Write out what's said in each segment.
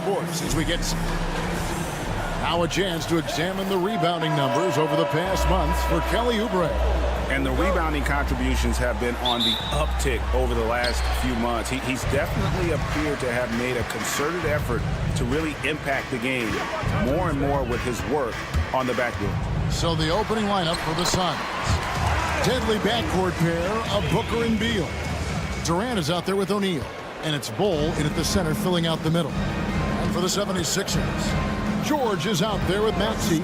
Sports as we get now a chance to examine the rebounding numbers over the past months for Kelly Oubre. And the rebounding contributions have been on the uptick over the last few months. He's definitely appeared to have made a concerted effort to really impact the game more and more with his work on the backboard. So the opening lineup for the Suns. Deadly backcourt pair of Booker and Beal. Durant is out there with O'Neal. And it's Bol in at the center filling out the middle. And for the 76ers, George is out there with Maxey.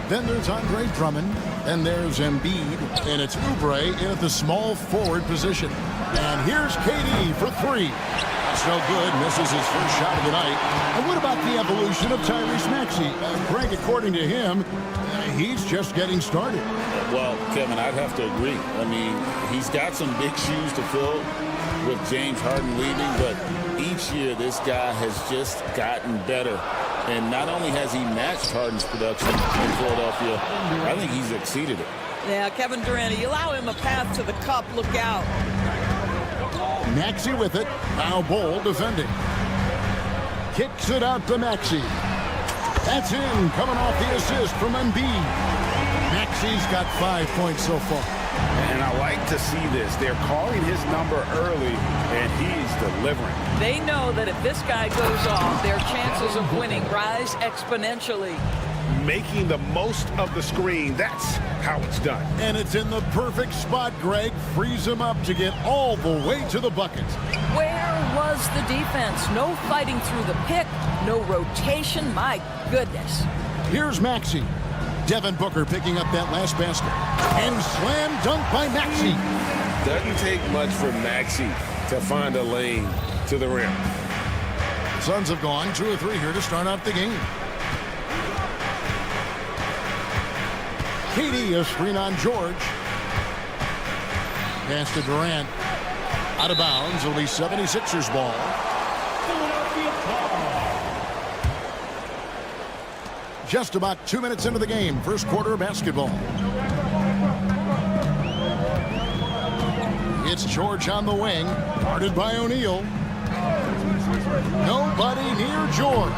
Then there's Andre Drummond. Then there's Embiid. And it's Oubre in at the small forward position. And here's KD for three. That's no good. Misses his first shot of the night. And what about the evolution of Tyrese Maxey? Greg, according to him, he's just getting started. Well, Kevin, I'd have to agree. I mean, he's got some big shoes to fill with James Harden leaving, but each year this guy has just gotten better. And not only has he matched Harden's production in Philadelphia, I think he's exceeded it. Yeah, Kevin Durant, you allow him a path to the cup. Look out. Maxey with it. Now Bol defending. Kicks it out to Maxey. That's in, coming off the assist from Embiid. Maxey's got 5 points so far. And I like to see this. They're calling his number early, and he's delivering. They know that if this guy goes off, their chances of winning rise exponentially. Making the most of the screen, that's how it's done. And it's in the perfect spot, Greg. Frees him up to get all the way to the bucket. Where was the defense? No fighting through the pick, no rotation. My goodness. Here's Maxey. Devin Booker picking up that last basket. And slam dunk by Maxey. Doesn't take much for Maxey to find a lane to the rim. The Suns have gone 2 or 3 here to start out the game. KD, a screen on George. Pass to Durant. Out of bounds. It'll be 76ers ball. Just about 2 minutes into the game. First quarter of basketball. It's George on the wing. Guarded by O'Neal. Nobody near George.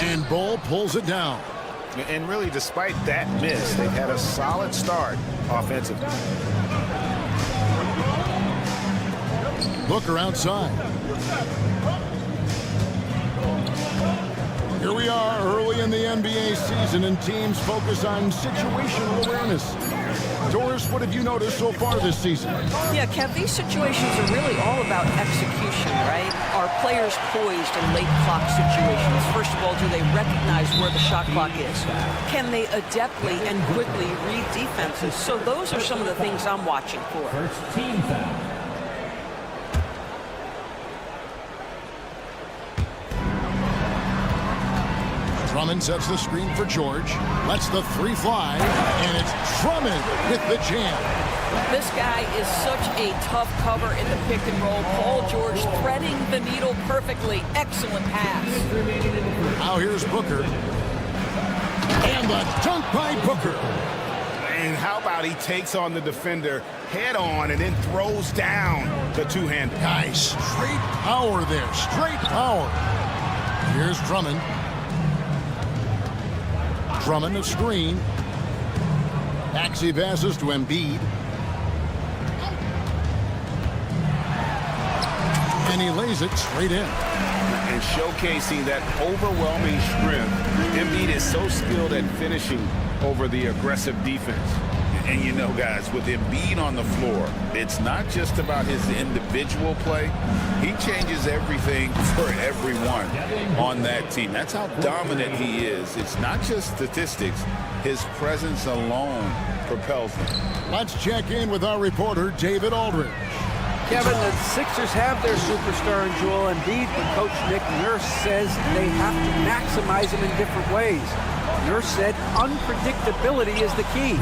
And Bol pulls it down. And really, despite that miss, they've had a solid start offensively. Booker outside. Here we are early in the NBA season, and teams focus on situational awareness. Doris, what have you noticed so far this season? Yeah, Kev, these situations are really all about execution, right? Are players poised in late clock situations? First of all, do they recognize where the shot clock is? Can they adeptly and quickly read defenses? So those are some of the things I'm watching for. First team foul. Drummond sets the screen for George. Lets the three fly, and it's Drummond with the jam. This guy is such a tough cover in the pick and roll. Paul George threading the needle perfectly. Excellent pass. Now here's Booker. And the dunk by Booker. And how about he takes on the defender head on and then throws down the two-hander. Nice. Straight power there. Straight power. Here's Drummond. Drummond a screen. Maxey passes to Embiid. And he lays it straight in. And showcasing that overwhelming strength. Embiid is so skilled at finishing over the aggressive defense. And you know, guys, with Embiid on the floor, it's not just about his individual play. He changes everything for everyone on that team. That's how dominant he is. It's not just statistics. His presence alone propels them. Let's check in with our reporter, David Aldridge. Kevin, the Sixers have their superstar in Joel Embiid, but Coach Nick Nurse says they have to maximize him in different ways. Nurse said unpredictability is the key.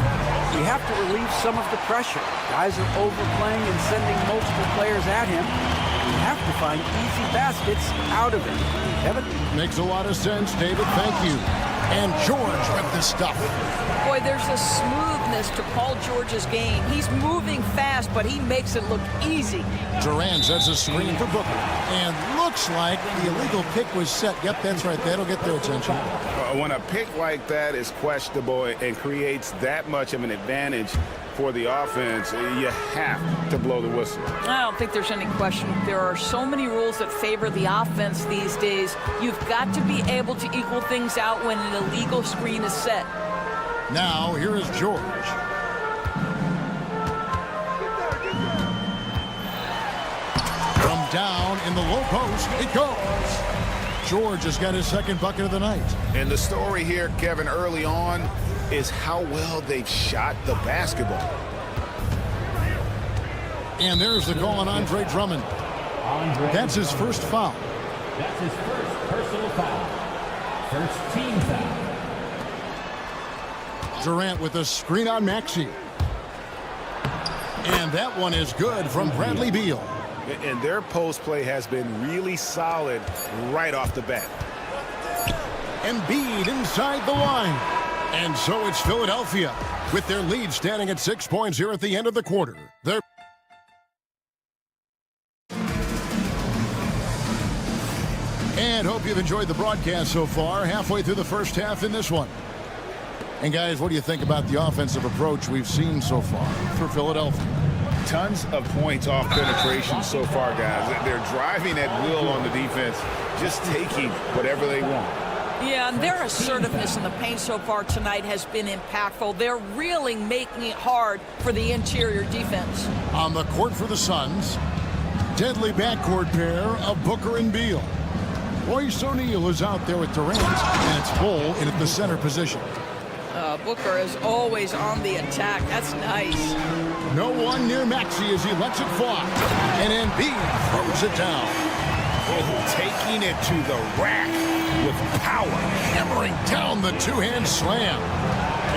We have to relieve some of the pressure. Guys are overplaying and sending multiple players at him. We have to find easy baskets out of him. Kevin? Makes a lot of sense, David. Thank you. And George with the stuff. Boy, there's a smoothness to Paul George's game. He's moving fast, but he makes it look easy. Durant sets a screen for Booker. And looks like the illegal pick was set. Yep, that's right. That'll get their attention. When a pick like that is questionable and creates that much of an advantage for the offense, you have to blow the whistle. I don't think there's any question. There are so many rules that favor the offense these days. You've got to be able to equal things out when an illegal screen is set. Now, here is George. From down in the low post, it goes. George has got his second bucket of the night. And the story here, Kevin, early on is how well they've shot the basketball. And there's the call on Andre Drummond. That's his first foul. That's his first personal foul. First team foul. Durant with a screen on Maxey. And that one is good from Bradley Beal. And their post play has been really solid right off the bat. Embiid inside the line. And so it's Philadelphia with their lead standing at 6 points here at the end of the quarter. And hope you've enjoyed the broadcast so far. Halfway through the first half in this one. And guys, what do you think about the offensive approach we've seen so far for Philadelphia? Tons of points off penetration so far, guys. They're driving at will on the defense, just taking whatever they want. Yeah, and their assertiveness in the paint so far tonight has been impactful. They're really making it hard for the interior defense. On the court for the Suns, deadly backcourt pair of Booker and Beal. Royce O'Neal is out there with Durant, and it's Bull in at the center position. Booker is always on the attack. That's nice. No one near Maxey as he lets it fly. And Embiid throws it down. Taking it to the rack with power. Hammering down the two-hand slam.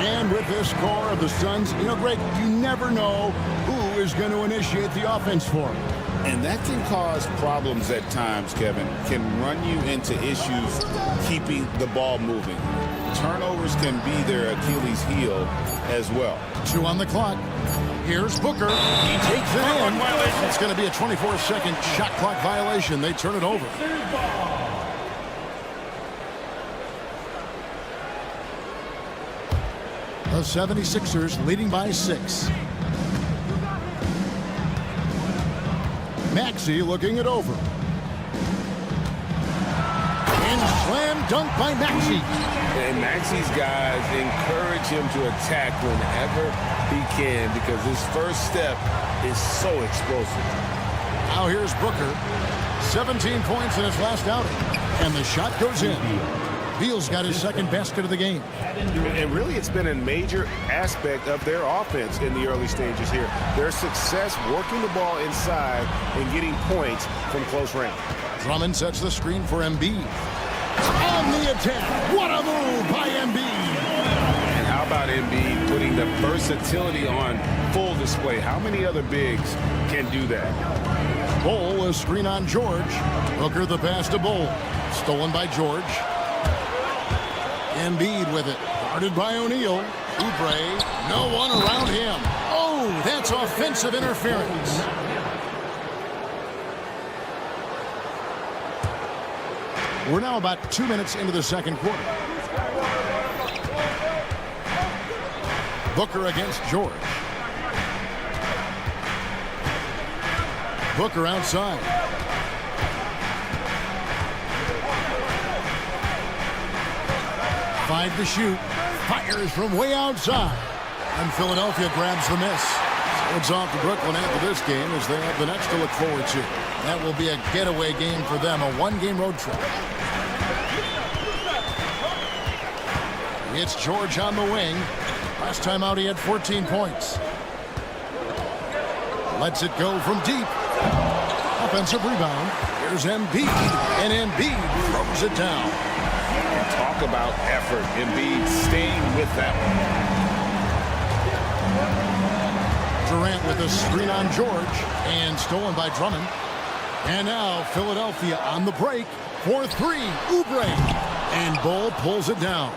And with this core of the Suns, you know, Greg, you never know who is going to initiate the offense for them. And that can cause problems at times, Kevin. Can run you into issues keeping the ball moving. Turnovers can be their Achilles heel as well. 2 on the clock. Here's Booker. He takes it in. It's going to be a 24-second shot clock violation. They turn it over. The 76ers leading by 6. Maxey looking it over. And slam dunk by Maxey. And Maxey's guys encourage him to attack whenever he can because his first step is so explosive. Now here's Booker. 17 points in his last outing. And the shot goes in. Beal's got his second basket of the game. And really, it's been a major aspect of their offense in the early stages here. Their success working the ball inside and getting points from close range. Drummond sets the screen for Embiid. On the attack. What a move by Embiid. And how about Embiid putting the versatility on full display? How many other bigs can do that? Bull, a screen on George. Booker the pass to Bull. Stolen by George. Embiid with it. Guarded by O'Neal. Oubre. No one around him. Oh, that's offensive interference. We're now about 2 minutes into the second quarter. Booker against George. Booker outside. Five to shoot. Fires from way outside. And Philadelphia grabs the miss. So it's off to Brooklyn after this game as they have the next to look forward to. That will be a getaway game for them, a one-game road trip. It's George on the wing. Last time out he had 14 points. Lets it go from deep. Offensive rebound. Here's Embiid, and Embiid throws it down. Talk about effort. Embiid staying with that one. Durant with a screen on George, and stolen by Drummond. And now Philadelphia on the break for 3. Oubre. And Bull pulls it down.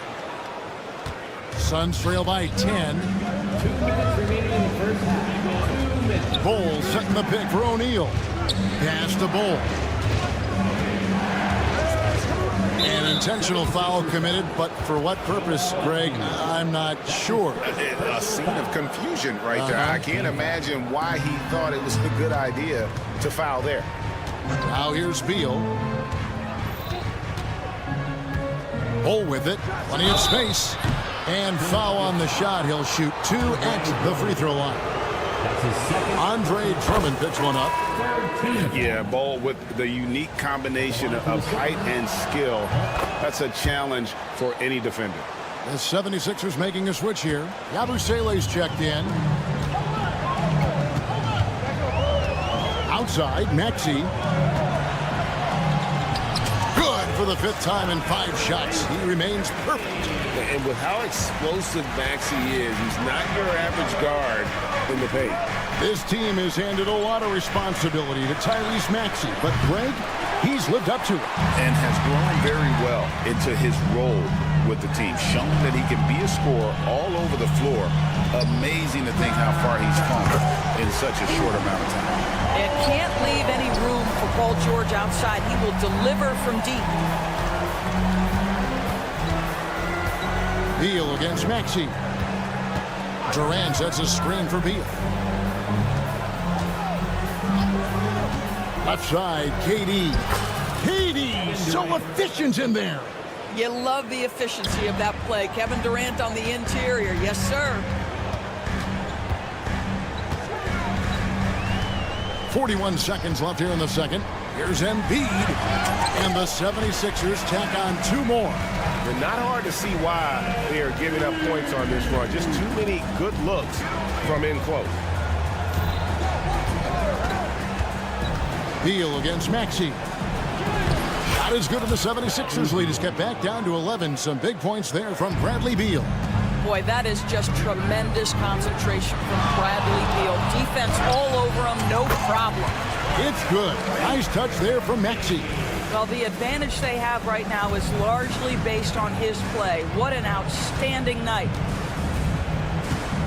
Suns trail by 10. 2 minutes remaining in the first half. 2 minutes. Bull setting the pick for O'Neal. Pass to Bull. An intentional foul committed, but for what purpose, Greg? I'm not sure. A scene of confusion right there. I can't imagine why he thought it was a good idea to foul there. Now here's Beal. Bull with it. Plenty of space. And foul on the shot. He'll shoot 2 at the free throw line. That's his second. Andre Drummond picks one up. Yeah, Bull with the unique combination of height and skill. That's a challenge for any defender. The 76ers making a switch here. Yabusele's checked in. Outside, Maxey. Good for the 5th time in 5 shots. He remains perfect. And with how explosive Maxey is, he's not your average guard in the paint. This team has handed a lot of responsibility to Tyrese Maxey, but Greg, he's lived up to it. And has grown very well into his role with the team, shown that he can be a scorer all over the floor. Amazing to think how far he's come in such a short amount of time. And can't leave any room for Paul George outside. He will deliver from deep. Beal against Maxey. Durant sets a screen for Beal. Left side, KD. KD, so efficient in there. You love the efficiency of that play. Kevin Durant on the interior. Yes, sir. 41 seconds left here in the second. Here's Embiid. And the 76ers tack on 2 more. They're not hard to see why they are giving up points on this run. Just too many good looks from in close. Beal against Maxey. Not as good as the 76ers lead is kept back down to 11. Some big points there from Bradley Beal. Boy, that is just tremendous concentration from Bradley Beal. Defense all over him, no problem. It's good. Nice touch there from Maxey. Well, the advantage they have right now is largely based on his play. What an outstanding night.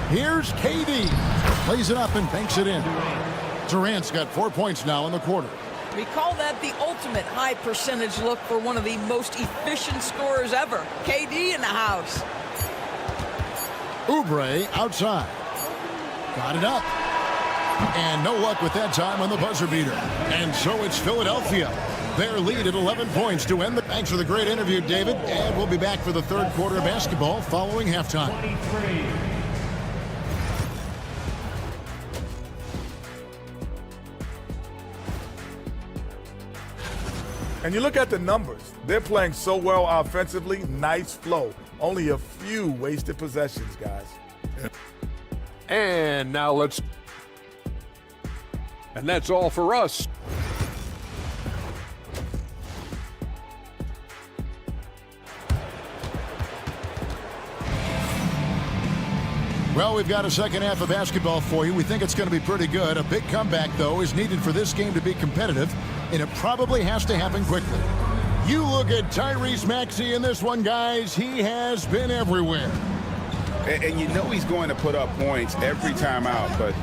Here's KD. Plays it up and banks it in. Durant's got 4 points now in the quarter. We call that the ultimate high percentage look for one of the most efficient scorers ever. KD in the house. Oubre outside. Got it up. And no luck with that time on the buzzer beater. And so it's Philadelphia. Their lead at 11 points to end the... Thanks for the great interview, David. And we'll be back for the 3rd quarter of basketball following halftime. 23. And you look at the numbers. They're playing so well offensively. Nice flow. Only a few wasted possessions, guys. And now let's... And that's all for us. Well, we've got a second half of basketball for you. We think it's going to be pretty good. A big comeback, though, is needed for this game to be competitive, and it probably has to happen quickly. You look at Tyrese Maxey in this one, guys. He has been everywhere. And you know he's going to put up points every time out, but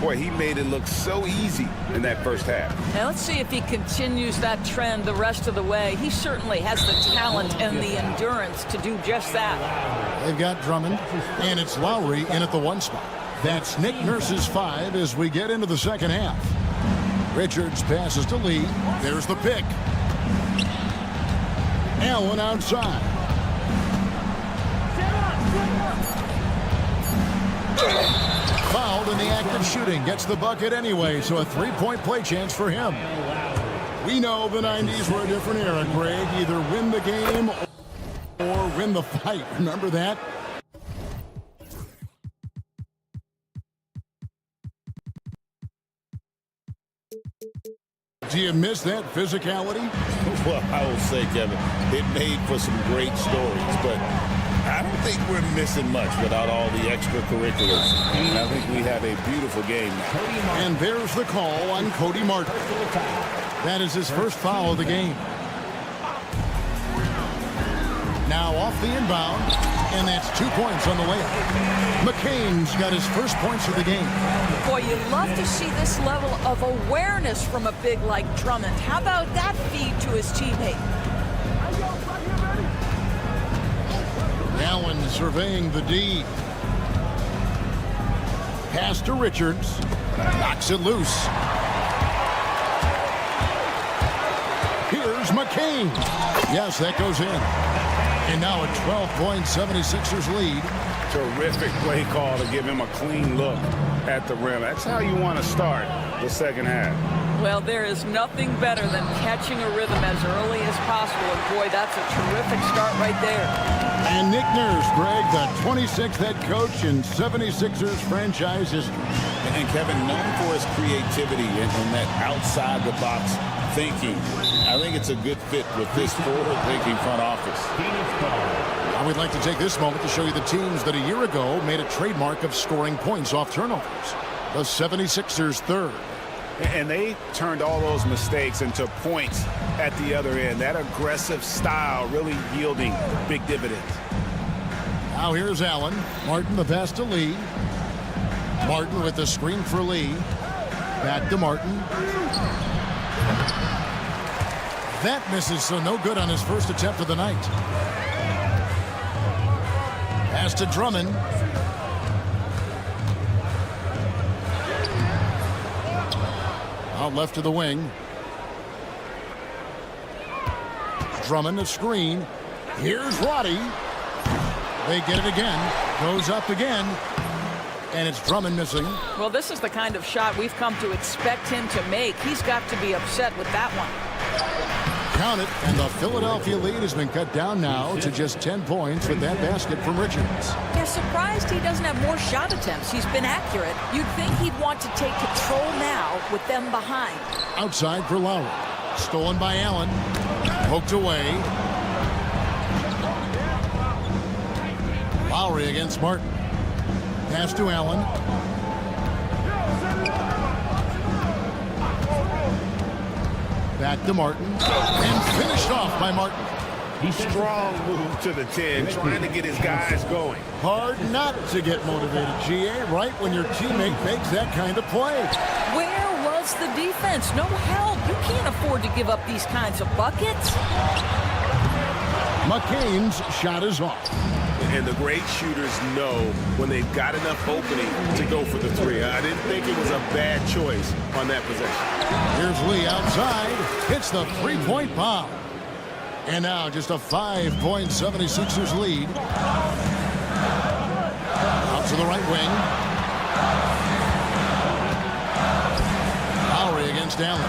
boy, he made it look so easy in that first half. Now let's see if he continues that trend the rest of the way. He certainly has the talent and the endurance to do just that. They've got Drummond, and it's Lowry in at the 1 spot. That's Nick Nurse's 5 as we get into the second half. Richards passes to Lee. There's the pick. Allen outside. Fouled in the act of shooting. Gets the bucket anyway, so a 3-point play chance for him. We know the 90s were a different era, Greg. Either win the game or win the fight. Remember that? Do you miss that physicality? Well, I will say, Kevin, it made for some great stories, but I don't think we're missing much without all the extracurriculars. And I think we have a beautiful game now. And there's the call on Cody Martin. That is his first foul of the game. Now off the inbound, And that's 2 points on the layup. McCain's got his first points of the game. Boy, you love to see this level of awareness from a big like Drummond. How about that feed to his teammate? Allen surveying the D. Pass to Richards. Knocks it loose. Here's McCain. Yes, that goes in. And now a 12-point 76ers lead. Terrific play call to give him a clean look at the rim. That's how you want to start the second half. Well, there is nothing better than catching a rhythm as early as possible. And boy, that's a terrific start right there. And Nick Nurse, Greg, the 26th head coach in 76ers franchise history. And Kevin, known for his creativity and that outside-the-box thinking, I think it's a good fit with this forward-thinking front office. I would like to take this moment to show you the teams that a year ago made a trademark of scoring points off turnovers. The 76ers third. And they turned all those mistakes into points at the other end. That aggressive style really yielding big dividends. Now here's Allen. Martin the pass to Lee. Martin with the screen for Lee. Back to Martin. That misses, so no good on his first attempt of the night. Pass to Drummond. Out left to the wing. Drummond a screen. Here's Roddy. They get it again. Goes up again. And it's Drummond missing. Well, this is the kind of shot we've come to expect him to make. He's got to be upset with that one. Count it, and the Philadelphia lead has been cut down now to just 10 points with that basket from Richards. Yeah, surprised he doesn't have more shot attempts. He's been accurate. You'd think he'd want to take control now with them behind. Outside for Lowry. Stolen by Allen. Poked away. Lowry against Martin. Pass to Allen. Back to Martin. And finished off by Martin. Strong move to the 10, trying to get his guys going. Hard not to get motivated, GA, right when your teammate makes that kind of play. Where was the defense? No help. You can't afford to give up these kinds of buckets. McCain's shot is off. And the great shooters know when they've got enough opening to go for the three. I didn't think it was a bad choice on that possession. Here's Lee outside. Hits the three-point bomb. And now just a 5-point 76ers lead. Out to the right wing. Lowry against Allen.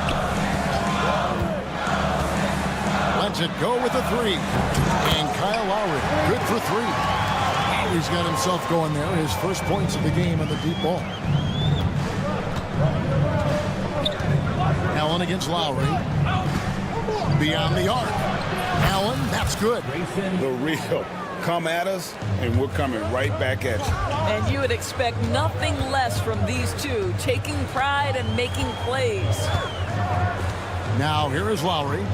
Lets it go with a three. And Kyle Lowry, good for three. He's got himself going there. His first points of the game on the deep ball. Allen against Lowry. Beyond the arc. Allen, that's good. The real. Come at us, and we're coming right back at you. And you would expect nothing less from these two, taking pride and making plays. Now here is Lowry.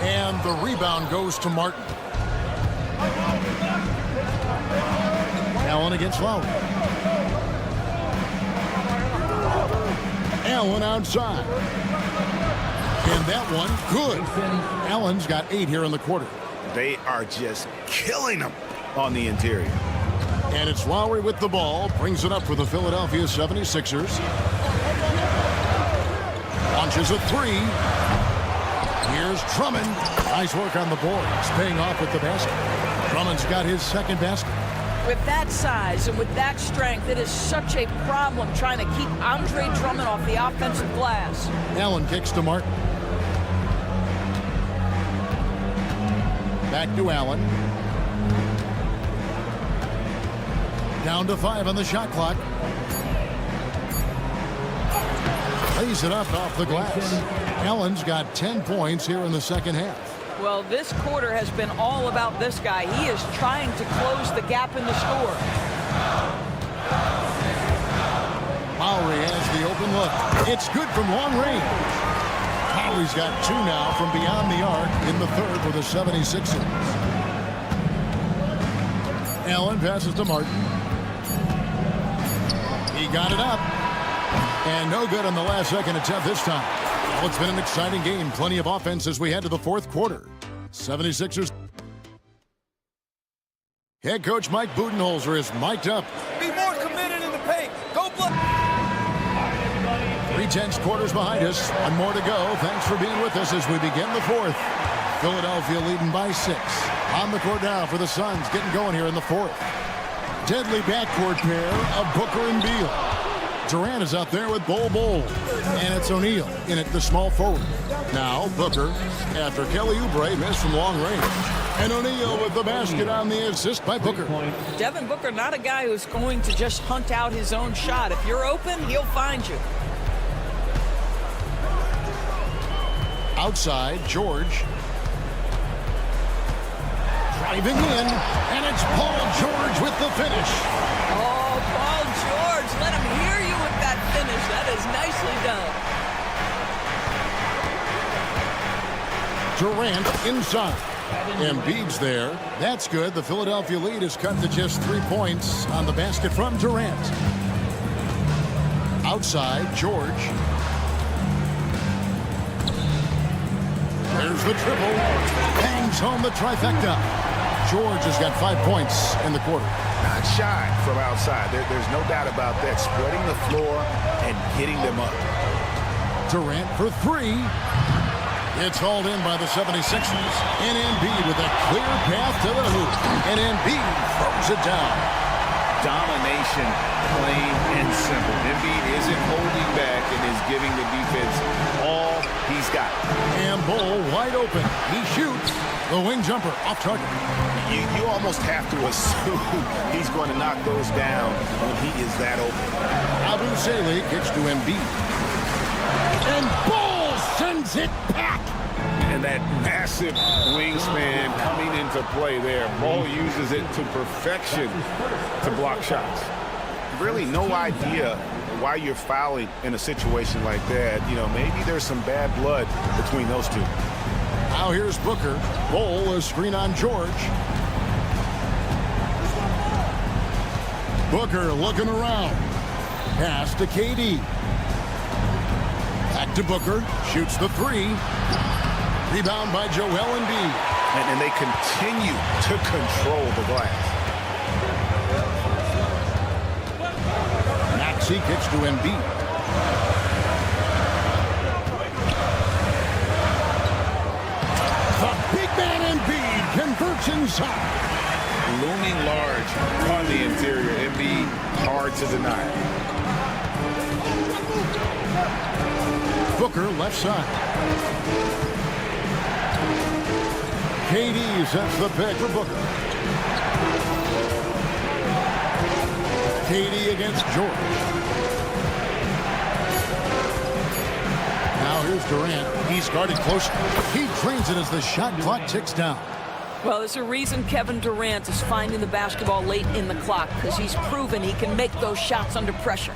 And the rebound goes to Martin. Allen against Lowry. Allen outside. And that one, good. Allen's got 8 here in the quarter. They are just killing them on the interior. And it's Lowry with the ball. Brings it up for the Philadelphia 76ers. Launches a three. Here's Drummond. Nice work on the boards. Paying off with the basket. Drummond's got his second basket. With that size and with that strength, it is such a problem trying to keep Andre Drummond off the offensive glass. Allen kicks to Martin. Back to Allen. Down to 5 on the shot clock. Lays it up off the glass. Allen's got 10 points here in the second half. Well, this quarter has been all about this guy. He is trying to close the gap in the score. Lowry has the open look. It's good from long range. Lowry's got 2 now from beyond the arc in the third for the 76ers. Allen passes to Martin. He got it up. And no good on the last second attempt this time. Well, it's been an exciting game. Plenty of offense as we head to the fourth quarter. 76ers. Head coach Mike Budenholzer is mic'd up. Be more committed in the paint. Go block. 3 tenths quarters behind us. One more to go. Thanks for being with us as we begin the fourth. Philadelphia leading by 6. On the court now for the Suns. Getting going here in the fourth. Deadly backcourt pair of Booker and Beal. Durant is out there with Bol. And it's O'Neal in at the small forward. Now Booker after Kelly Oubre missed from long range. And O'Neal with the basket on the assist by Booker. Devin Booker, not a guy who's going to just hunt out his own shot. If you're open, he'll find you. Outside, George. Driving in, and it's Paul George with the finish. Oh, Paul George, let him hear you with that finish. That is nicely done. Durant inside. Embiid's there. That's good. The Philadelphia lead is cut to just 3 points on the basket from Durant. Outside, George. There's the triple. Hangs home the trifecta. George has got 5 points in the quarter. Not shy from outside. There's no doubt about that. Spreading the floor and getting them up. Durant for 3. It's hauled in by the 76ers. And Embiid with a clear path to the hoop. And Embiid throws it down. Domination, plain and simple. Embiid isn't holding back and is giving the defense all he's got. And Bull wide open. He shoots. The wing jumper off target. You almost have to assume he's going to knock those down when he is that open. Abu Saleh gets to Embiid. And Bull sends it back. And that massive wingspan coming into play there. Ball uses it to perfection to block shots. Really no idea why you're fouling in a situation like that. You know, maybe there's some bad blood between those two. Now here's Booker. Bull, a screen on George. Booker looking around. Pass to KD. Back to Booker. Shoots the 3. Rebound by Joel Embiid. And they continue to control the glass. Maxey kicks to Embiid. The big man Embiid converts inside. Looming large on the interior. Embiid hard to deny. Booker left side. KD sets the pick for Booker. KD against George. Now here's Durant. He's guarded close. He trains it as the shot clock ticks down. Well, there's a reason Kevin Durant is finding the basketball late in the clock, because he's proven he can make those shots under pressure.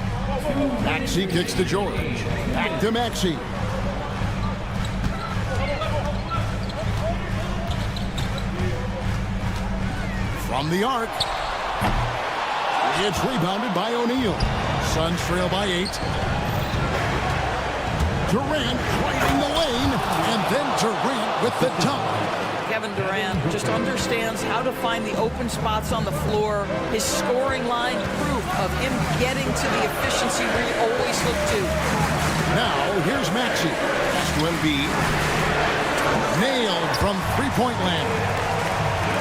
Maxey kicks to George. Back to Maxey. From the arc. It's rebounded by O'Neal. Suns trail by 8. Durant driving the lane, and then Durant with the dunk. Kevin Durant just understands how to find the open spots on the floor. His scoring line, proof of him getting to the efficiency we always look to. Now, here's Maxey. Pass to Embiid. Nailed from three-point land.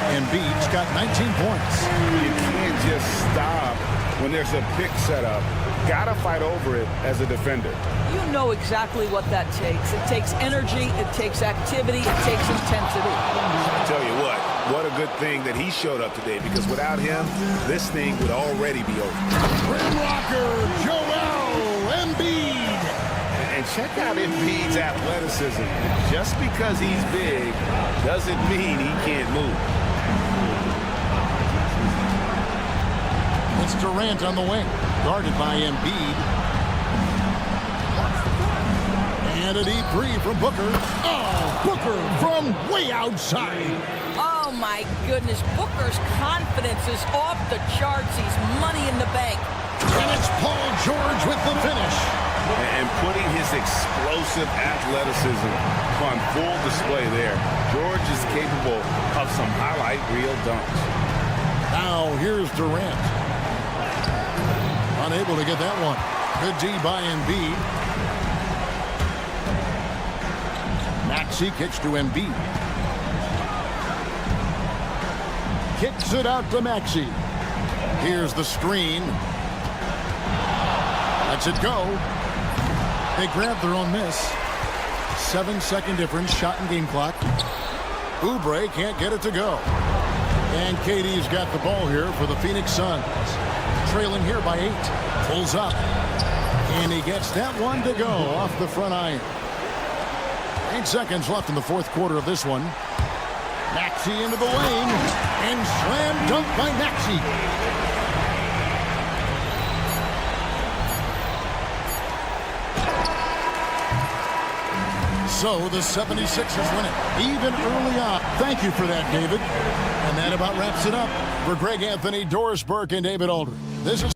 Embiid's got 19 points. You can't just stop when there's a pick set up. Gotta fight over it as a defender. You know exactly what that takes. It takes energy, it takes activity, it takes intensity. I tell you what a good thing that he showed up today, because without him, this thing would already be over. Rim rocker, Joel Embiid. And check out Embiid's athleticism. Just because he's big doesn't mean he can't move. It's Durant on the wing, guarded by Embiid. And a deep 3 from Booker. Oh, Booker from way outside. Oh my goodness. Booker's confidence is off the charts. He's money in the bank. And it's Paul George with the finish. And putting his explosive athleticism on full display there. George is capable of some highlight reel dunks. Now here's Durant. Unable to get that one. Good D by Embiid. Maxey kicks to Embiid. Kicks it out to Maxey. Here's the screen. Lets it go. They grab their own miss. 7-second difference, shot and game clock. Oubre can't get it to go. And KD's got the ball here for the Phoenix Suns. Trailing here by 8. Pulls up. And he gets that one to go off the front iron. 8 seconds left in the fourth quarter of this one. Maxey into the lane. And slam dunk by Maxey. So the 76ers win it, even early on. Thank you for that, David. And that about wraps it up. For Greg Anthony, Doris Burke, and David Aldridge, this is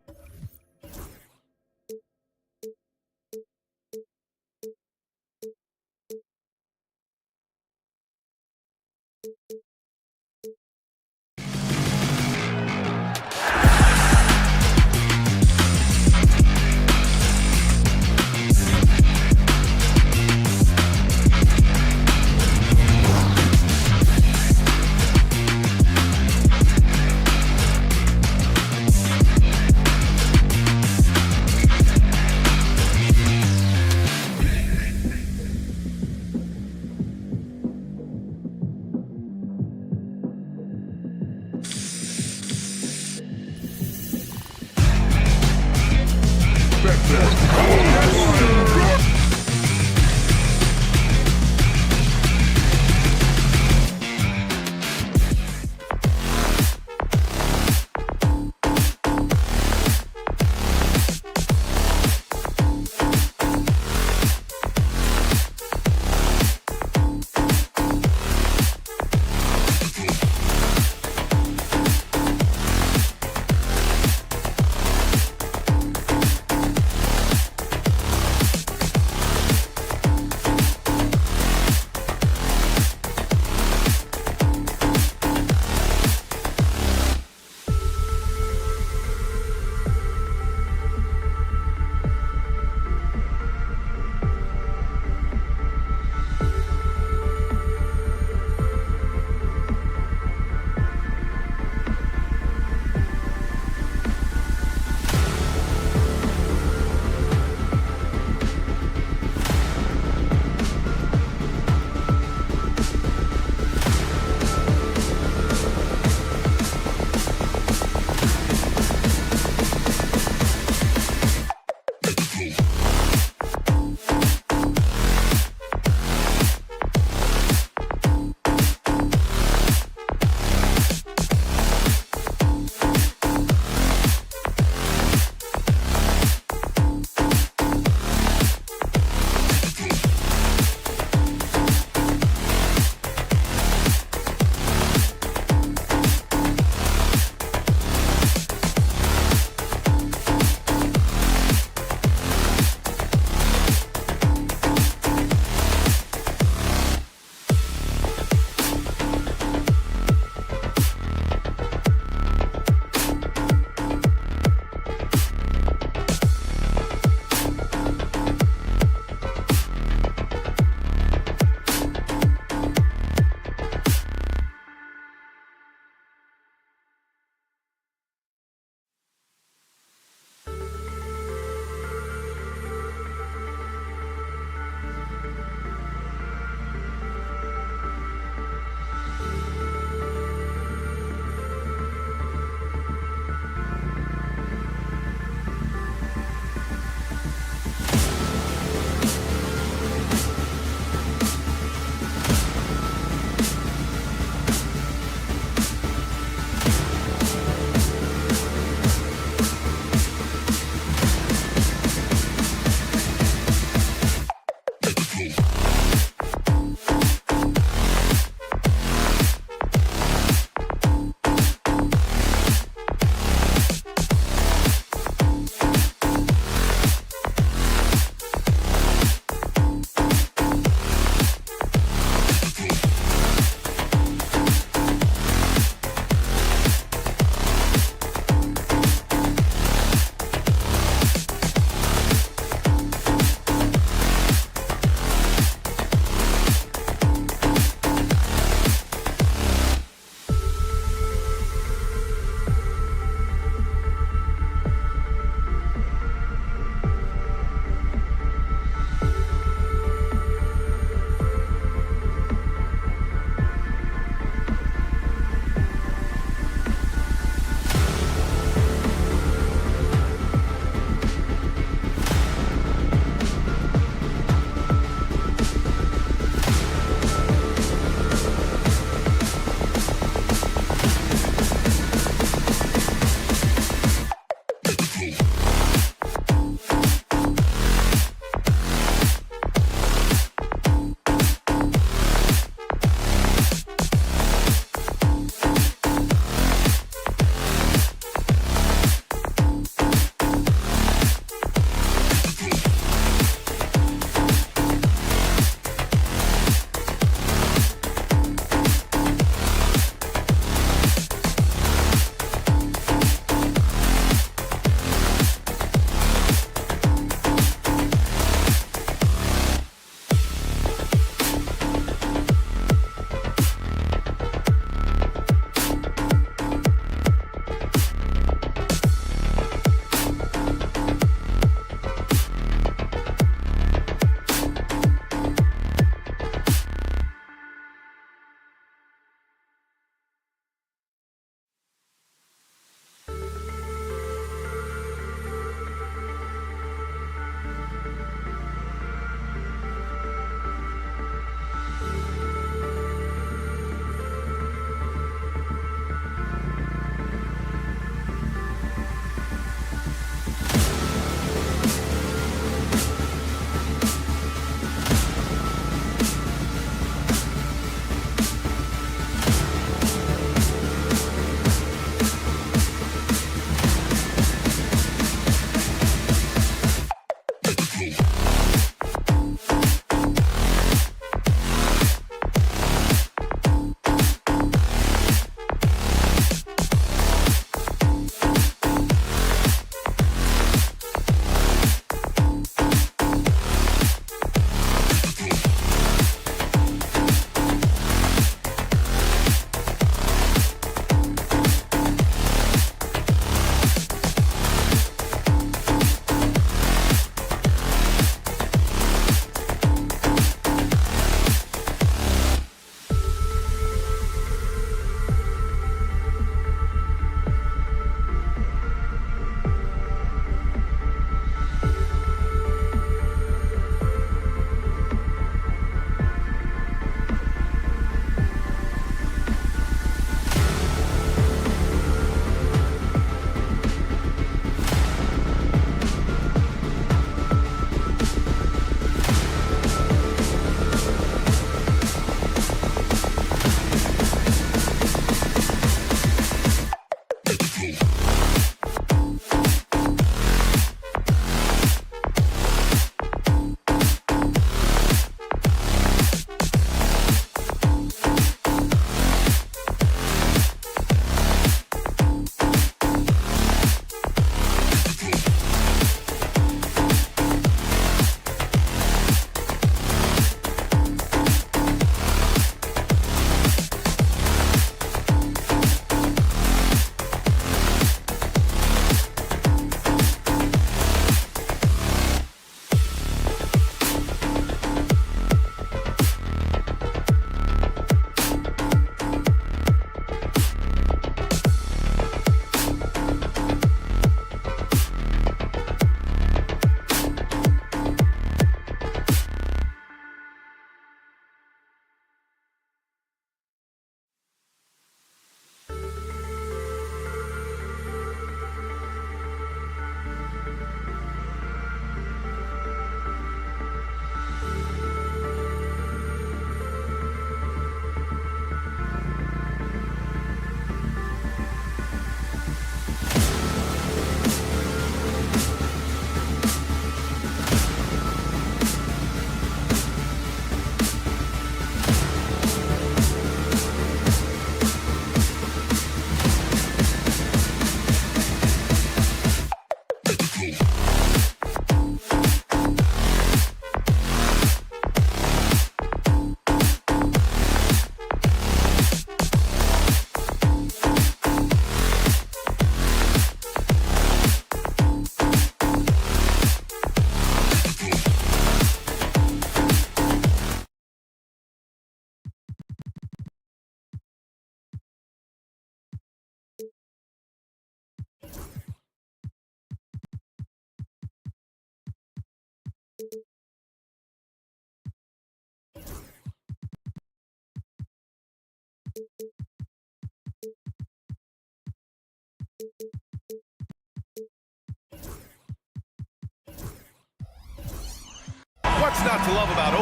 What's not to love about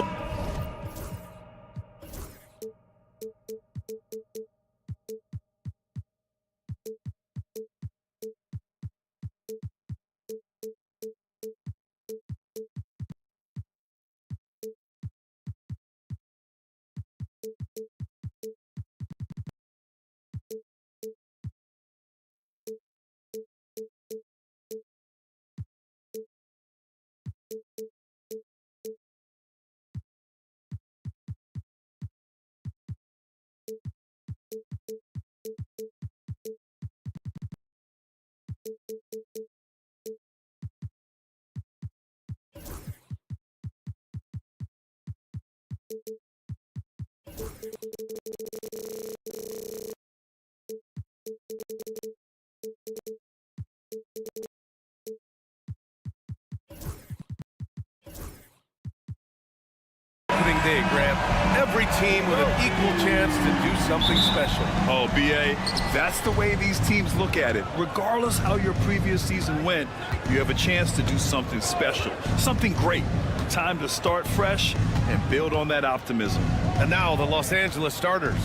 opening day, Grant? Every team with an equal chance to do something special. Oh, B.A., that's the way these teams look at it. Regardless how your previous season went, you have a chance to do something special, something great. Time to start fresh and build on that optimism. And now the Los Angeles starters.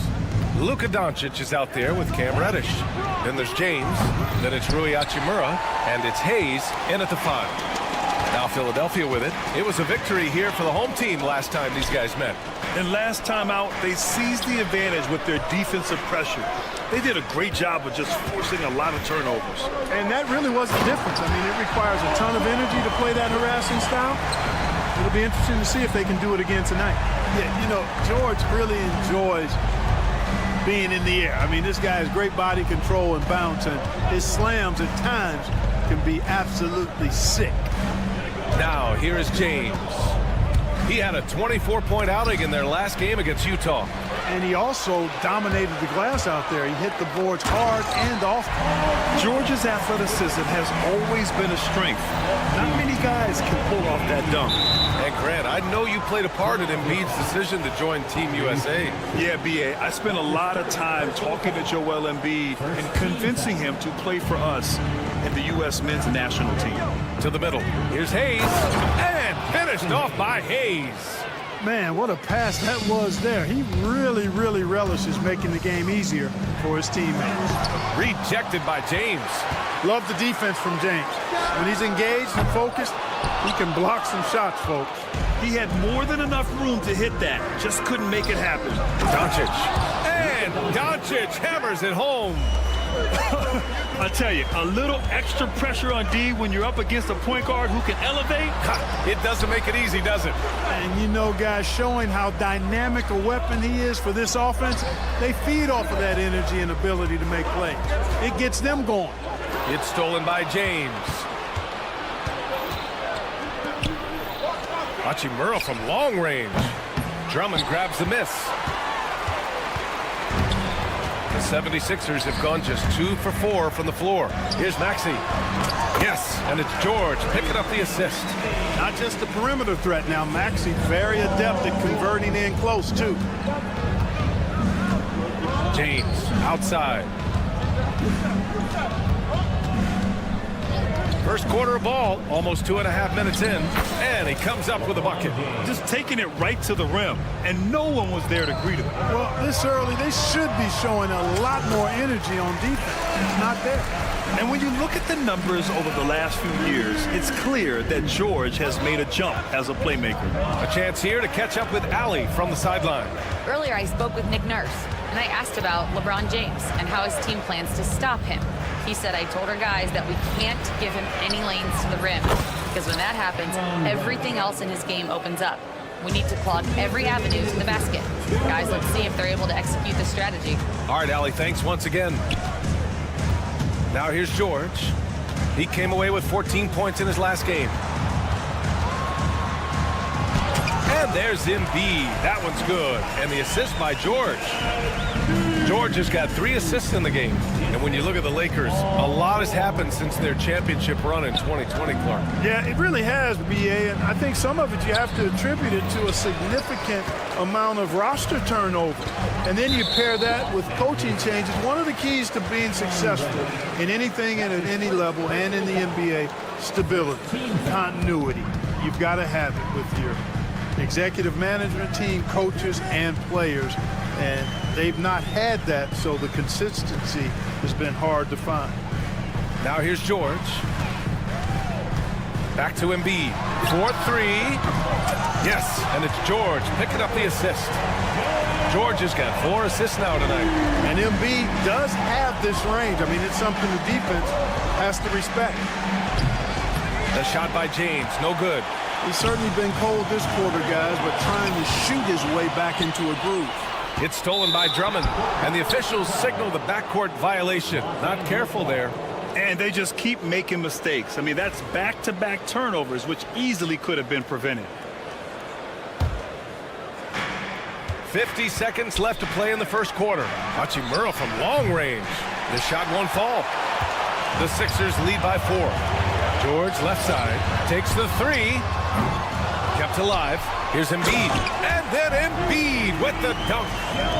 Luka Doncic is out there with Cam Reddish. Then there's James, then it's Rui Hachimura, and it's Hayes in at the 5. Now Philadelphia with it. It was a victory here for the home team last time these guys met. And last time out, they seized the advantage with their defensive pressure. They did a great job of just forcing a lot of turnovers. And that really was the difference. I mean, it requires a ton of energy to play that harassing style. It'll be interesting to see if they can do it again tonight. Yeah, you know, George really enjoys being in the air. I mean, this guy has great body control and bounce, and his slams at times can be absolutely sick. Now, here is James. He had a 24-point outing in their last game against Utah. And he also dominated the glass out there. He hit the boards hard and often. George's athleticism has always been a strength. Not many guys can pull off that dunk. And Grant, I know you played a part in Embiid's decision to join Team USA. Yeah, B.A., I spent a lot of time talking to Joel Embiid and convincing him to play for us in the U.S. men's national team. To the middle. Here's Hayes. And finished off by Hayes. Man, what a pass that was there. He really, really relishes making the game easier for his teammates. Rejected by James. Love the defense from James. When he's engaged and focused, he can block some shots, folks. He had more than enough room to hit that. Just couldn't make it happen. Doncic. And Doncic hammers it home. I tell you, a little extra pressure on D when you're up against a point guard who can elevate. It doesn't make it easy, does it? And you know, guys, showing how dynamic a weapon he is for this offense, they feed off of that energy and ability to make plays. It gets them going. It's stolen by James. Hachimura from long range. Drummond grabs the miss. The 76ers have gone just 2 for 4 from the floor. Here's Maxey. Yes, and it's George picking up the assist. Not just the perimeter threat now. Maxey very adept at converting in close, too. James outside. First quarter of ball, almost 2.5 minutes in, and he comes up with a bucket. Just taking it right to the rim, and no one was there to greet him. Well, this early, they should be showing a lot more energy on defense. It's not there. And when you look at the numbers over the last few years, it's clear that George has made a jump as a playmaker. A chance here to catch up with Allie from the sideline. Earlier, I spoke with Nick Nurse, and I asked about LeBron James and how his team plans to stop him. He said, I told our guys that we can't give him any lanes to the rim, because when that happens, everything else in his game opens up. We need to clog every avenue to the basket. Guys, let's see if they're able to execute this strategy. All right, Allie, thanks once again. Now here's George. He came away with 14 points in his last game. And there's Embiid. That one's good. And the assist by George. George has got 3 assists in the game. And when you look at the Lakers, a lot has happened since their championship run in 2020, Clark. Yeah, it really has, B.A., and I think some of it you have to attribute it to a significant amount of roster turnover. And then you pair that with coaching changes. One of the keys to being successful in anything and at any level and in the NBA, stability, continuity. You've got to have it with your executive management team, coaches, and players. And they've not had that, so the consistency has been hard to find. Now here's George. Back to Embiid. 4-3. Yes, and it's George picking up the assist. George has got 4 assists now tonight. And Embiid does have this range. I mean, it's something the defense has to respect. The shot by James, no good. He's certainly been cold this quarter, guys, but trying to shoot his way back into a groove. It's stolen by Drummond, and the officials signal the backcourt violation. Not careful there. And they just keep making mistakes. I mean, that's back-to-back turnovers, which easily could have been prevented. 50 seconds left to play in the first quarter. Hachimura from long range. The shot won't fall. The Sixers lead by 4. George left side takes the 3. Kept alive. Here's Embiid. And then Embiid with the dunk.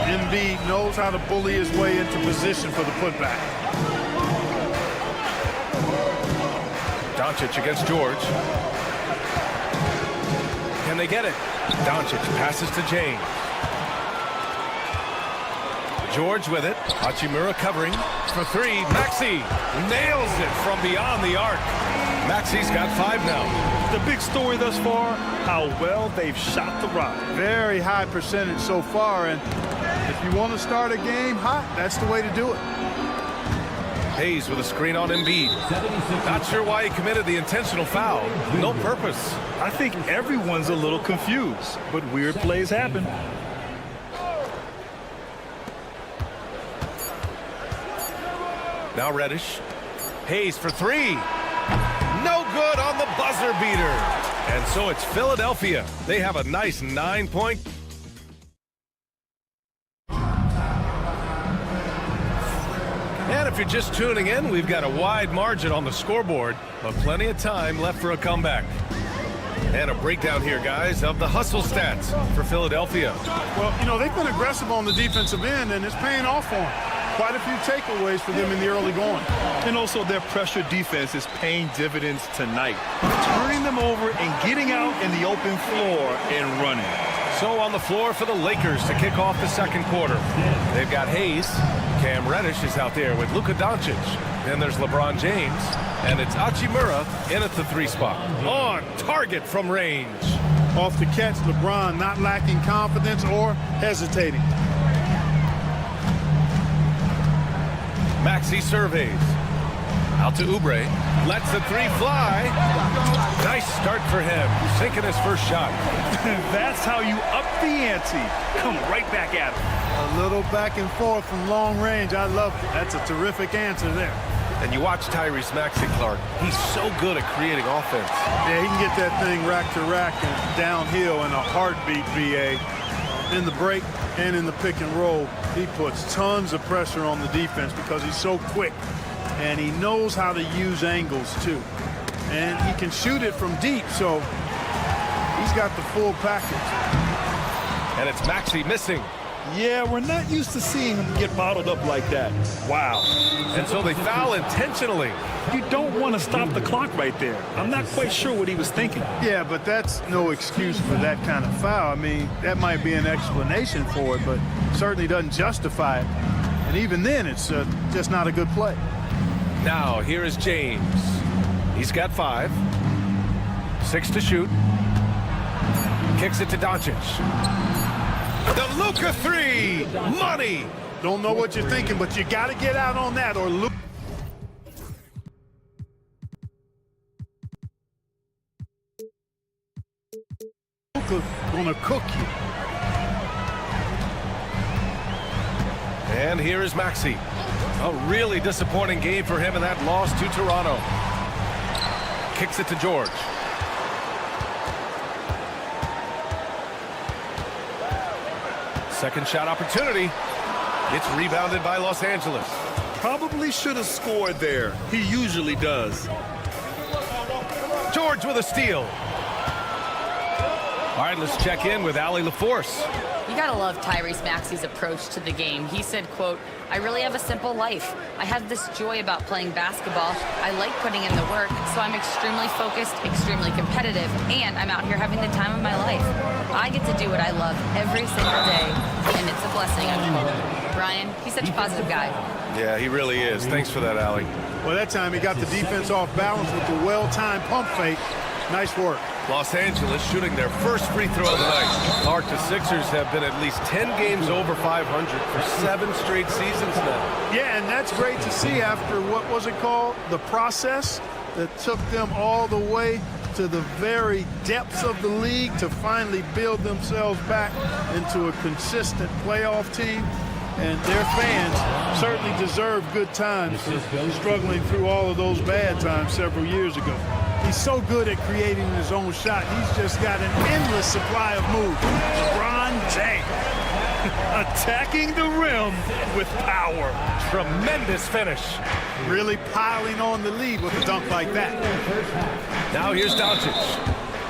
Embiid knows how to bully his way into position for the putback. Doncic against George. Can they get it? Doncic passes to James. George with it. Hachimura covering for 3. Maxey nails it from beyond the arc. Maxey's got 5 now. The big story thus far, how well they've shot the rock. Very high percentage so far, and if you want to start a game hot, that's the way to do it. Hayes with a screen on Embiid. Not sure why he committed the intentional foul. No purpose. I think everyone's a little confused, but weird plays happen. Now Reddish. Hayes for 3. No good on the buzzer beater. And so it's Philadelphia. They have a nice 9-point. And if you're just tuning in, we've got a wide margin on the scoreboard, but plenty of time left for a comeback. And a breakdown here, guys, of the hustle stats for Philadelphia. Well, you know, they've been aggressive on the defensive end, and it's paying off for them. Quite a few takeaways for them in the early going. And also their pressure defense is paying dividends tonight. Turning them over and getting out in the open floor and running. So on the floor for the Lakers to kick off the second quarter. They've got Hayes. Cam Reddish is out there with Luka Doncic. Then there's LeBron James. And it's Hachimura in at the 3 spot. On target from range. Off the catch, LeBron not lacking confidence or hesitating. Maxey surveys. Out to Oubre. Lets the 3 fly. Nice start for him. Sinking his first shot. That's how you up the ante. Come right back at him. A little back and forth from long range. I love it. That's a terrific answer there. And you watch Tyrese Maxey, Clark. He's so good at creating offense. Yeah, he can get that thing rack to rack and downhill in a heartbeat, VA. In the break and in the pick and roll, he puts tons of pressure on the defense because he's so quick. And he knows how to use angles, too. And he can shoot it from deep, so he's got the full package. And it's Maxey missing. Yeah, we're not used to seeing him get bottled up like that. Wow. And so they foul intentionally. You don't want to stop the clock right there. I'm not quite sure what he was thinking. Yeah, but that's no excuse for that kind of foul. I mean, that might be an explanation for it, but certainly doesn't justify it. And even then, it's just not a good play. Now, here is James. He's got 5. 6 to shoot. Kicks it to Doncic. The Luka 3. Money. Don't know what you're thinking, but you got to get out on that or Luka gonna cook you. And here is Maxey. A really disappointing game for him in that loss to Toronto. Kicks it to George. Second shot opportunity. It's rebounded by Los Angeles. Probably should have scored there. He usually does. George with a steal. All right, let's check in with Allie LaForce. You gotta love Tyrese Maxey's approach to the game. He said, quote, "I really have a simple life. I have this joy about playing basketball. I like putting in the work, so I'm extremely focused, extremely competitive, and I'm out here having the time of my life. I get to do what I love every single day, and it's a blessing," unquote. Brian, he's such a positive guy. Yeah, he really is. Thanks for that, Allie. Well, that time he got the defense off balance with the well-timed pump fake. Nice work. Los Angeles shooting their first free throw of the night. Clark, the Sixers have been at least 10 games over 500 for 7 straight seasons now. Yeah, and that's great to see after, what was it called? The process that took them all the way to the very depths of the league to finally build themselves back into a consistent playoff team. And their fans certainly deserve good times for struggling through all of those bad times several years ago. He's so good at creating his own shot. He's just got an endless supply of moves. LeBron James attacking the rim with power. Tremendous finish. Really piling on the lead with a dunk like that. Now here's Doncic.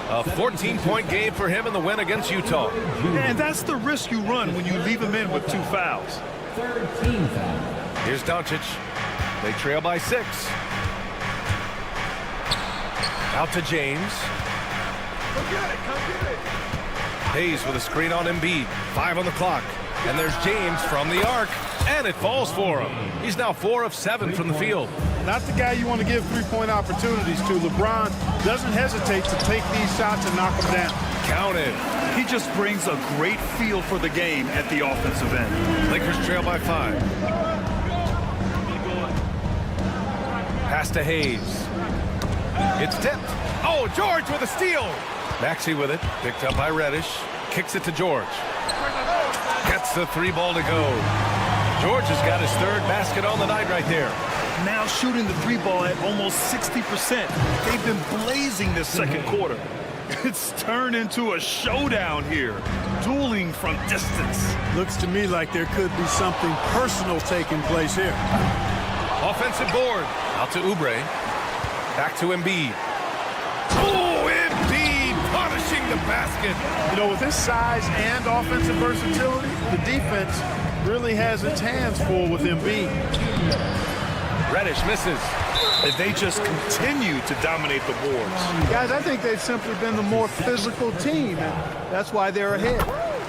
A 14-point game for him in the win against Utah. And that's the risk you run when you leave him in with 2 fouls. Here's Doncic. They trail by 6. Out to James. Hayes with a screen on Embiid. 5 on the clock. And there's James from the arc. And it falls for him. He's now 4 of 7 from the field. not the guy you want to give three-point opportunities to. LeBron doesn't hesitate to take these shots and knock them down. Counted. He just brings a great feel for the game at the offensive end. Lakers trail by 5. Pass to Hayes. It's tipped. Oh, George with a steal. Maxey with it. Picked up by Reddish. Kicks it to George. Gets the 3-ball to go. George has got his 3rd basket on the night right there. Now shooting the 3-ball at almost 60%. They've been blazing this second quarter. It's turned into a showdown here. Dueling from distance. Looks to me like there could be something personal taking place here. Offensive board. Out to Oubre. Back to Embiid. Oh, Embiid punishing the basket. You know, with his size and offensive versatility, the defense really has its hands full with Embiid. Reddish misses. If they just continue to dominate the boards. Guys, I think they've simply been the more physical team, and that's why they're ahead.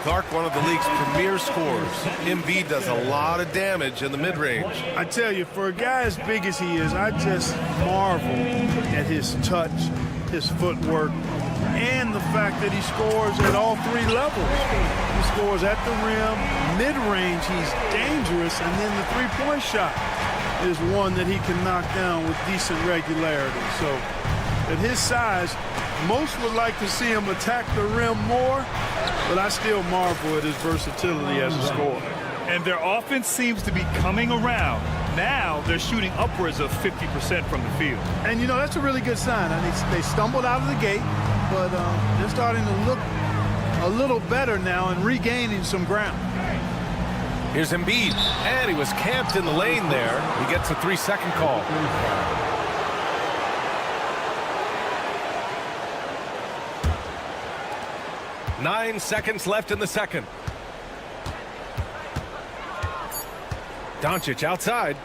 Clark, one of the league's premier scorers. Embiid does a lot of damage in the mid-range. I tell you, for a guy as big as he is, I just marvel at his touch, his footwork, and the fact that he scores at all 3 levels. He scores at the rim, mid-range, he's dangerous, and then the three-point shot is one that he can knock down with decent regularity. So at his size, most would like to see him attack the rim more, but I still marvel at his versatility as a scorer. And their offense seems to be coming around. Now they're shooting upwards of 50% from the field. And, you know, that's a really good sign. I mean, they stumbled out of the gate, but they're starting to look a little better now and regaining some ground. Here's Embiid, and he was camped in the lane there. He gets a 3-second call. Nine seconds left in the second. Doncic outside.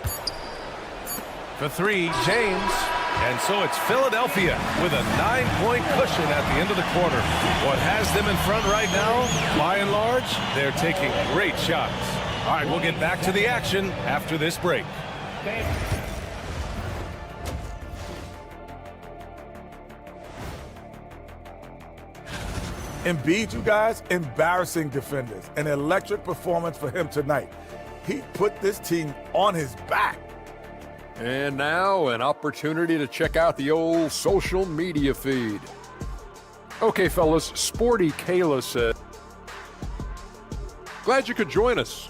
For 3, James. And so it's Philadelphia with a 9-point cushion at the end of the quarter. What has them in front right now, by and large, they're taking great shots. All right, we'll get back to the action after this break. Embiid, you guys, embarrassing defenders. An electric performance for him tonight. He put this team on his back. And now an opportunity to check out the old social media feed. Okay, fellas, Sporty Kayla said, glad you could join us.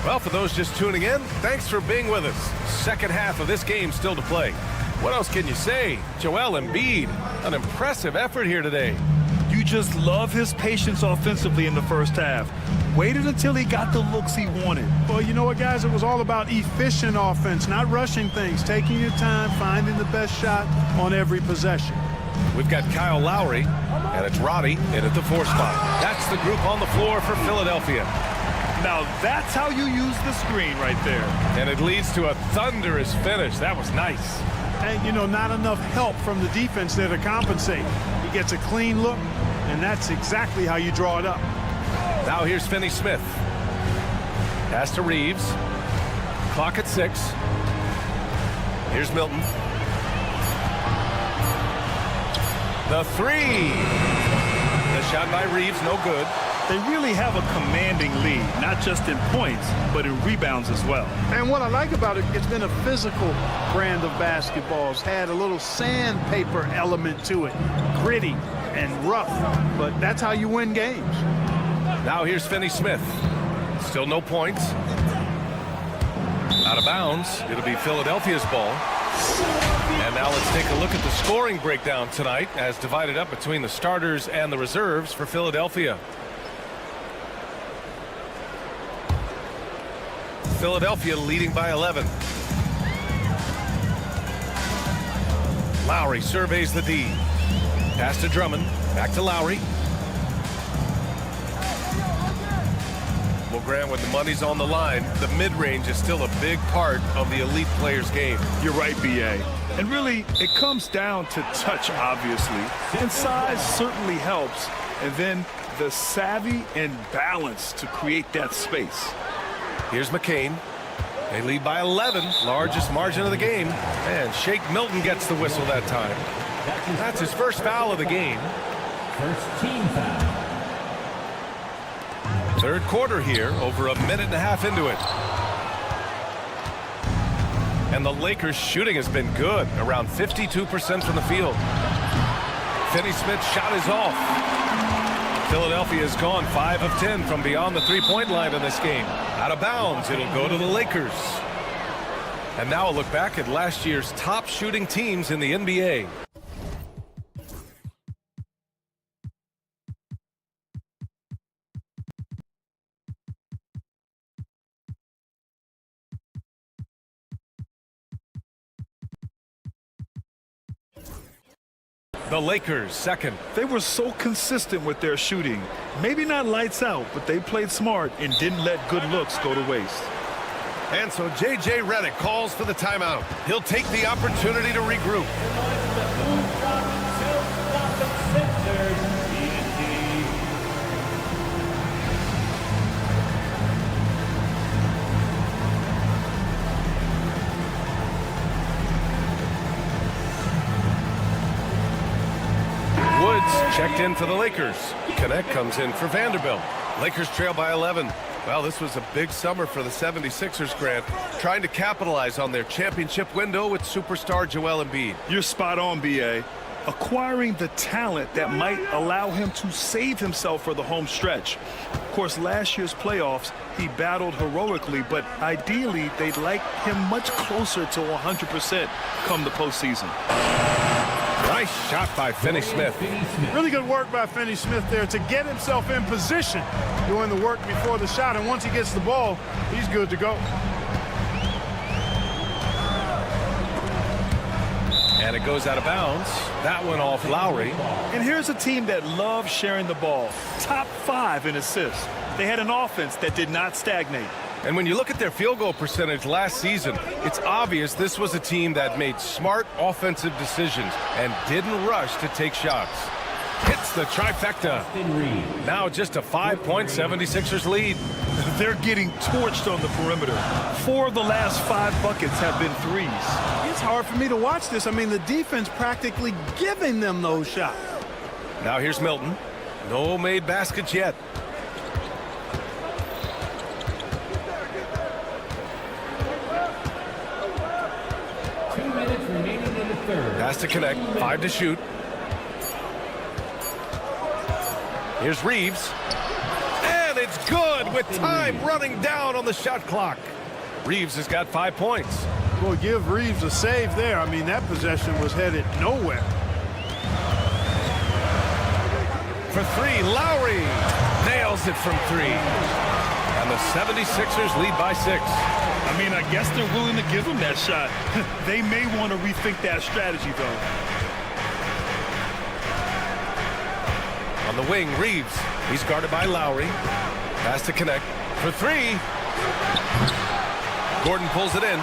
Well, for those just tuning in, thanks for being with us. Second half of this game still to play. What else can you say? Joel Embiid, an impressive effort here today. You just love his patience offensively in the first half. Waited until he got the looks he wanted. Well, you know what, guys? It was all about efficient offense, not rushing things, taking your time, finding the best shot on every possession. We've got Kyle Lowry, and it's Roddy in at the 4 spot. That's the group on the floor for Philadelphia. Now that's how you use the screen right there. And it leads to a thunderous finish. That was nice. And, you know, not enough help from the defense there to compensate. He gets a clean look, and that's exactly how you draw it up. Now here's Finney-Smith. Pass to Reeves. Clock at 6. Here's Milton. The 3. The shot by Reeves, no good. They really have a commanding lead, not just in points, but in rebounds as well. And what I like about it, it's been a physical brand of basketball. It's had a little sandpaper element to it, gritty and rough, but that's how you win games. Now here's Finney-Smith. Still no points. Out of bounds. It'll be Philadelphia's ball. And now let's take a look at the scoring breakdown tonight as divided up between the starters and the reserves for Philadelphia. Philadelphia leading by 11. Lowry surveys the D. Pass to Drummond. Back to Lowry. Well, Grant, when the money's on the line, the mid-range is still a big part of the elite player's game. You're right, B.A. And really, it comes down to touch, obviously. And size certainly helps, and then the savvy and balance to create that space. Here's McCain. They lead by 11, largest margin of the game. And Shake Milton gets the whistle that time. That's his first foul of the game. First team foul. Third quarter here, over a minute and a half into it. And the Lakers' shooting has been good, around 52% from the field. Finney-Smith's shot is off. Philadelphia has gone 5 of 10 from beyond the three-point line in this game. Out of bounds, it'll go to the Lakers. And now a look back at last year's top shooting teams in the NBA. The Lakers second. They were so consistent with their shooting. Maybe not lights out, but they played smart and didn't let good looks go to waste. And so J.J. Redick calls for the timeout. He'll take the opportunity to regroup. Checked in for the Lakers. Connect comes in for Vanderbilt. Lakers trail by 11. Well, this was a big summer for the 76ers, Grant, trying to capitalize on their championship window with superstar Joel Embiid. You're spot on, B.A. Acquiring the talent that might allow him to save himself for the home stretch. Of course, last year's playoffs, he battled heroically, but ideally, they'd like him much closer to 100% come the postseason. Nice shot by Finney-Smith. Really good work by Finney-Smith there to get himself in position, doing the work before the shot. And once he gets the ball, he's good to go. And it goes out of bounds. That one off Lowry. And here's a team that loves sharing the ball. Top 5 in assists. They had an offense that did not stagnate. And when you look at their field goal percentage last season, it's obvious this was a team that made smart offensive decisions and didn't rush to take shots. Hits the trifecta. Now just a 5-point 76ers lead. They're getting torched on the perimeter. 4 of the last 5 buckets have been threes. It's hard for me to watch this. I mean, the defense practically giving them those shots. Now here's Milton. No made baskets yet. Has to connect, 5 to shoot. Here's Reeves. And it's good with time running down on the shot clock. Reeves has got 5 points. Well, give Reeves a save there. I mean, that possession was headed nowhere. For 3, Lowry nails it from 3. And the 76ers lead by 6. I mean, I guess they're willing to give him that shot. They may want to rethink that strategy, though. On the wing, Reeves. He's guarded by Lowry. Pass to connect. For 3. Gordon pulls it in.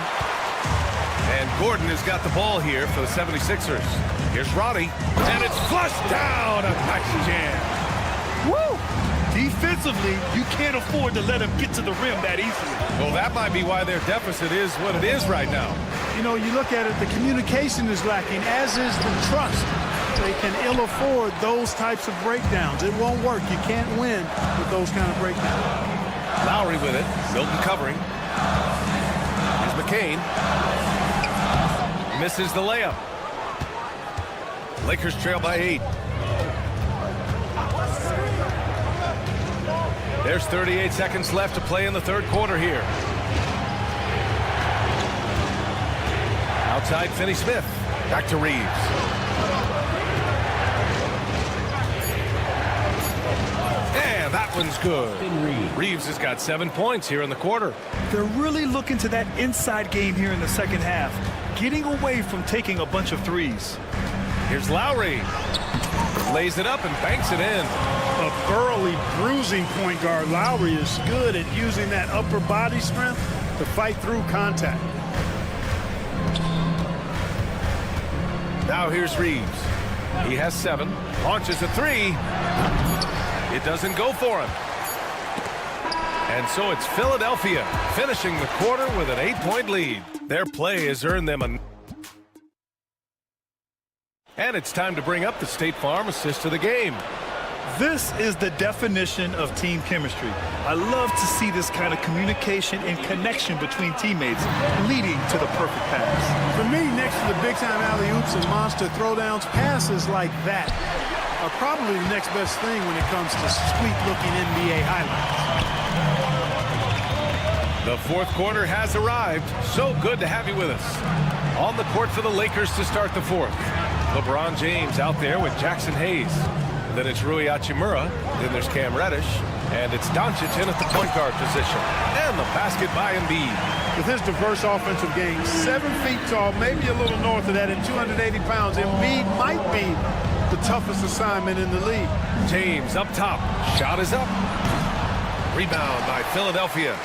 And Gordon has got the ball here for the 76ers. Here's Roddy. And it's flushed down. A nice jam. Woo! Defensively, you can't afford to let him get to the rim that easily. Well, that might be why their deficit is what it is right now. You know, you look at it, the communication is lacking, as is the trust. They can ill afford those types of breakdowns. It won't work. You can't win with those kind of breakdowns. Lowry with it. Milton covering. Here's McCain. Misses the layup. Lakers trail by 8. There's 38 seconds left to play in the third quarter here. Outside, Finney-Smith. Back to Reeves. And that one's good. Reeves has got 7 points here in the quarter. They're really looking to that inside game here in the second half, getting away from taking a bunch of threes. Here's Lowry. Lays it up and banks it in. A burly, bruising point guard. Lowry is good at using that upper body strength to fight through contact. Now here's Reeves. He has 7. Launches a 3. It doesn't go for him. And so it's Philadelphia finishing the quarter with an 8-point lead. Their play has earned them a... And it's time to bring up the State Farm assist of the game. This is the definition of team chemistry. I love to see this kind of communication and connection between teammates leading to the perfect pass. For me, next to the big-time alley-oops and monster throwdowns, passes like that are probably the next best thing when it comes to sweet-looking NBA highlights. The fourth quarter has arrived. So good to have you with us. On the court for the Lakers to start the fourth. LeBron James out there with Jackson Hayes. Then it's Rui Hachimura. Then there's Cam Reddish. And it's Doncic in at the point guard position. And the basket by Embiid. With his diverse offensive game, 7 feet tall, maybe a little north of that, and 280 pounds, Embiid might be the toughest assignment in the league. James up top. Shot is up. Rebound by Philadelphia.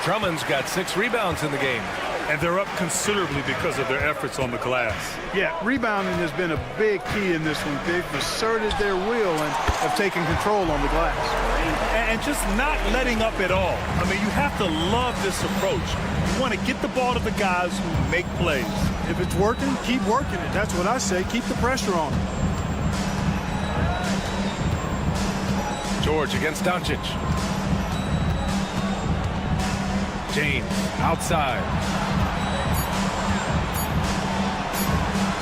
Drummond's got 6 rebounds in the game. And they're up considerably because of their efforts on the glass. Yeah, rebounding has been a big key in this one. They've asserted their will and have taken control on the glass. And just not letting up at all. I mean, you have to love this approach. You want to get the ball to the guys who make plays. If it's working, keep working it. That's what I say. Keep the pressure on. George against Doncic. James outside.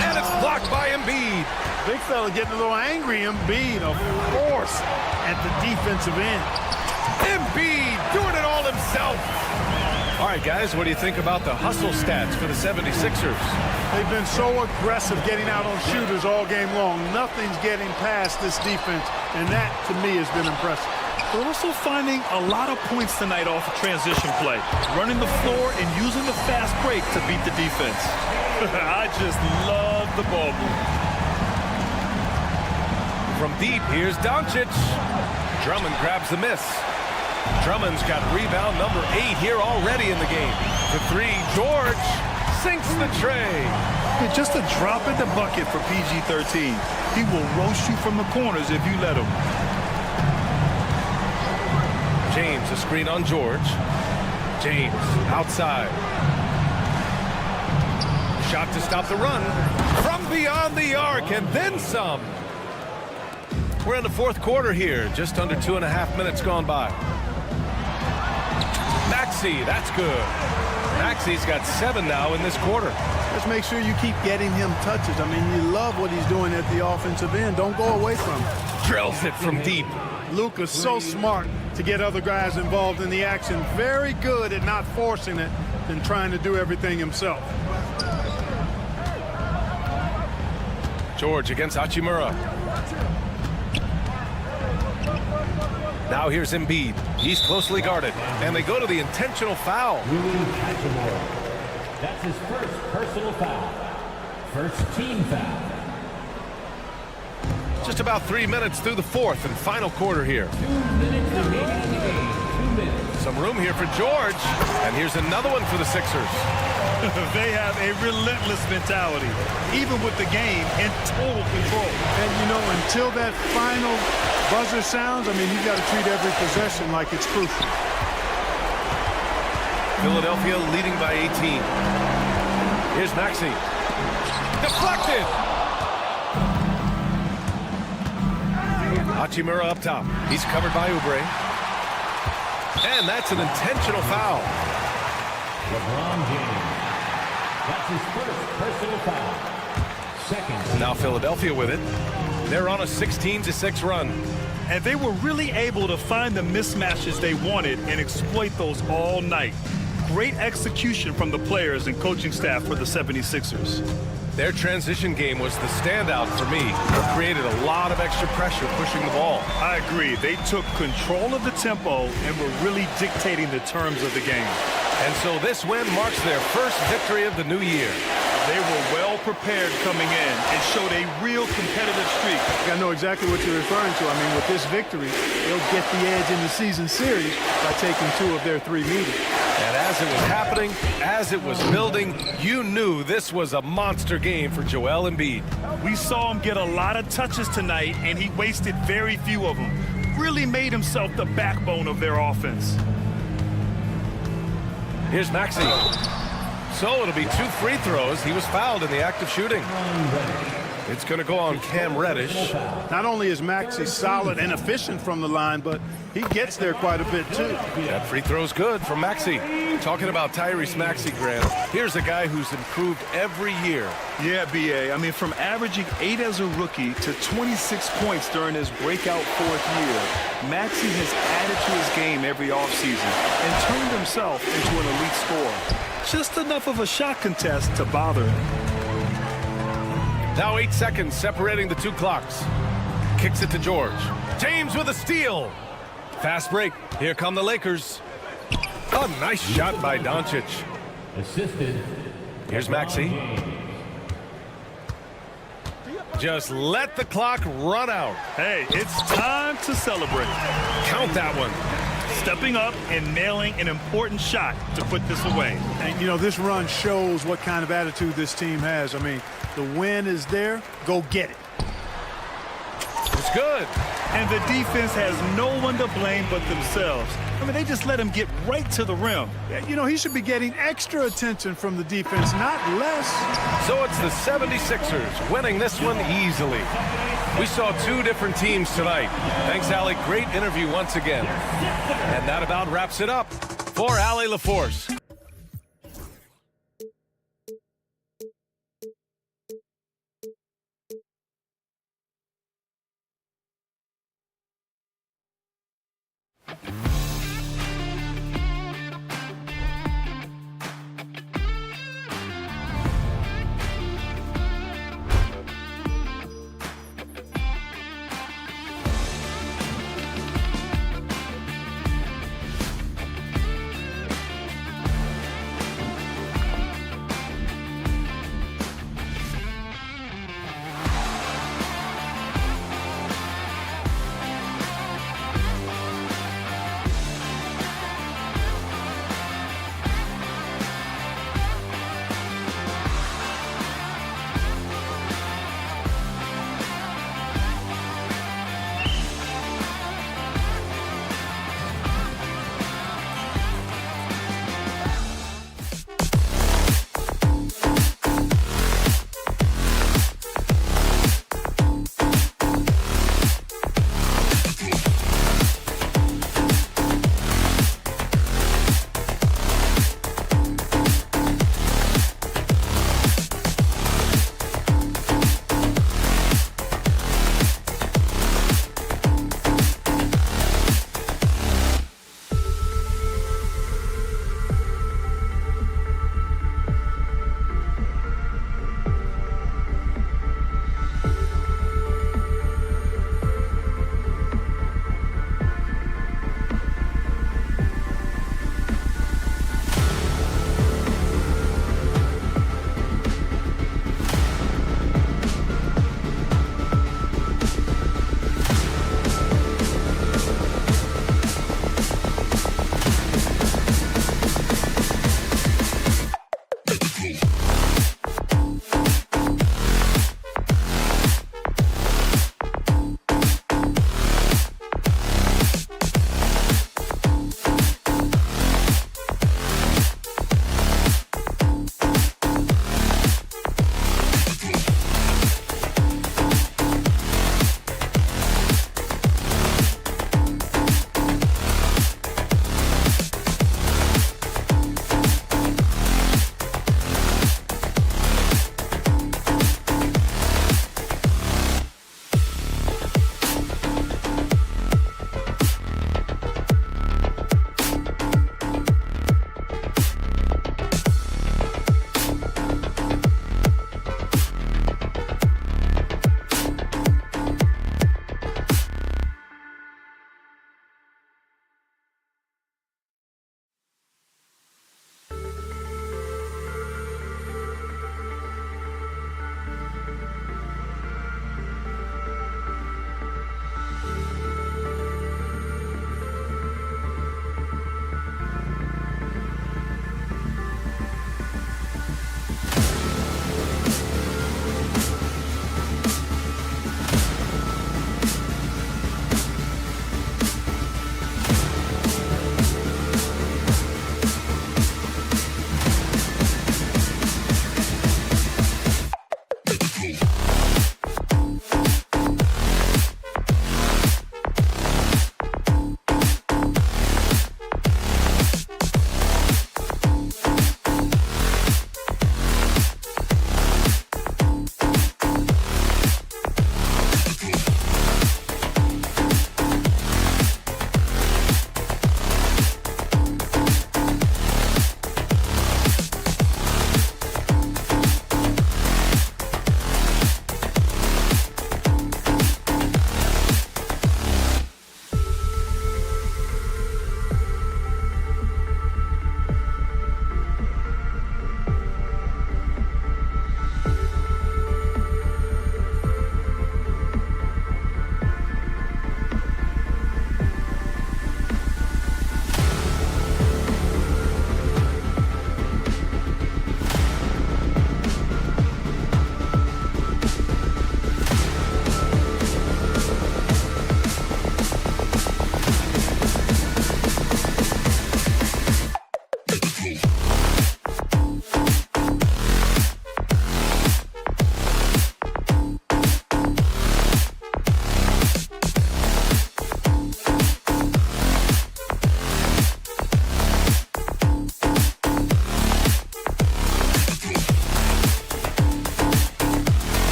And it's blocked by Embiid. Big fella getting a little angry. Embiid, of course, at the defensive end. Embiid doing it all himself. All right, guys, what do you think about the hustle stats for the 76ers? They've been so aggressive getting out on shooters all game long. Nothing's getting past this defense, and that, to me, has been impressive. They're also finding a lot of points tonight off of transition play, running the floor and using the fast break to beat the defense. I just love the ball movement. From deep, here's Doncic. Drummond grabs the miss. Drummond's got rebound number 8 here already in the game. For 3, George sinks the tray. Just a drop in the bucket for PG-13. He will roast you from the corners if you let him. James, a screen on George. James, outside. Shot to stop the run. From beyond the arc, and then some. We're in the fourth quarter here. Just under 2.5 minutes gone by. Maxey, that's good. Maxey's got 7 now in this quarter. Let's make sure you keep getting him touches. I mean, you love what he's doing at the offensive end. Don't go away from him. Drills it from deep. Luka's so smart to get other guys involved in the action. Very good at not forcing it and trying to do everything himself. George against Hachimura. Now here's Embiid. He's closely guarded. And they go to the intentional foul. That's his first personal foul. First team foul. Just about 3 minutes through the fourth and final quarter here. 2 minutes remaining in the game. 2 minutes. Some room here for George. And here's another one for the Sixers. They have a relentless mentality, even with the game in total control. And, you know, until that final buzzer sounds, I mean, you got to treat every possession like it's crucial. Philadelphia leading by 18. Here's Maxey. Deflected. Hachimura up top. He's covered by Oubre. And that's an intentional foul. LeBron James. That's his first personal foul. Second. Now Philadelphia with it. They're on a 16-6 run. And they were really able to find the mismatches they wanted and exploit those all night. Great execution from the players and coaching staff for the 76ers. Their transition game was the standout for me. It created a lot of extra pressure pushing the ball. I agree. They took control of the tempo and were really dictating the terms of the game. And so this win marks their first victory of the new year. They were well prepared coming in and showed a real competitive streak. I know exactly what you're referring to. I mean, with this victory, they'll get the edge in the season series by taking 2 of their 3 meetings. And as it was happening, as it was building, you knew this was a monster game for Joel Embiid. We saw him get a lot of touches tonight, and he wasted very few of them. really made himself the backbone of their offense. Here's Maxey. So it'll be 2 free throws. He was fouled in the act of shooting. It's going to go on Cam Reddish. Not only is Maxey solid and efficient from the line, but he gets there quite a bit too. That free throw's good from Maxey. Talking about Tyrese Maxey, Grant, here's a guy who's improved every year. Yeah, B.A. I mean, from averaging 8 as a rookie to 26 points during his breakout 4th year, Maxey has added to his game every offseason and turned himself into an elite scorer. Just enough of a shot contest to bother him. Now 8 seconds separating the 2 clocks. Kicks it to George. James with a steal. Fast break. Here come the Lakers. A nice shot by Doncic. Assisted. Here's Maxey. Just let the clock run out. Hey, it's time to celebrate. Count that one. Stepping up and nailing an important shot to put this away. And, you know, this run shows what kind of attitude this team has. I mean, the win is there. Go get it. It's good. And the defense has no one to blame but themselves. I mean, they just let him get right to the rim. You know, he should be getting extra attention from the defense, not less. So it's the 76ers winning this one easily. We saw 2 different teams tonight. Thanks, Allie. Great interview once again. And that about wraps it up for Allie LaForce.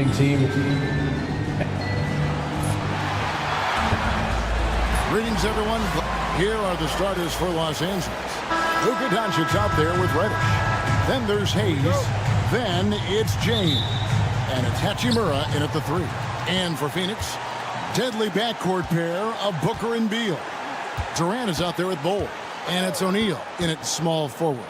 Green team. Greetings, everyone. Here are the starters for Los Angeles. Luka Doncic out there with Reddish. Then there's Hayes. Then it's James. And it's Hachimura in at the 3. And for Phoenix, deadly backcourt pair of Booker and Beal. Durant is out there with Bol. And it's O'Neal in at small forward.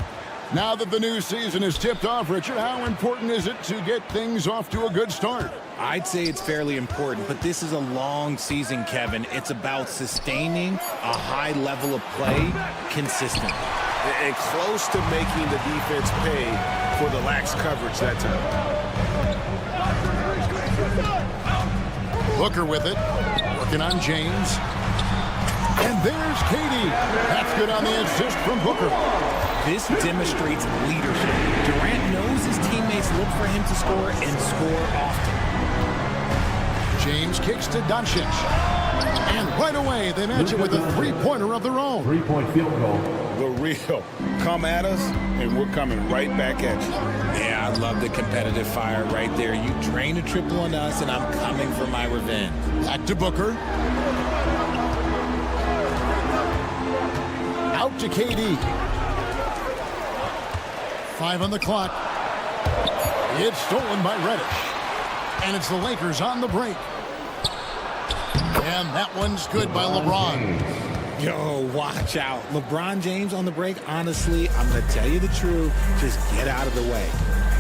Now that the new season is tipped off, Richard, how important is it to get things off to a good start? I'd say it's fairly important, but this is a long season, Kevin. It's about sustaining a high level of play consistently. And close to making the defense pay for the lax coverage that time. Booker with it, working on James. And there's Katie. That's good on the assist from Booker. This demonstrates leadership. Durant knows his teammates look for him to score and score often. James kicks to Doncic. And right away, they match it with a three-pointer of their own. 3-point field goal. The real. Come at us, and we're coming right back at you. Yeah, I love the competitive fire right there. You drain a triple on us, and I'm coming for my revenge. Back to Booker. Out to KD. 5 on the clock. It's stolen by Reddish. And it's the Lakers on the break. And that one's good by LeBron. Yo, watch out. LeBron James on the break, honestly, I'm going to tell you the truth. Just get out of the way.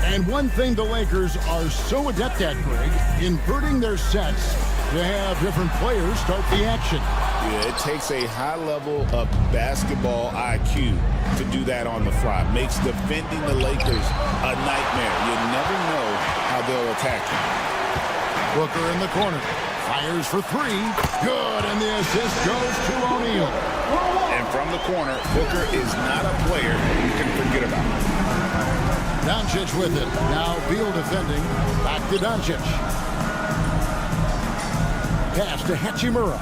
And one thing the Lakers are so adept at, Greg, inverting their sets to have different players start the action. Yeah, it takes a high level of basketball IQ to do that on the fly. Makes defending the Lakers a nightmare. You never know how they'll attack you. Booker in the corner. Fires for 3. Good, and the assist goes to O'Neal. And from the corner, Booker is not a player you can forget about. Doncic with it. Now Beal defending. Back to Doncic. Pass to Hachimura.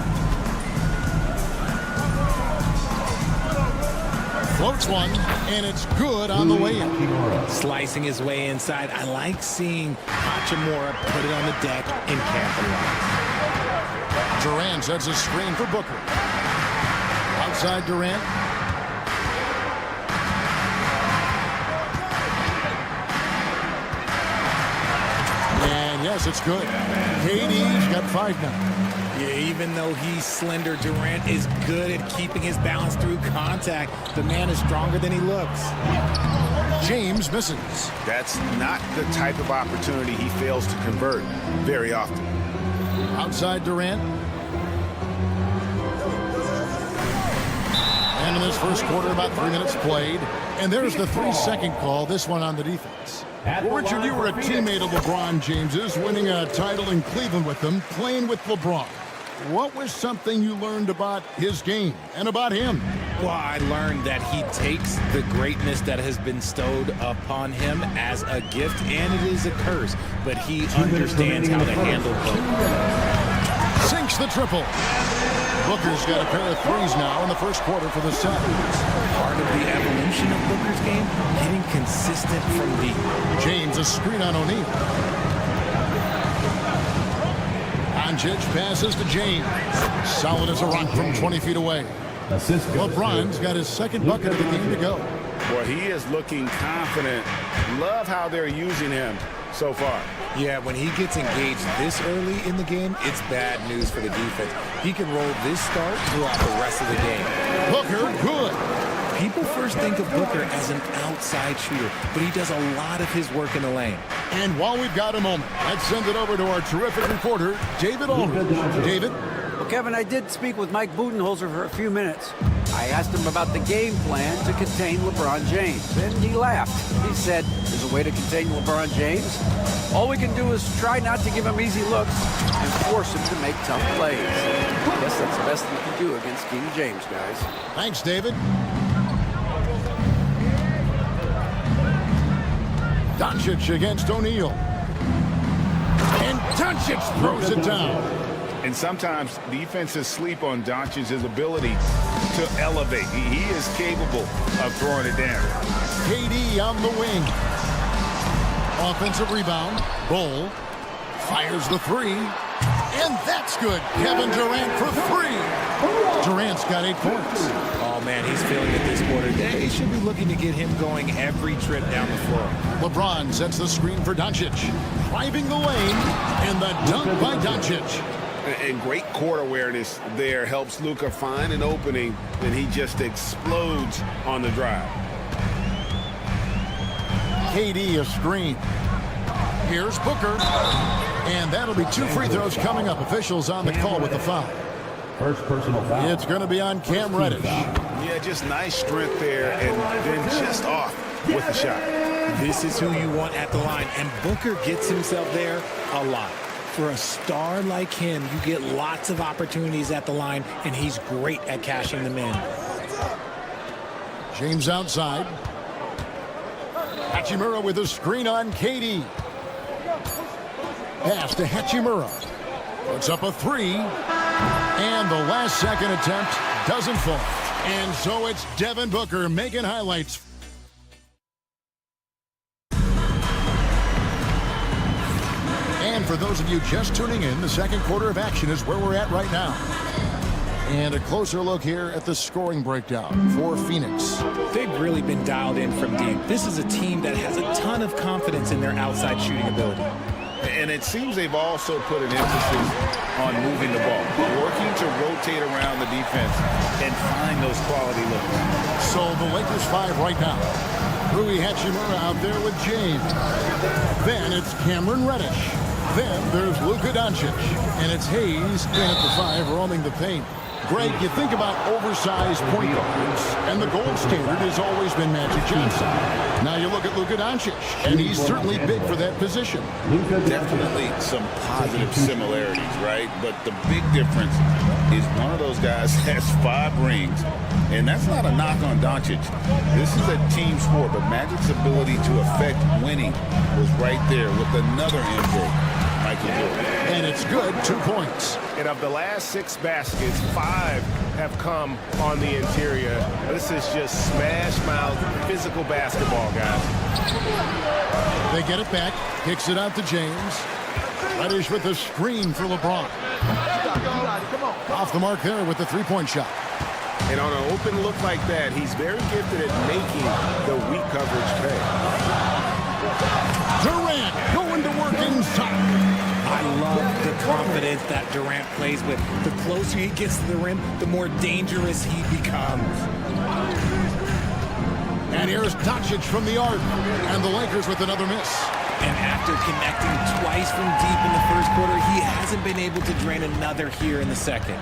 Floats one, and it's good on the way in. Slicing his way inside. I like seeing Hachimura put it on the deck and capitalize. Durant sets a screen for Booker. Outside Durant. And yes, it's good. KD's got 5 now. Yeah, even though he's slender, Durant is good at keeping his balance through contact. The man is stronger than he looks. James misses. That's not the type of opportunity he fails to convert very often. Outside Durant. And in this first quarter, about 3 minutes played. And there's the 3-second call, this one on the defense. Well, Richard, you were a teammate of LeBron James's, winning a title in Cleveland with him, playing with LeBron. What was something you learned about his game and about him? Well, I learned that he takes the greatness that has been bestowed upon him as a gift, and it is a curse, but he understands how to handle both. Sinks the triple. Booker's got a pair of 3s now in the first quarter for the Suns. Part of the evolution of Booker's game, getting consistent from deep. James, a screen on O'Neal. Doncic passes to James. Solid as a rock from 20 feet away. LeBron's got his second bucket of the game to go. Boy, he is looking confident. Love how they're using him so far. Yeah, when he gets engaged this early in the game, it's bad news for the defense. He can roll this start throughout the rest of the game. Booker, good. People first think of Booker as an outside shooter, but he does a lot of his work in the lane. And while we've got a moment, let's send it over to our terrific reporter, David Aldridge. David? Well, Kevin, I did speak with Mike Budenholzer for a few minutes. I asked him about the game plan to contain LeBron James, and he laughed. He said, there's a way to contain LeBron James. All we can do is try not to give him easy looks and force him to make tough plays. I guess that's the best we can do against King James, guys. Thanks, David. Doncic against O'Neal. And Doncic throws it down. And sometimes defenses sleep on Doncic's ability to elevate. He is capable of throwing it down. KD on the wing. Offensive rebound. Bol. Fires the three. And that's good. Kevin Durant for three. Durant's got 8 points. Oh, man, he's feeling it this quarter. They should be looking to get him going every trip down the floor. LeBron sets the screen for Doncic. Driving the lane. And the dunk by Doncic. And great court awareness there helps Luka find an opening, and he just explodes on the drive. KD a screen. Here's Booker. And that'll be 2 free throws coming up. Officials on the call with the foul. First personal foul. It's going to be on Cam Reddish. Yeah, just nice strength there, and then just off with the shot. This is who you want at the line, and Booker gets himself there a lot. For a star like him, you get lots of opportunities at the line, and he's great at cashing them in. James outside. Hachimura with a screen on KD. Pass to Hachimura. Puts up a three. And the last second attempt doesn't fall. And so it's Devin Booker making highlights. And for those of you just tuning in, the second quarter of action is where we're at right now. And a closer look here at the scoring breakdown for Phoenix. They've really been dialed in from deep. This is a team that has a ton of confidence in their outside shooting ability. And it seems they've also put an emphasis on moving the ball, working to rotate around the defense and find those quality looks. So the Lakers 5 right now. Rui Hachimura out there with James. Then it's Cameron Reddish. Then there's Luka Doncic. And it's Hayes in at the 5 roaming the paint. Greg, you think about oversized point guards, and the gold standard has always been Magic Johnson. Now you look at Luka Doncic, and he's certainly big for that position. Definitely some positive similarities, right? But the big difference is one of those guys has 5 rings, and that's not a knock on Doncic. This is a team sport, but Magic's ability to affect winning was right there with another MVP. And it's good, 2 points. And of the last 6 baskets, 5 have come on the interior. This is just smash mouth physical basketball, guys. They get it back, kicks it out to James. Reddish with the screen for LeBron. Off the mark there with the 3-point shot. And on an open look like that, he's very gifted at making the weak coverage pay. Durant going to work inside. I love the confidence that Durant plays with. The closer he gets to the rim, the more dangerous he becomes. And here's Doncic from the arc. And the Lakers with another miss. And after connecting twice from deep in the first quarter, he hasn't been able to drain another here in the second.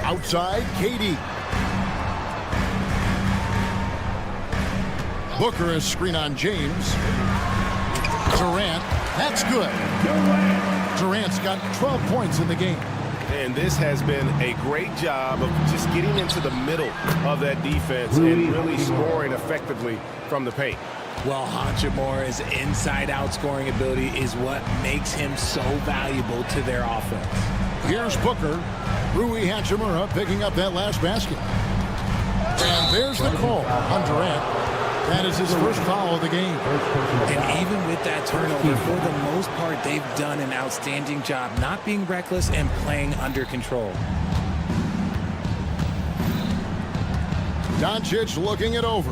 Outside, KD. Booker is screen on James. Durant, that's good. Durant's got 12 points in the game. And this has been a great job of just getting into the middle of that defense and really scoring effectively from the paint. Well, Hachimura's inside-out scoring ability is what makes him so valuable to their offense. Here's Booker. Rui Hachimura picking up that last basket. And there's the call on Durant. That is his first foul of the game. And even with that turnover, for the most part, they've done an outstanding job not being reckless and playing under control. Doncic looking it over.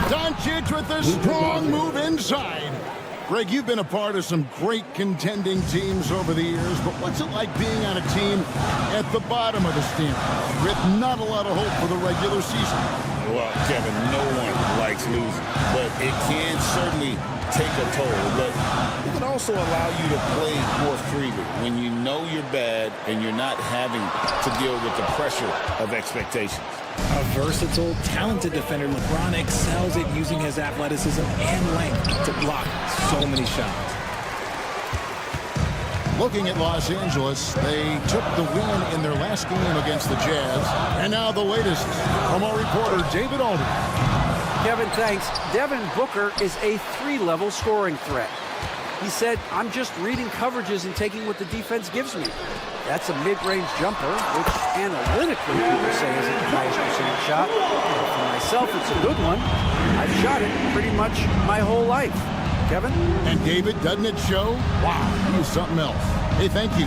Doncic with a strong move inside. Greg, you've been a part of some great contending teams over the years, but what's it like being on a team at the bottom of the standings with not a lot of hope for the regular season? Well, Kevin, no one likes losing, but it can certainly take a toll. But it can also allow you to play more freely when you know you're bad and you're not having to deal with the pressure of expectations. A versatile, talented defender, LeBron excels at using his athleticism and length to block so many shots. Looking at Los Angeles, they took the win in their last game against the Jazz. And now the latest from our reporter, David Aldridge. Kevin, thanks. Devin Booker is a 3-level scoring threat. He said, I'm just reading coverages and taking what the defense gives me. That's a mid-range jumper, which analytically people say isn't the highest percentage shot. But for myself, it's a good one. I've shot it pretty much my whole life. Kevin? And David, doesn't it show? Wow, he's something else. Hey, thank you.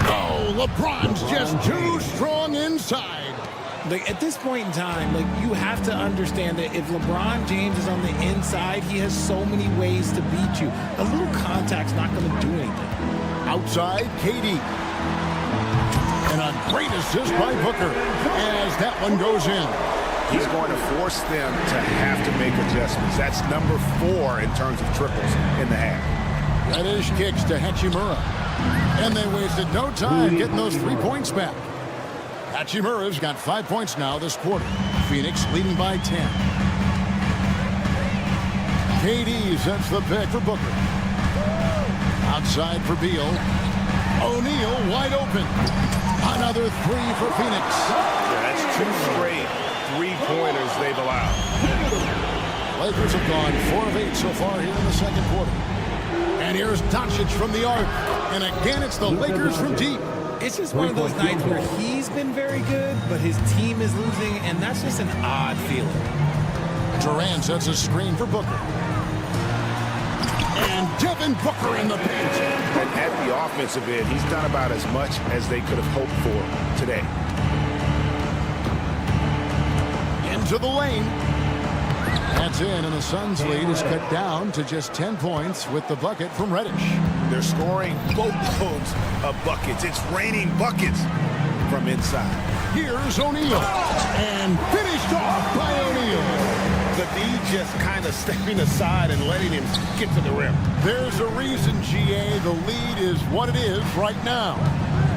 Oh, LeBron's just too strong inside. Like, at this point in time, like, you have to understand that if LeBron James is on the inside, he has so many ways to beat you. A little contact's not going to do anything. Outside, KD. And a great assist by Booker as that one goes in. He's going to force them to have to make adjustments. That's number 4 in terms of triples in the half. Reddish kicks to Hachimura. And they wasted no time getting those 3 points back. Hachimura's got 5 points now this quarter. Phoenix leading by 10. KD sets the pick for Booker. Outside for Beal. O'Neal wide open. Another 3 for Phoenix. Yeah, that's 2 straight 3-pointers they've allowed. Lakers have gone 4 of 8 so far here in the second quarter. And here's Doncic from the arc. And again, it's the Lakers from deep. It's just one of those nights where he's been very good, but his team is losing, and that's just an odd feeling. Durant sets a screen for Booker. And Devin Booker in the paint. And at the offensive end, he's done about as much as they could have hoped for today. Into the lane. That's in, and the Suns' lead is cut down to just 10 points with the bucket from Reddish. They're scoring boatloads of buckets. It's raining buckets from inside. Here's O'Neal. And finished off by O'Neal. The D just kind of stepping aside and letting him get to the rim. There's a reason, GA. The lead is what it is right now.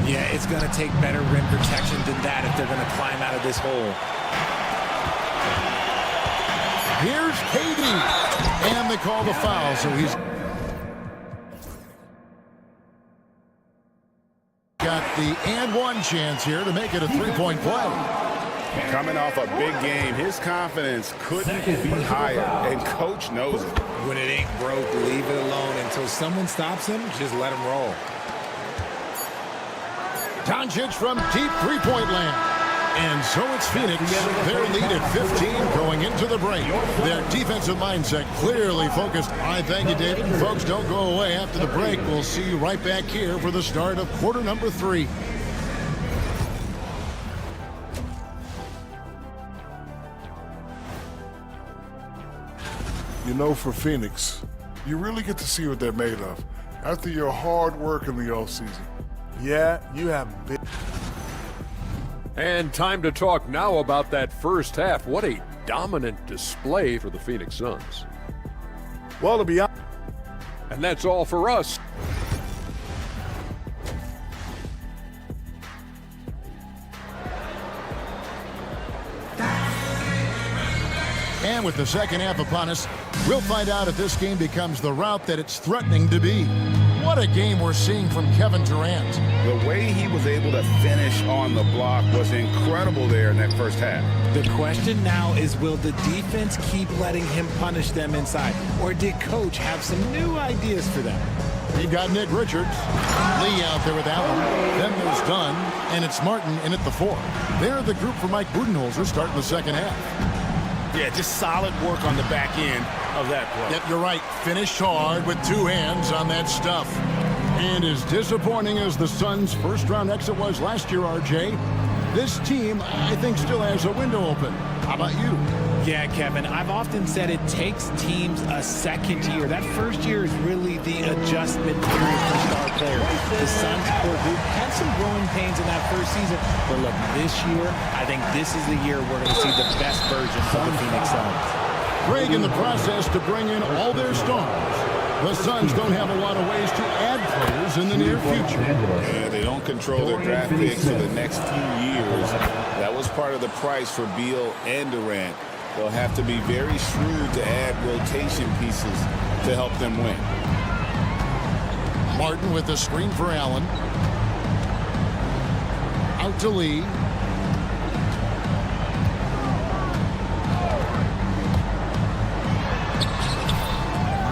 Yeah, it's going to take better rim protection than that if they're going to climb out of this hole. Here's KD. And they call the foul, so he's got the and one chance here to make it a 3-point play. Coming off a big game, his confidence couldn't be higher, and coach knows it. When it ain't broke, leave it alone. Until someone stops him, just let him roll. Doncic from deep 3-point land. And so it's Phoenix. Their lead at 15 going into the break. Their defensive mindset clearly focused. All right, thank you, David. Folks, don't go away after the break. We'll see you right back here for the start of quarter number 3. You know, for Phoenix, you really get to see what they're made of after your hard work in the offseason. Yeah, you have big. And time to talk now about that first half. What a dominant display for the Phoenix Suns. Well, to be honest. And that's all for us. And with the second half upon us, we'll find out if this game becomes the route that it's threatening to be. What a game we're seeing from Kevin Durant. The way he was able to finish on the block was incredible there in that first half. The question now is, will the defense keep letting him punish them inside? Or did coach have some new ideas for them? You got Nick Richards. Lee out there with Allen. Then there's Dunn. And it's Martin in at the 4. They're the group for Mike Budenholzer starting the second half. Yeah, just solid work on the back end of that play. Yep, you're right. Finished hard with 2 hands on that stuff. And as disappointing as the Suns' first-round exit was last year, RJ, this team, I think, still has a window open. How about you? Yeah, Kevin, I've often said it takes teams a second year. That first year is really the adjustment period for star players. The Suns core group had some growing pains in that first season, but look, this year, I think this is the year we're going to see the best version of the Phoenix Suns. Greg in the process to bring in all their stars. The Suns don't have a lot of ways to add players in the near future. Yeah, they don't control their draft picks for the next few years. That was part of the price for Beal and Durant. They'll have to be very shrewd to add rotation pieces to help them win. Martin with the screen for Allen. Out to Lee.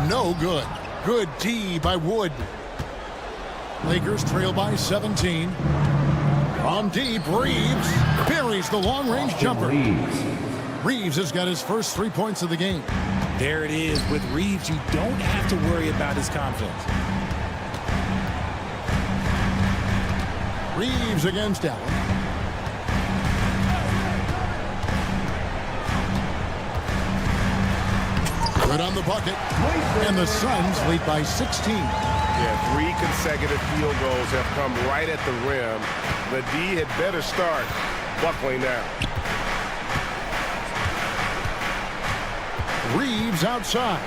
No good. Good D by Wood. Lakers trail by 17. From deep, Reeves buries the long-range jumper. Reeves has got his first 3 points of the game. There it is. With Reeves, you don't have to worry about his confidence. Reeves against Allen. Good on the bucket. And the Suns lead by 16. Yeah, 3 consecutive field goals have come right at the rim. The D had better start buckling down. Reeves outside.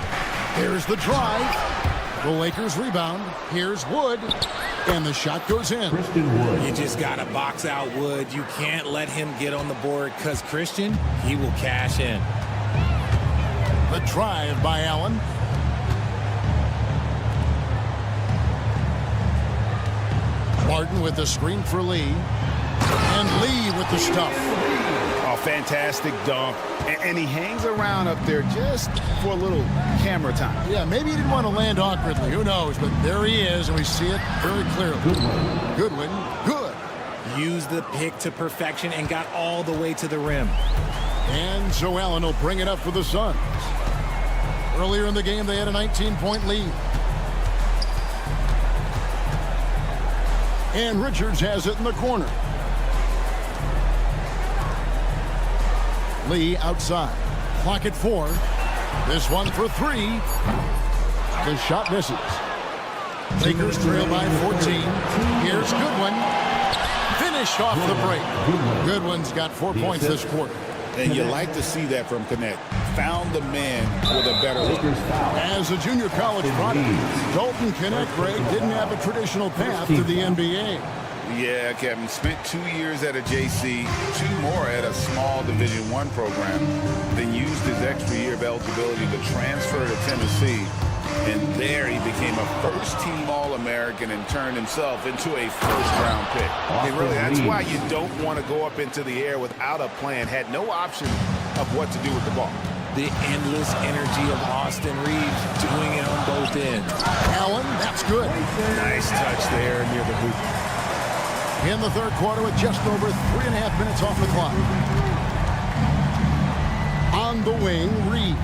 There's the drive. The Lakers rebound. Here's Wood. And the shot goes in. You just got to box out Wood. You can't let him get on the board because Christian, he will cash in. The drive by Allen. Martin with the screen for Lee. And Lee with the stuff. Oh, fantastic dunk. And he hangs around up there just for a little camera time. Yeah, maybe he didn't want to land awkwardly. Who knows? But there he is, and we see it very clearly. Goodwin. Good. Used the pick to perfection and got all the way to the rim. And Joe Allen will bring it up for the Suns. Earlier in the game, they had a 19-point lead. And Richards has it in the corner. Lee outside. Clock at 4. This one for 3. The shot misses. Lakers trail by 14. Here's Goodwin. Finished off the break. Goodwin's got 4 points this quarter. And you like to see that from Connect. Found the man with a better look. As a junior college product, Dalton Connect, Greg, didn't have a traditional path to the NBA. Yeah, Kevin. Spent 2 years at a JC, 2 more at a small Division I program. Then used his extra year of eligibility to transfer to Tennessee. And there he became a first-team All-American and turned himself into a first-round pick. And really, that's why you don't want to go up into the air without a plan. Had no option of what to do with the ball. The endless energy of Austin Reeves doing it on both ends. Allen, that's good. Nice touch there near the hoop. In the third quarter with just over 3.5 minutes off the clock. On the wing, Reeves.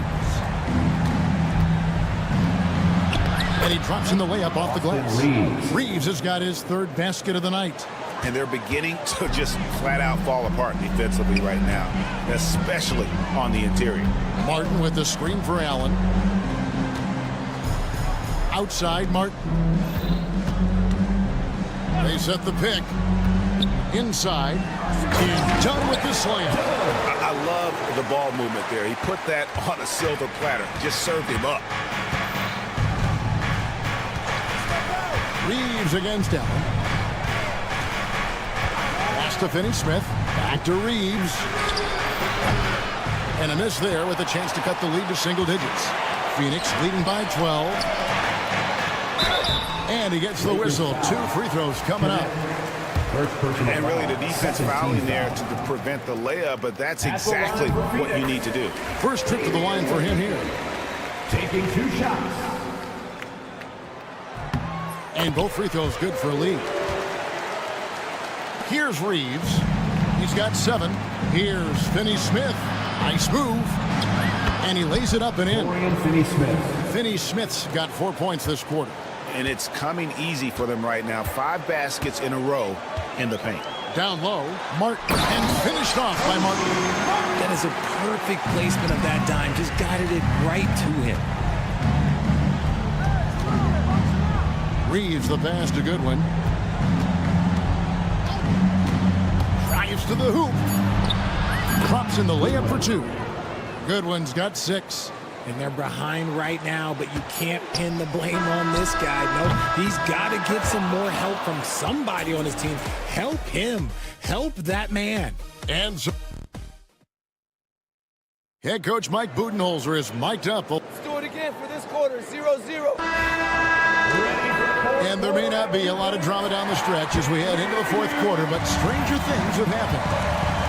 And he drops in the layup off the glass. Reeves has got his 3rd basket of the night. And they're beginning to just flat out fall apart defensively right now, especially on the interior. Martin with the screen for Allen. Outside, Martin. They set the pick. Inside. And done with the slam. I love the ball movement there. He put that on a silver platter. Just served him up. Reeves against Allen. Pass to Finney-Smith. Back to Reeves. And a miss there with a chance to cut the lead to single digits. Phoenix leading by 12. And he gets the whistle. 2 free throws coming up. And really the defense fouling there to prevent the layup, but that's exactly what you need to do. First trip to the line for him here. Taking 2 shots. And both free throws good for Lee. Here's Reeves. He's got 7. Here's Finney-Smith. Nice move. And he lays it up and in. Finney-Smith's got 4 points this quarter. And it's coming easy for them right now. 5 baskets in a row in the paint. Down low, Martin, and finished off by Martin. That is a perfect placement of that dime. Just guided it right to him. Reeves the pass to Goodwin. Drives to the hoop. Drops in the layup for 2. Goodwin's got 6. And they're behind right now, but you can't pin the blame on this guy. No, he's got to get some more help from somebody on his team. Help him. Help that man. And so head coach Mike Budenholzer is mic'd up. Let's do it again for this quarter, 0-0. And there may not be a lot of drama down the stretch as we head into the 4th quarter, but stranger things have happened.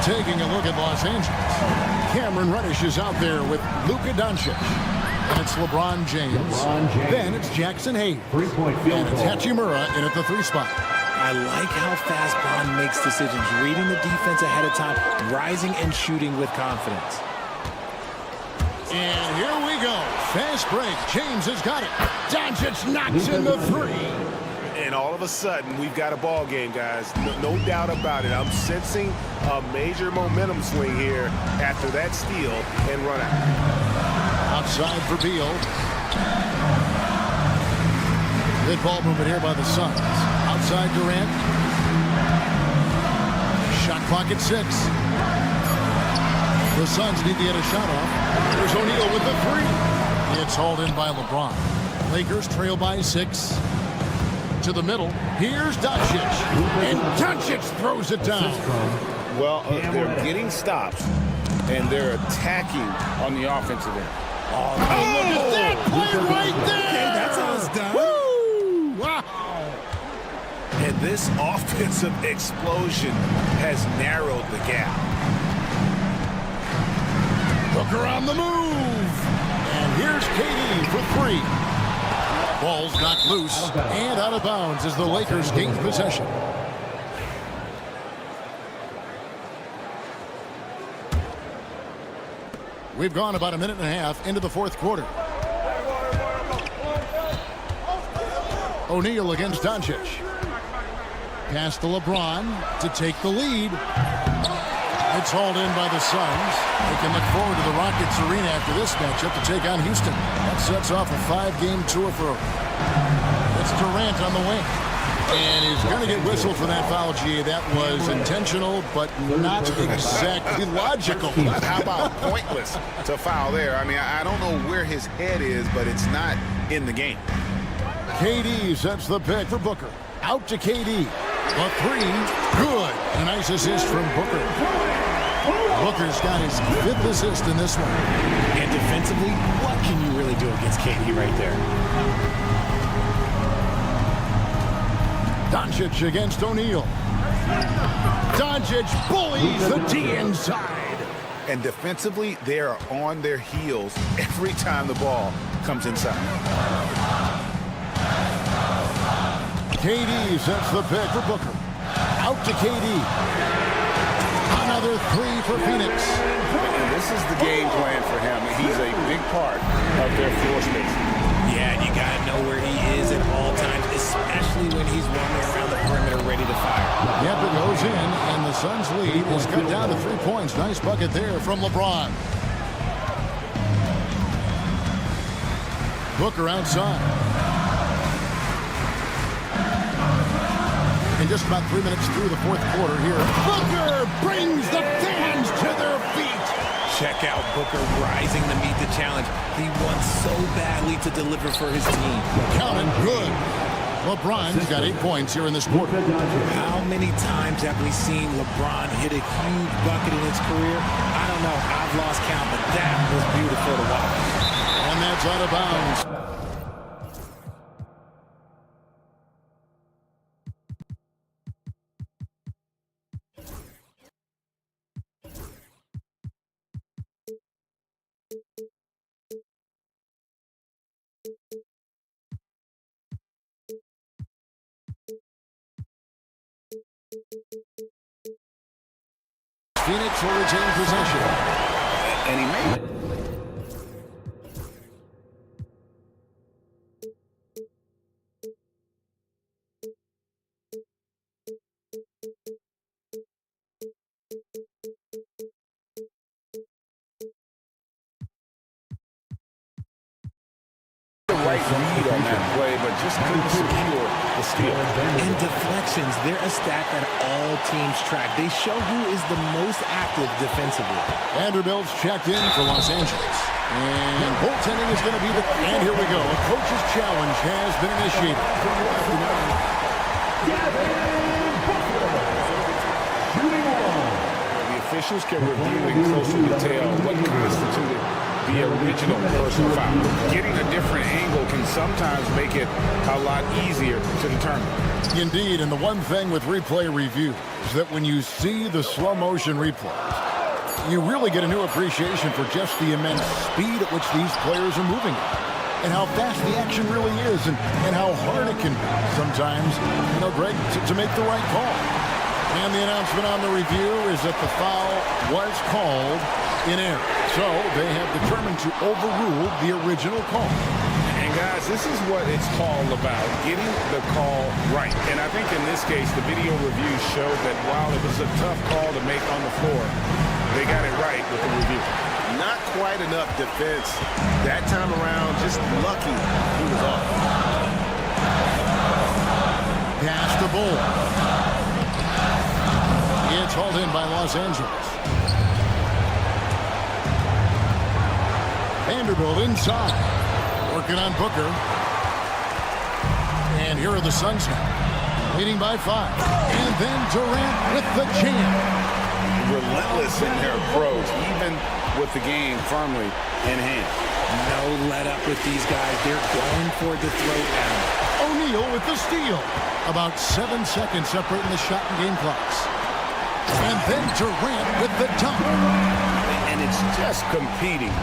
Taking a look at Los Angeles. Cameron Reddish is out there with Luka Doncic. And it's LeBron James. Then it's Jackson Hayes. And it's Hachimura in at the 3 spot. I like how fast Bron makes decisions, reading the defense ahead of time, rising and shooting with confidence. And here we go. Fast break. James has got it. Doncic knocks in the 3. And all of a sudden, we've got a ball game, guys. No doubt about it. I'm sensing a major momentum swing here after that steal and run out. Outside for Beal. Good ball movement here by the Suns. Outside Durant. Shot clock at 6. The Suns need to get a shot off. There's O'Neal with the 3. It's hauled in by LeBron. Lakers trail by 6. To the middle. Here's Doncic. And Doncic throws it down. Well, they're getting stops, and they're attacking on the offensive end. Oh, look at that play right there. Okay, that's how it's done. Woo! Wow. And this offensive explosion has narrowed the gap. Booker on the move. And here's KD for 3. Ball's knocked loose and out of bounds as the Lakers gain possession. We've gone about a minute and a half into the 4th quarter. O'Neal against Doncic. Pass to LeBron to take the lead. It's hauled in by the Suns. They can look forward to the Rockets arena after this matchup to take on Houston. That sets off a 5-game tour for it's Durant on the wing. And he's going to get whistled for that foul, G. That was intentional, but not exactly logical. How about pointless to foul there? I mean, I don't know where his head is, but it's not in the game. KD sets the pick for Booker. Out to KD. A 3. Good. A nice assist from Booker. Booker's got his 5th assist in this one. And defensively, what can you really do against KD right there? Doncic against O'Neal. Doncic bullies the D inside. And defensively, they are on their heels every time the ball comes inside. KD sets the pick for Booker. Out to KD. Another 3 for Phoenix. And this is the game plan for him. He's a big part of their floor space. Yeah, and you got to know where he is at all times, especially when he's roaming around the perimeter ready to fire. Yep, it goes in, and the Suns' lead is cut down to 3 points. Nice bucket there from LeBron. Booker outside. And just about 3 minutes through the 4th quarter here. Booker brings the fans to their feet. Check out Booker rising to meet the challenge. He wants so badly to deliver for his team. Counted good. LeBron's got 8 points here in this quarter. How many times have we seen LeBron hit a huge bucket in his career? I don't know. I've lost count, but that was beautiful to watch. And that's out of bounds. Phoenix will retain possession. And he made it. The right read on that play, but just couldn't secure the steal. And deflections, they're a stat that all teams track. They show who is the most active defensively. Vanderbilt's checked in for Los Angeles. And goaltending is going to be the... And here we go. A coach's challenge has been initiated. The officials can review in closer detail what constituted the original personal foul. Getting a different angle can sometimes make it a lot easier to determine. Indeed, and the one thing with replay review is that when you see the slow motion replays, You really get a new appreciation for just the immense speed at which these players are moving and how fast the action really is and how hard it can be sometimes, Greg, to make the right call. And the announcement on the review is that the foul was called in error. So they have determined to overrule the original call. And guys, this is what it's called about, getting the call right. And I think in this case, the video review showed that while it was a tough call to make on the floor, they got it right with the review. Not quite enough defense that time around. Just lucky he was off. Pass the ball. It's hauled in by Los Angeles. Vanderbilt inside. Working on Booker. And here are the Suns now. Leading by 5. And then Durant with the jam. Relentless in their approach, even with the game firmly in hand. No let up with these guys. They're going for the throwdown. O'Neal with the steal. About 7 seconds separating the shot and game clocks. And then Durant with the dunk. And it's just competing,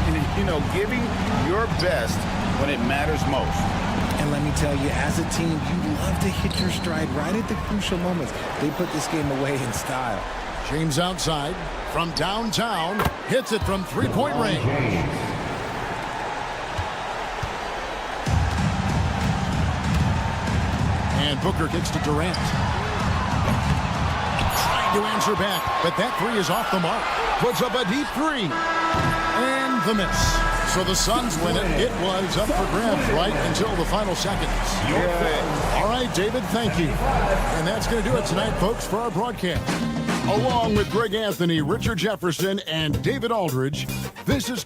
giving your best when it matters most. And let me tell you, as a team, you love to hit your stride right at the crucial moments. They put this game away in style. James outside from downtown, hits it from three-point range. And Booker kicks to Durant. Trying to answer back, but that three is off the mark. Puts up a deep three. And the miss. So the Suns win it. It was up for grabs right until the final seconds. All right, David, thank you. And that's going to do it tonight, folks, for our broadcast. Along with Greg Anthony, Richard Jefferson, and David Aldridge, this is...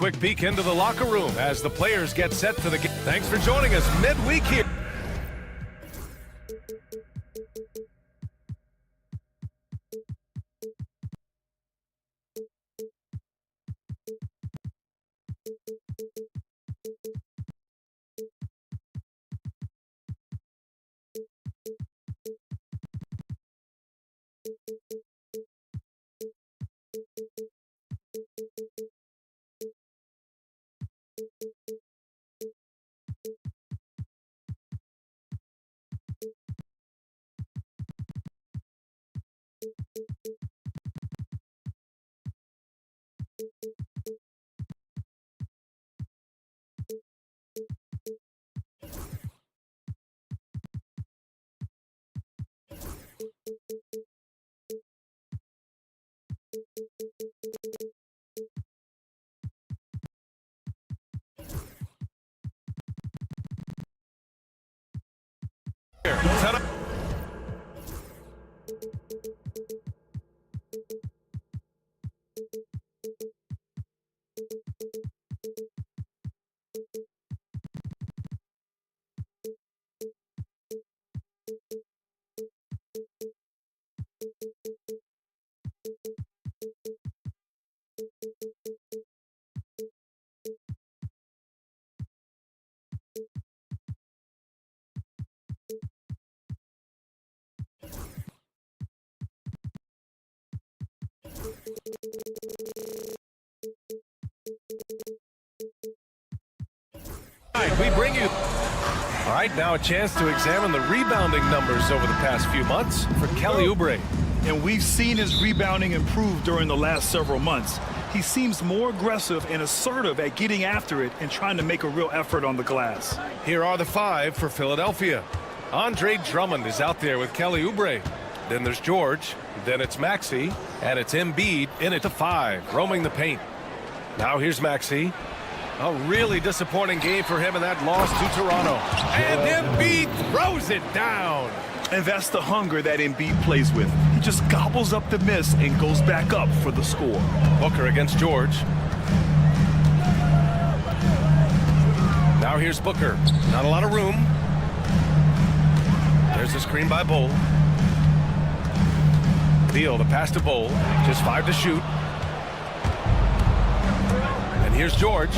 quick peek into the locker room as the players get set for the game. Thanks for joining us midweek here. Set up. We bring you. All right, now a chance to examine the rebounding numbers over the past few months for Kelly Oubre. And we've seen his rebounding improve during the last several months. He seems more aggressive and assertive at getting after it and trying to make a real effort on the glass. Here are the 5 for Philadelphia. Andre Drummond is out there with Kelly Oubre. Then there's George. Then it's Maxey. And it's Embiid in at the 5, roaming the paint. Now here's Maxey. A really disappointing game for him in that loss to Toronto. And Embiid throws it down. And that's the hunger that Embiid plays with. He just gobbles up the miss and goes back up for the score. Booker against George. Now here's Booker. Not a lot of room. There's a screen by Bull. Beal, the pass to Bull. Just 5 to shoot. And here's George.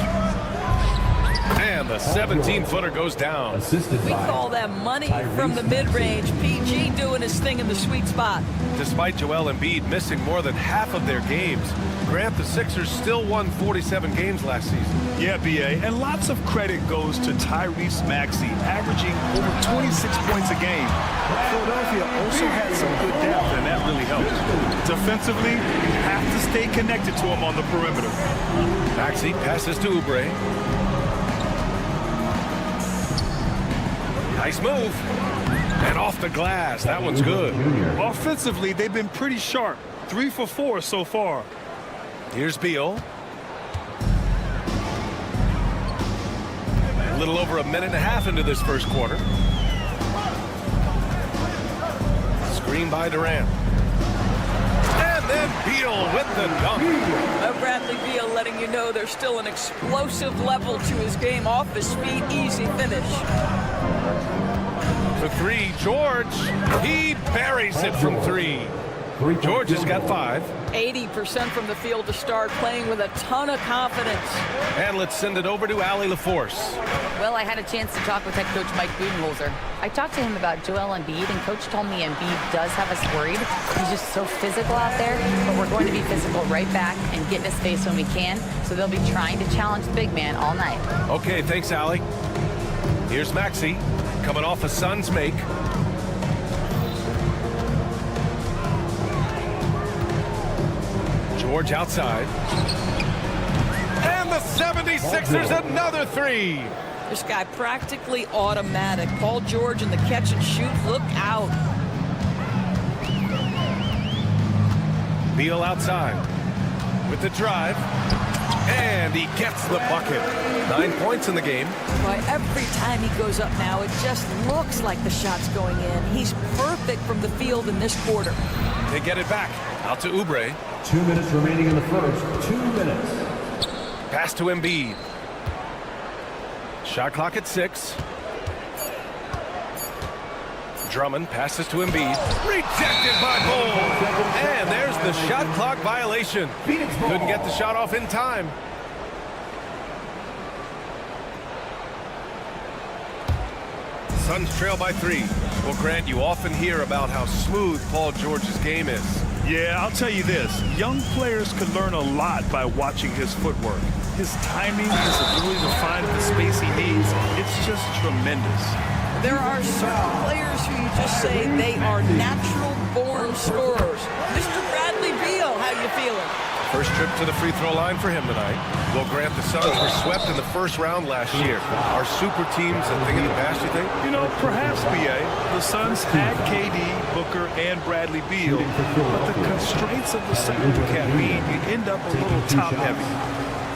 And the 17-footer goes down. We call that money from the mid-range. PG doing his thing in the sweet spot. Despite Joel Embiid missing more than half of their games, Grant, the Sixers still won 47 games last season. Yeah, B.A., and lots of credit goes to Tyrese Maxey, averaging over 26 points a game. Philadelphia also had some good depth, and that really helped. Defensively, you have to stay connected to him on the perimeter. Maxey passes to Oubre. Nice move. And off the glass. That one's good. Offensively, they've been pretty sharp. 3 for 4 so far. Here's Beal. A little over a minute and a half into this first quarter. Screen by Durant. And then Beal with the dunk. Bradley Beal letting you know there's still an explosive level to his game. Off his feet, easy finish. For 3, George. He buries it from 3. George has got 5. 80% from the field to start, playing with a ton of confidence. And let's send it over to Allie LaForce. Well, I had a chance to talk with head coach Mike Budenholzer. I talked to him about Joel Embiid, and coach told me Embiid does have us worried. He's just so physical out there, but we're going to be physical right back and get in his face when we can, so they'll be trying to challenge the big man all night. Okay, thanks, Allie. Here's Maxey, coming off a Suns make. George outside. And the 76ers another 3. This guy practically automatic. Paul George in the catch and shoot. Look out. Beal outside with the drive. And he gets the bucket. 9 points in the game. Boy, every time he goes up now, it just looks like the shot's going in. He's perfect from the field in this quarter. They get it back. Out to Oubre. 2 minutes remaining in the first. 2 minutes. Pass to Embiid. Shot clock at 6. Drummond passes to Embiid. Rejected by Bull. And there's the shot clock violation. Couldn't get the shot off in time. Suns trail by 3. Well, Grant, you often hear about how smooth Paul George's game is. Yeah, I'll tell you this. Young players can learn a lot by watching his footwork. His timing, his ability to find the space he needs, it's just tremendous. There are certain players who you just say they are natural-born scorers. Mr. Bradley Beal, how you feeling? First trip to the free throw line for him tonight. Well, Grant, the Suns were swept in the first round last year. Are super teams a thing of the past, you think? You know, perhaps, B.A. The Suns had KD, Booker, and Bradley Beal, but the constraints of the salary cap mean you end up a little top-heavy.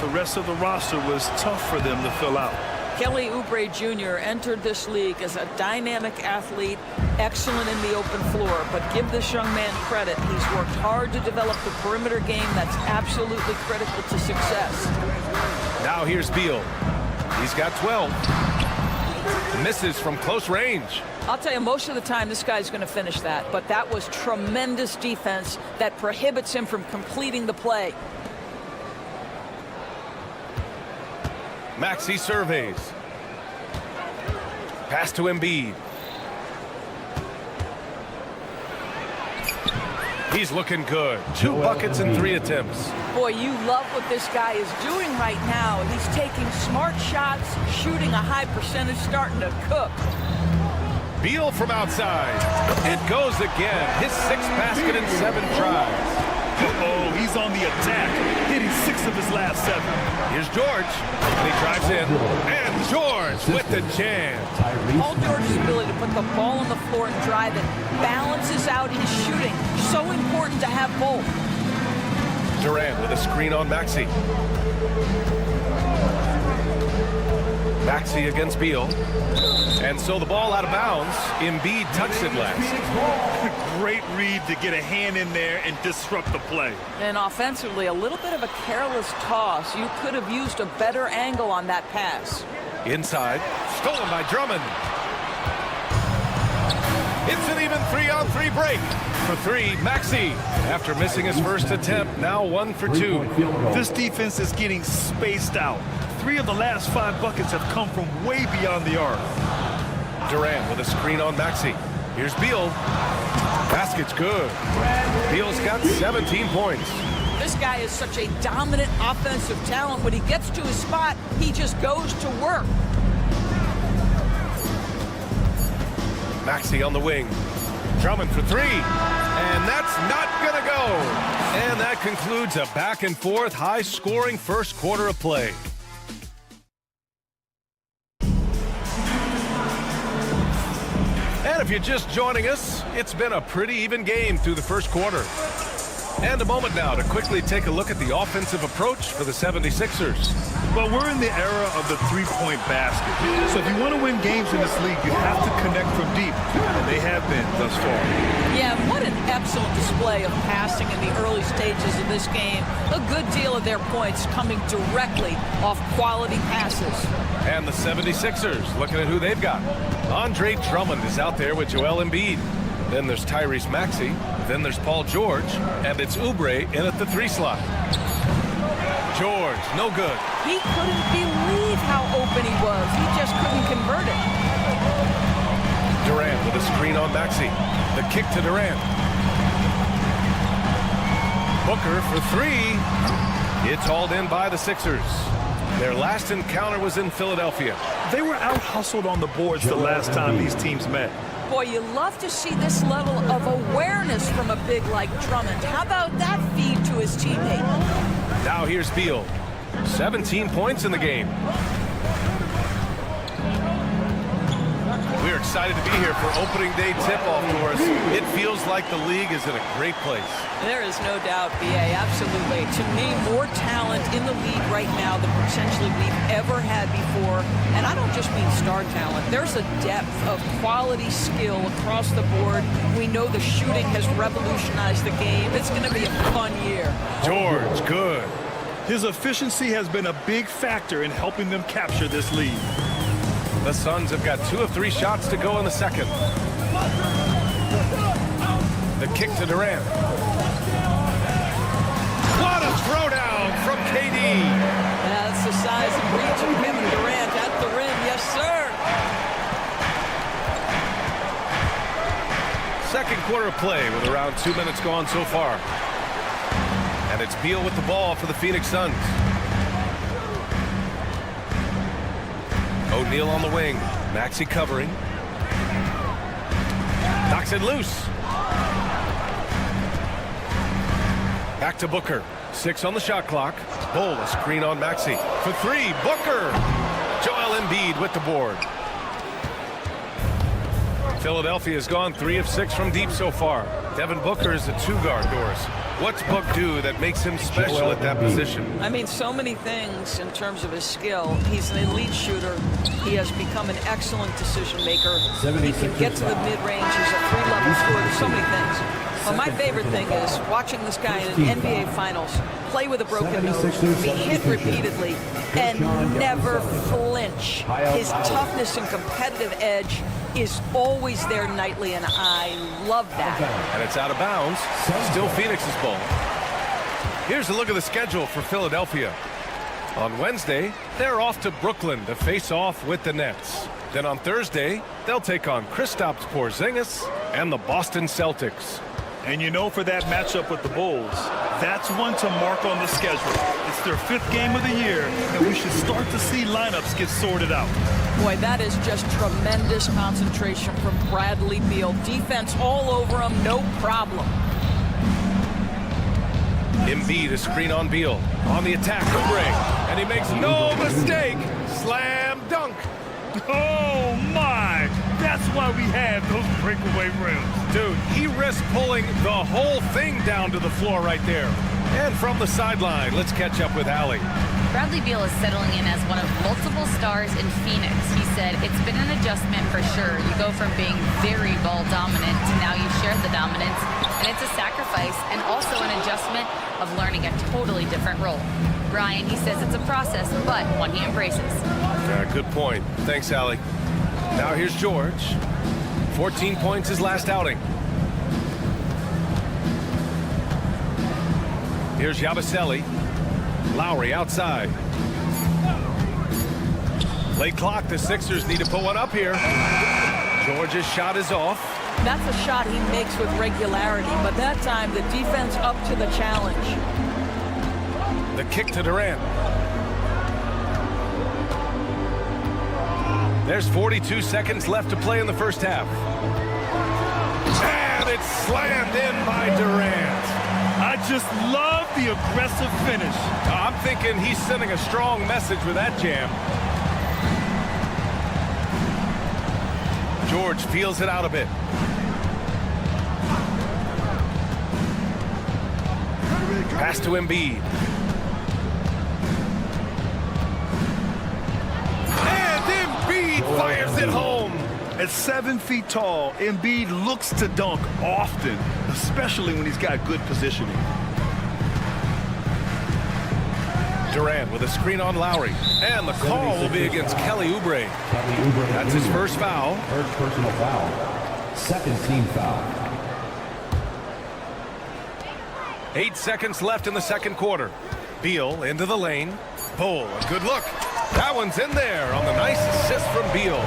The rest of the roster was tough for them to fill out. Kelly Oubre Jr. entered this league as a dynamic athlete, excellent in the open floor, but give this young man credit. He's worked hard to develop the perimeter game that's absolutely critical to success. Now here's Beal. He's got 12. Misses from close range. I'll tell you, most of the time this guy's going to finish that, but that was tremendous defense that prohibits him from completing the play. Maxey surveys. Pass to Embiid. He's looking good. 2 buckets and 3 attempts. Boy, you love what this guy is doing right now. He's taking smart shots, shooting a high percentage, starting to cook. Beal from outside. It goes again. His 6th basket in 7 tries. Uh-oh, he's on the attack, hitting 6 of his last 7. Here's George, and he drives in, and George with the jam. Paul George's ability to put the ball on the floor and drive it balances out his shooting. So important to have both. Durant with a screen on Maxey. Maxey against Beal. And so the ball out of bounds. Embiid tucks it last. Great read to get a hand in there and disrupt the play. And offensively, a little bit of a careless toss. You could have used a better angle on that pass. Inside, stolen by Drummond. It's an even 3-on-3 break. For 3, Maxey. After missing his first attempt, now 1 for 2. This defense is getting spaced out. 3 of the last 5 buckets have come from way beyond the arc. Durant with a screen on Maxey. Here's Beal. Basket's good. Beal's got 17 points. This guy is such a dominant offensive talent. When he gets to his spot, he just goes to work. Maxey on the wing. Drummond for 3. And that's not going to go. And that concludes a back-and-forth, high-scoring first quarter of play. And if you're just joining us, it's been a pretty even game through the first quarter. And a moment now to quickly take a look at the offensive approach for the 76ers. Well, we're in the era of the three-point basket. So if you want to win games in this league, you have to connect from deep. And they have been thus far. Yeah, what an excellent display of passing in the early stages of this game. A good deal of their points coming directly off quality passes. And the 76ers, looking at who they've got. Andre Drummond is out there with Joel Embiid. Then there's Tyrese Maxey. Then there's Paul George. And it's Oubre in at the 3 slot. George, no good. He couldn't believe how open he was. He just couldn't convert it. Durant with a screen on Maxey. The kick to Durant. Booker for 3. It's hauled in by the Sixers. Their last encounter was in Philadelphia. They were out-hustled on the boards the last time these teams met. Boy, you love to see this level of awareness from a big like Drummond. How about that feed to his teammate? Now here's Beal. 17 points in the game. We're excited to be here for opening day tip-off for us. It feels like the league is in a great place. There is no doubt, B.A., absolutely. To me, more talent in the league right now than potentially we've ever had before. And I don't just mean star talent. There's a depth of quality skill across the board. We know the shooting has revolutionized the game. It's going to be a fun year. George, good. His efficiency has been a big factor in helping them capture this lead. The Suns have got 2 of 3 shots to go in the second. The kick to Durant. What a throwdown from KD. That's the size and reach of Kevin Durant at the rim. Yes, sir. Second quarter of play with around 2 minutes gone so far. And it's Beal with the ball for the Phoenix Suns. O'Neal on the wing. Maxey covering. Knocks it loose. Back to Booker. 6 on the shot clock. Bull, a screen on Maxey. For 3, Booker. Joel Embiid with the board. Philadelphia has gone 3 of 6 from deep so far. Devin Booker is a 2-guard, Doris. What's Book do that makes him special at that position? I mean, so many things in terms of his skill. He's an elite shooter. He has become an excellent decision maker. He can get to the mid-range. He's a 3-level scorer. There's so many things. But my favorite thing is watching this guy in an NBA Finals play with a broken nose, be hit repeatedly, and never flinch. His toughness and competitive edge is always there nightly, and I love that. And it's out of bounds. Still Phoenix's ball. Here's a look at the schedule for Philadelphia. On Wednesday, they're off to Brooklyn to face off with the Nets. Then on Thursday, they'll take on Kristaps Porzingis and the Boston Celtics. And you know, for that matchup with the Bulls, that's one to mark on the schedule. It's their 5th game of the year, and we should start to see lineups get sorted out. Boy, that is just tremendous concentration from Bradley Beal. Defense all over him, no problem. Embiid, a screen on Beal. On the attack, Oubre. And he makes no mistake. Slam dunk. Oh, my! That's why we have those breakaway rims. Dude, he risked pulling the whole thing down to the floor right there. And from the sideline, let's catch up with Allie. Bradley Beal is settling in as one of multiple stars in Phoenix. He said it's been an adjustment for sure. You go from being very ball dominant to now you share the dominance. And it's a sacrifice and also an adjustment of learning a totally different role. Brian, he says it's a process, but one he embraces. Good point. Thanks, Allie. Now here's George. 14 points his last outing. Here's Yabusele. Lowry outside. Late clock. The Sixers need to put one up here. George's shot is off. That's a shot he makes with regularity, but that time the defense up to the challenge. The kick to Durant. There's 42 seconds left to play in the first half. And it's slammed in by Durant. I just love the aggressive finish. I'm thinking he's sending a strong message with that jam. George feels it out a bit. Pass to Embiid. And Embiid fires it home. At 7 feet tall, Embiid looks to dunk often, especially when he's got good positioning. Durant with a screen on Lowry. And the call will be against Kelly Oubre. That's his first foul. First personal foul. Second team foul. 8 seconds left in the second quarter. Beal into the lane. Bull, a good look. That one's in there on the nice assist from Beal.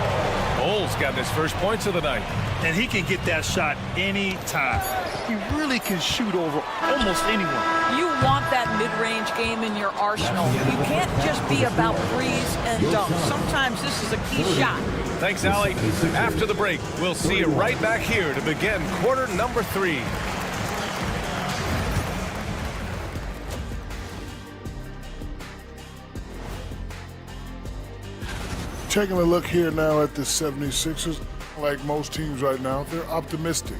Bull's got his first points of the night. And he can get that shot anytime. He really can shoot over almost anyone. You want that mid-range game in your arsenal. You can't just be about threes and dunks. Sometimes this is a key shot. Thanks, Allie. After the break, we'll see you right back here to begin quarter number 3. Taking a look here now at the 76ers, like most teams right now, they're optimistic.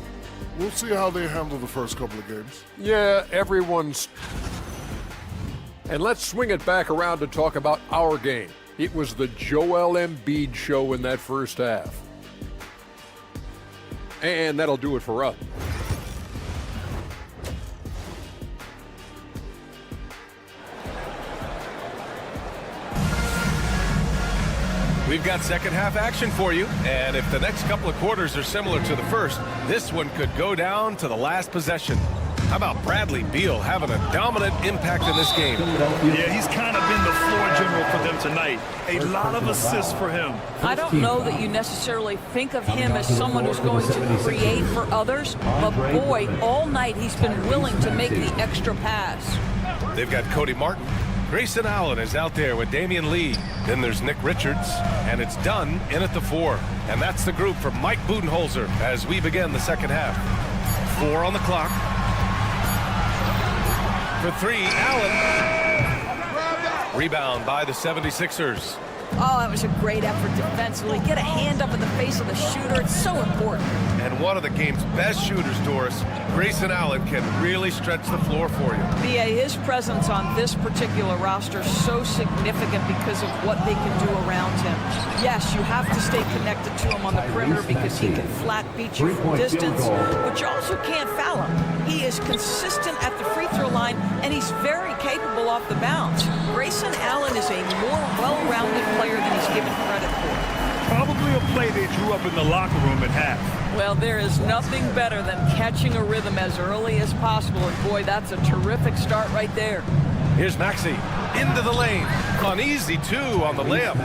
We'll see how they handle the first couple of games. Yeah, everyone's... And let's swing it back around to talk about our game. It was the Joel Embiid show in that first half. And that'll do it for us. We've got second half action for you, and if the next couple of quarters are similar to the first, this one could go down to the last possession. How about Bradley Beal having a dominant impact in this game? Yeah, he's kind of been the floor general for them tonight. A lot of assists for him. I don't know that you necessarily think of him as someone who's going to create for others, but boy, all night he's been willing to make the extra pass. They've got Cody Martin. Grayson Allen is out there with Damian Lee. Then there's Nick Richards, and it's Dunn in at the 4. And that's the group for Mike Budenholzer as we begin the second half. 4 on the clock. For 3, Allen. Rebound by the 76ers. Oh, that was a great effort defensively. Get a hand up in the face of the shooter. It's so important. And one of the game's best shooters, Doris, Grayson Allen, can really stretch the floor for you. B.A., his presence on this particular roster is so significant because of what they can do around him. Yes, you have to stay connected to him on the perimeter because he can flat beat you from distance, but you also can't foul him. He is consistent at the free throw line, and he's very capable off the bounce. Grayson Allen is a more well-rounded player than he's given credit for. Probably a play they drew up in the locker room at half. Well, there is nothing better than catching a rhythm as early as possible, and boy, that's a terrific start right there. Here's Maxey into the lane. An easy 2 on the layup.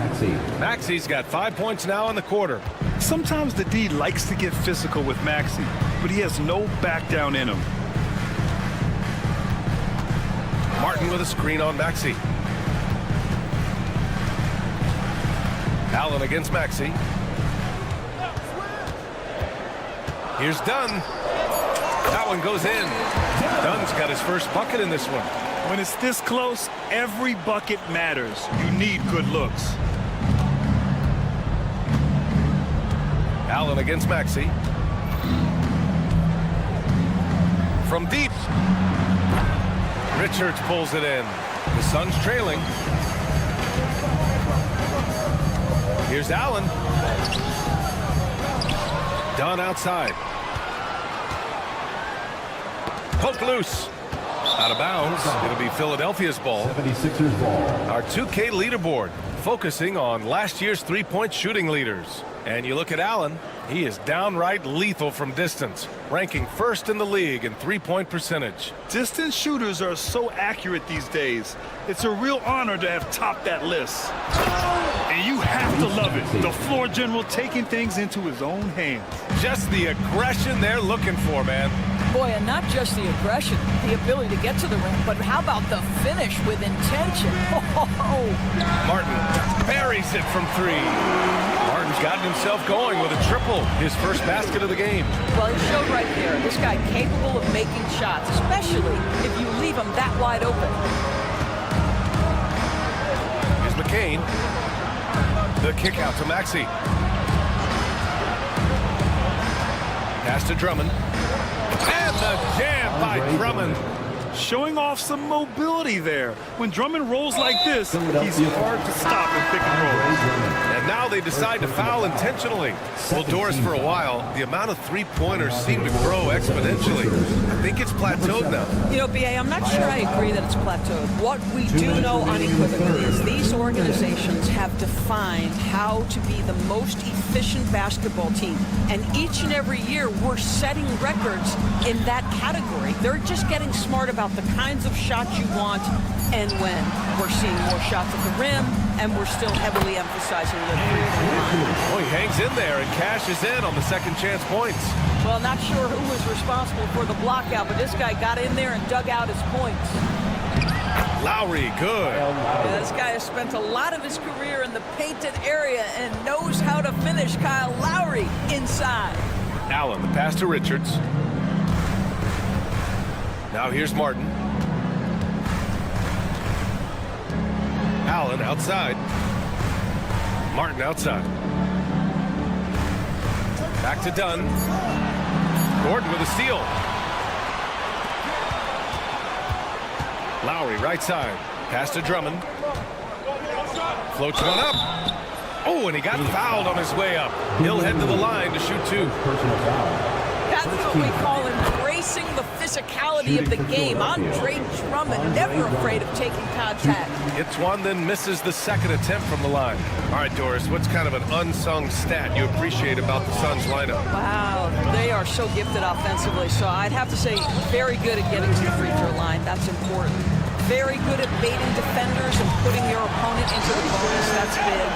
Maxey's got 5 points now in the quarter. Sometimes the D likes to get physical with Maxey, but he has no back down in him. Martin with a screen on Maxey. Allen against Maxey. Here's Dunn. That one goes in. Dunn's got his first bucket in this one. When it's this close, every bucket matters. You need good looks. Allen against Maxey. From deep. Richards pulls it in. The Suns trailing. Here's Allen. Dunn outside. Poke loose. Out of bounds. It'll be Philadelphia's ball. 76ers ball. Our 2K leaderboard focusing on last year's three-point shooting leaders. And you look at Allen, he is downright lethal from distance, ranking first in the league in three-point percentage. Distance shooters are so accurate these days. It's a real honor to have topped that list. And you have to love it. The floor general taking things into his own hands. Just the aggression they're looking for, man. Boy, and not just the aggression, the ability to get to the rim, but how about the finish with intention? Oh. Martin buries it from 3. Martin's gotten himself going with a triple, his first basket of the game. Well, it showed right there. This guy capable of making shots, especially if you leave him that wide open. Here's McCain. The kick out to Maxey. Pass to Drummond. And the jam by Drummond. Showing off some mobility there. When Drummond rolls like this, he's hard to stop in pick and roll. And now they decide to foul intentionally. Well, Doris, for a while, the amount of three-pointers seemed to grow exponentially. I think it's plateaued now. You know, B.A., I'm not sure I agree that it's plateaued. What we do know unequivocally is these organizations have defined how to be the most efficient basketball team. And each and every year, we're setting records in that category. They're just getting smart about the kinds of shots you want and when. We're seeing more shots at the rim, and we're still heavily emphasizing the three-point line. Oh, he hangs in there and cashes in on the second chance points. Well, not sure who was responsible for the block out, but this guy got in there and dug out his points. Lowry, good. Yeah, this guy has spent a lot of his career in the painted area and knows how to finish. Kyle Lowry inside. Allen, the pass to Richards. Now here's Martin. Allen outside. Martin outside. Back to Dunn. Gordon with a steal. Lowry right side. Pass to Drummond. Floats one up. Oh, and he got fouled on his way up. He'll head to the line to shoot 2. Personal foul. That's what we call embracing the physicality of the game. Andre Drummond, never afraid of taking contact. Hits one, then misses the second attempt from the line. All right, Doris, what's kind of an unsung stat you appreciate about the Suns lineup? Wow, they are so gifted offensively. So I'd have to say very good at getting to the free throw line. That's important. Very good at baiting defenders and putting your opponent into the bonus. That's big.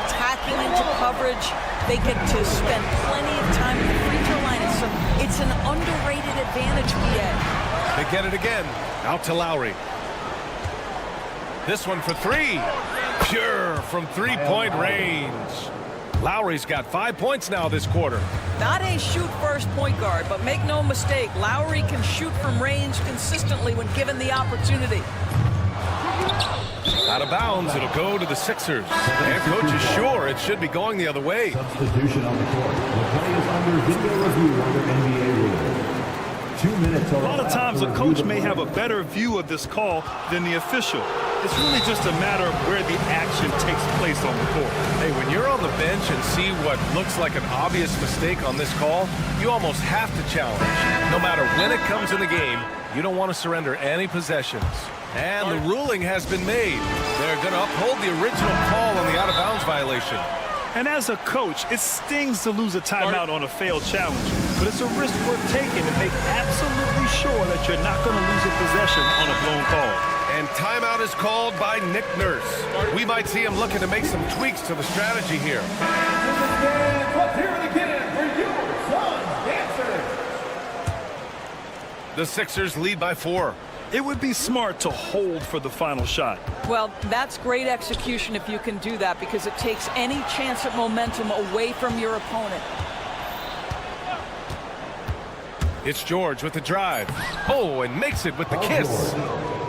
Attacking into coverage. They get to spend plenty of time at the free throw line. It's an underrated advantage, BA. They get it again. Out to Lowry. This one for three. Pure from three-point range. Lowry's got 5 points now this quarter. Not a shoot-first point guard, but make no mistake, Lowry can shoot from range consistently when given the opportunity. Out of bounds, it'll go to the Sixers. And coach is sure it should be going the other way. Substitution on the court. The play is under video review under NBA rules. 2 minutes. A lot of times a coach may have a better view of this call than the official. It's really just a matter of where the action takes place on the court. Hey, when you're on the bench and see what looks like an obvious mistake on this call, you almost have to challenge. No matter when it comes in the game, you don't want to surrender any possessions. And the ruling has been made. They're going to uphold the original call on the out-of-bounds violation. And as a coach, it stings to lose a timeout on a failed challenge. But it's a risk worth taking to make absolutely sure that you're not going to lose a possession on a blown call. And timeout is called by Nick Nurse. We might see him looking to make some tweaks to the strategy here. Let's hear it again for your Suns dancers. The Sixers lead by 4. It would be smart to hold for the final shot. Well, that's great execution if you can do that, because it takes any chance at momentum away from your opponent. It's George with the drive. Oh, and makes it with the kiss.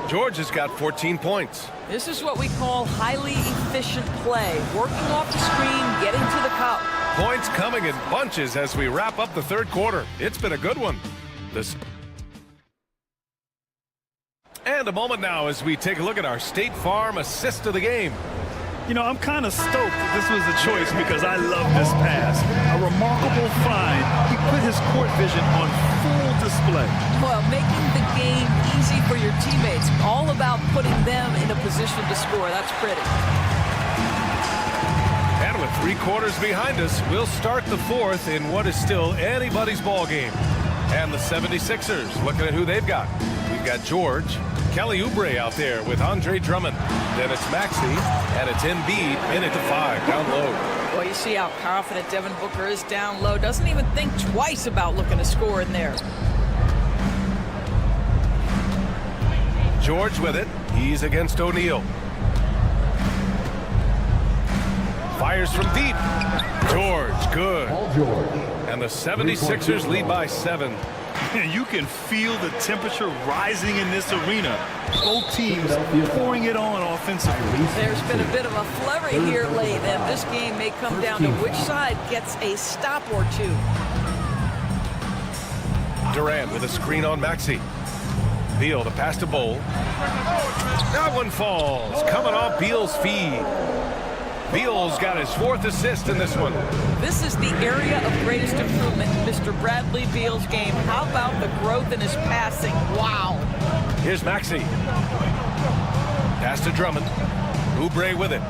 George has got 14 points. This is what we call highly efficient play. Working off the screen, getting to the cup. Points coming in bunches as we wrap up the third quarter. It's been a good one. And a moment now as we take a look at our State Farm assist of the game. You know, I'm kind of stoked that this was a choice because I love this pass. A remarkable find. He put his court vision on full display. Well, making the game easy for your teammates. All about putting them in a position to score. That's pretty. And with 3 quarters behind us, we'll start the fourth in what is still anybody's ball game. And the 76ers, looking at who they've got. We've got George, Kelly Oubre out there with Andre Drummond. Then it's Maxey, and it's Embiid in at the 5, down low. Well, you see how confident Devin Booker is down low. Doesn't even think twice about looking to score in there. George with it. He's against O'Neal. Fires from deep. George, good. And the 76ers lead by 7. You can feel the temperature rising in this arena. Both teams pouring it on offensively. There's been a bit of a flurry here late, and this game may come down to which side gets a stop or two. Durant with a screen on Maxey. Beal to pass to Bowl. That one falls. Coming off Beal's feed. Beal's got his 4th assist in this one. This is the area of greatest improvement in Mr. Bradley Beal's game. How about the growth in his passing? Wow. Here's Maxey. Pass to Drummond. Oubre with it.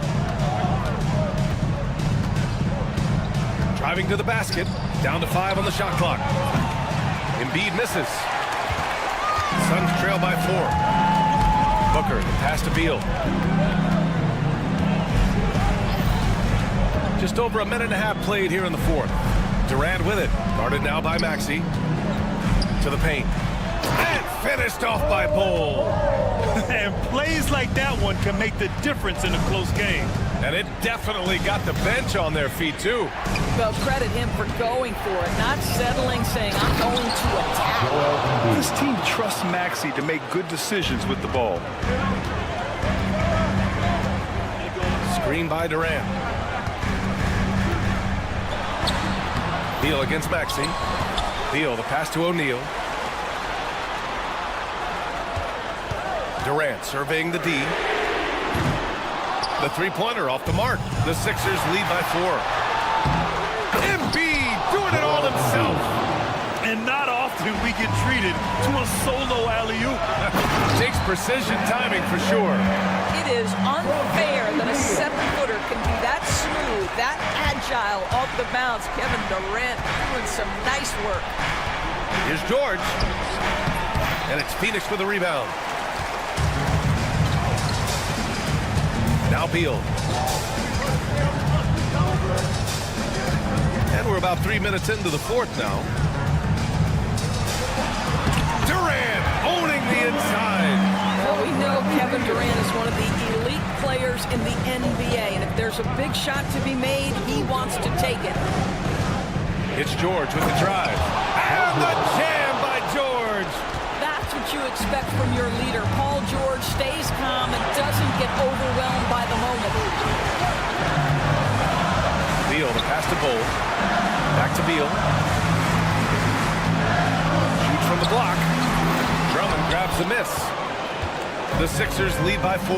Driving to the basket. Down to 5 on the shot clock. Embiid misses. Suns trail by 4. Booker, the pass to Beal. Just over a minute and a half played here in the fourth. Durant with it. Guarded now by Maxey. To the paint. And finished off by Bowl. And plays like that one can make the difference in a close game. And it definitely got the bench on their feet, too. Well, credit him for going for it, not settling, saying, I'm going to attack. This team trusts Maxey to make good decisions with the ball. Screen by Durant. Beal against Maxey. Beal, the pass to O'Neal. Durant surveying the D. The three-pointer off the mark. The Sixers lead by 4. Embiid doing it all himself. And did we get treated to a solo alley-oop? Takes precision timing for sure. It is unfair that a 7-footer can be that smooth, that agile off the bounce. Kevin Durant doing some nice work. Here's George. And it's Phoenix with the rebound. Now Beal. And we're about 3 minutes into the fourth now. Durant owning the inside. Well, we know Kevin Durant is one of the elite players in the NBA, and if there's a big shot to be made, he wants to take it. It's George with the drive. And the jam by George. That's what you expect from your leader. Paul George stays calm and doesn't get overwhelmed by the moment. Beal, the pass to Bull. Back to Beal. Shoots from the block. Drummond grabs the miss. The Sixers lead by 4.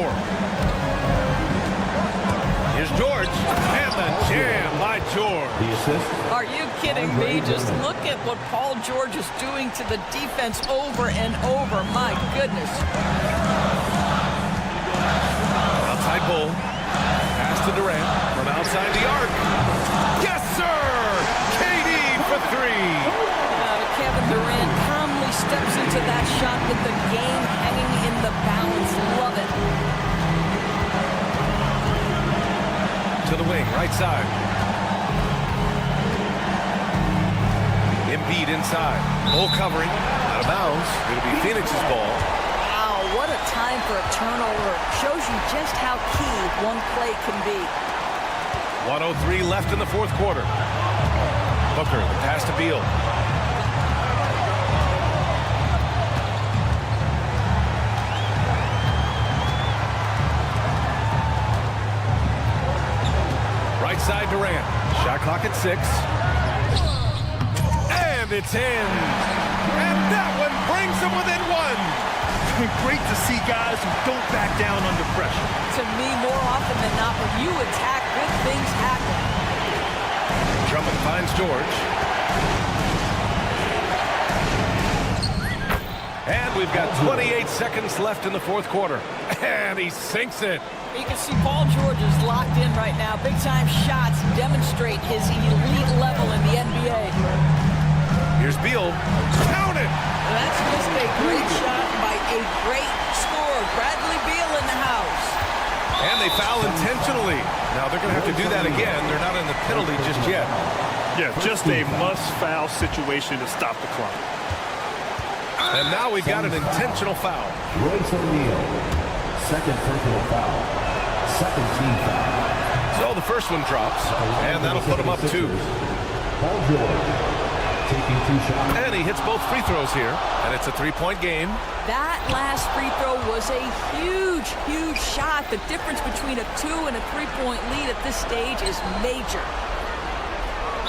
Here's George. And the jam by George. The assist. Are you kidding me? Just look at what Paul George is doing to the defense over and over. My goodness. Outside Bull. Pass to Durant from outside the arc. Yes, sir! KD for 3. Kevin Durant calmly steps into that shot with the game hanging in the balance. Love it. To the wing, right side. Embiid inside. Bull covering. Out of bounds. It'll be Phoenix's ball. Wow, what a time for a turnover. Shows you just how key one play can be. 1:03 left in the fourth quarter. Booker, the pass to Beal. Right side Durant. Shot clock at 6. And it's in. And that one brings them within 1. Great to see guys who don't back down under pressure. To me, more often than not, when you attack, good things happen. Drummond finds George. And we've got 28 seconds left in the fourth quarter. And he sinks it. You can see Paul George is locked in right now. Big-time shots demonstrate his elite level in the NBA. Here's Beal. Count it! That's just a great shot by a great scorer. Bradley Beal in the house. And they foul intentionally. Now they're going to have to do that again. They're not in the penalty just yet. Yeah, just a must-foul situation to stop the clock. And now we've got an intentional foul. Royce O'Neal. Second personal foul. Second team foul. So the first one drops, and that'll put him up 2. Paul George taking 2 shots. And he hits both free throws here, and it's a 3-point game. That last free throw was a huge, huge shot. The difference between a 2 and a 3-point lead at this stage is major.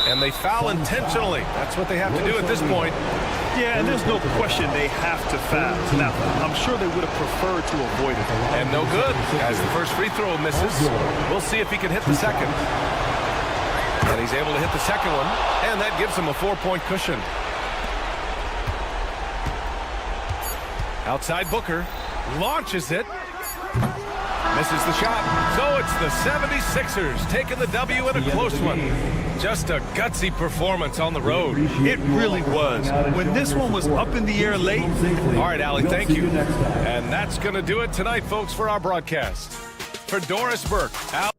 And they foul intentionally. That's what they have to do at this point. Yeah, and there's no question they have to foul. Now, I'm sure they would have preferred to avoid it. And no good, as the first free throw misses. We'll see if he can hit the second. And he's able to hit the second one, and that gives him a 4-point cushion. Outside Booker, launches it. Misses the shot. So it's the 76ers taking the W in a close one. Just a gutsy performance on the road. It really was. When this one was up in the air late. All right, Allie, thank you. And that's going to do it tonight, folks, for our broadcast. For Doris Burke, Al.